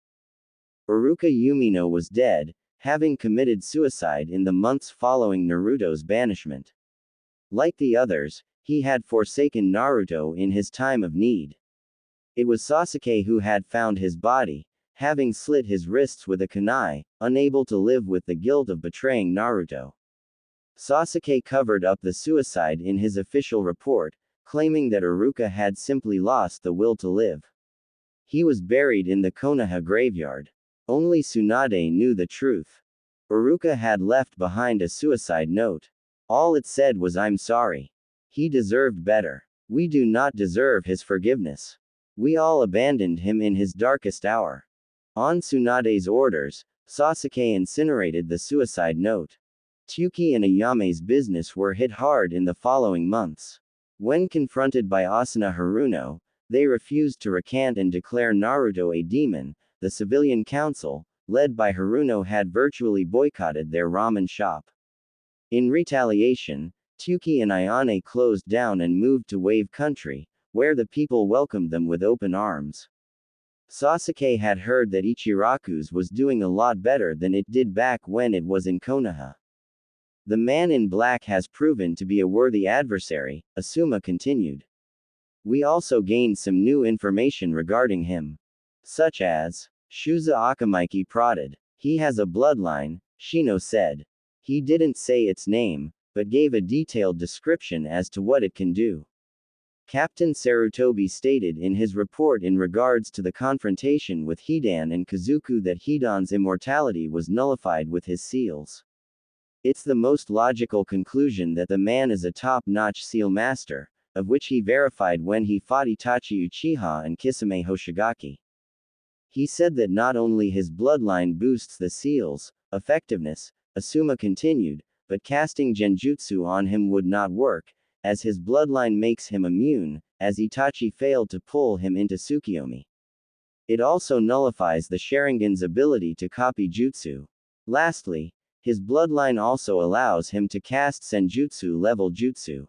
Iruka Umino was dead, having committed suicide in the months following Naruto's banishment. Like the others, he had forsaken Naruto in his time of need. It was Sasuke who had found his body, having slit his wrists with a kunai, unable to live with the guilt of betraying Naruto. Sasuke covered up the suicide in his official report, claiming that Iruka had simply lost the will to live. He was buried in the Konoha graveyard. Only Tsunade knew the truth. Iruka had left behind a suicide note. All it said was, "I'm sorry. He deserved better. We do not deserve his forgiveness. We all abandoned him in his darkest hour." On Tsunade's orders, Sasuke incinerated the suicide note. Tsuki and Ayame's business were hit hard in the following months. When confronted by Asuna Haruno, they refused to recant and declare Naruto a demon. The civilian council, led by Haruno, had virtually boycotted their ramen shop. In retaliation, Tsuki and Ayane closed down and moved to Wave Country, where the people welcomed them with open arms. Sasuke had heard that Ichiraku's was doing a lot better than it did back when it was in Konoha. The man in black has proven to be a worthy adversary, Asuma continued. We also gained some new information regarding him. Such as, Shuza Akamaiki prodded. He has a bloodline, Shino said. He didn't say its name, but gave a detailed description as to what it can do. Captain Sarutobi stated in his report in regards to the confrontation with Hidan and Kazuku that Hidan's immortality was nullified with his seals. It's the most logical conclusion that the man is a top-notch seal master, of which he verified when he fought Itachi Uchiha and Kisame Hoshigaki. He said that not only his bloodline boosts the seal's effectiveness, Asuma continued, but casting genjutsu on him would not work, as his bloodline makes him immune, as Itachi failed to pull him into Tsukiyomi. It also nullifies the Sharingan's ability to copy jutsu. Lastly, his bloodline also allows him to cast senjutsu-level jutsu.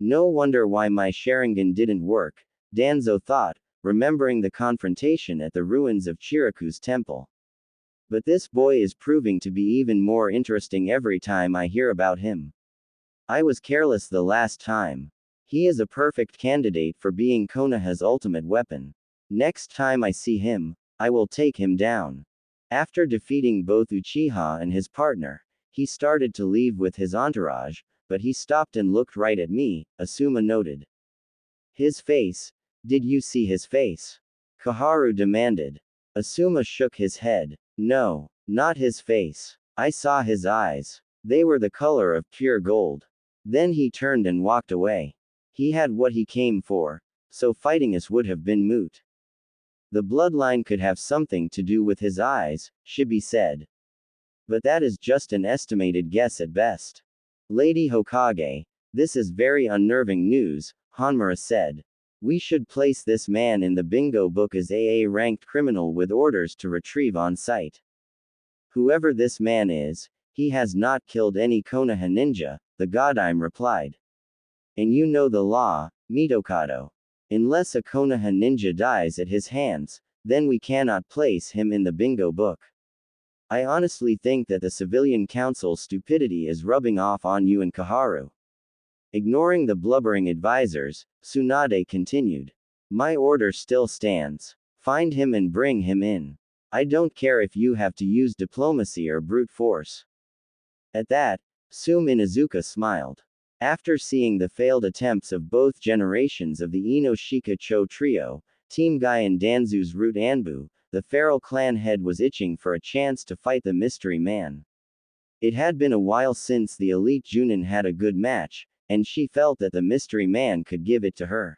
No wonder why my Sharingan didn't work, Danzo thought, remembering the confrontation at the ruins of Chiraku's temple. But this boy is proving to be even more interesting every time I hear about him. I was careless the last time. He is a perfect candidate for being Konoha's ultimate weapon. Next time I see him, I will take him down. After defeating both Uchiha and his partner, he started to leave with his entourage, but he stopped and looked right at me, Asuma noted. His face? Did you see his face? Koharu demanded. Asuma shook his head. No, not his face. I saw his eyes. They were the color of pure gold. Then he turned and walked away. He had what he came for, so fighting us would have been moot. The bloodline could have something to do with his eyes, Shibi said. But that is just an estimated guess at best. Lady Hokage, this is very unnerving news, Hanmura said. We should place this man in the bingo book as AA-ranked criminal with orders to retrieve on sight. Whoever this man is, he has not killed any Konoha ninja, the Godime replied. And you know the law, Mitokado. Unless a Konoha ninja dies at his hands, then we cannot place him in the bingo book. I honestly think that the civilian council's stupidity is rubbing off on you and Koharu. Ignoring the blubbering advisors, Tsunade continued. My order still stands. Find him and bring him in. I don't care if you have to use diplomacy or brute force. At that, Sume Inuzuka smiled. After seeing the failed attempts of both generations of the Ino-Shika Cho trio, Team Guy and Danzu's Root Anbu, the feral clan head was itching for a chance to fight the mystery man. It had been a while since the elite Junin had a good match, and she felt that the mystery man could give it to her.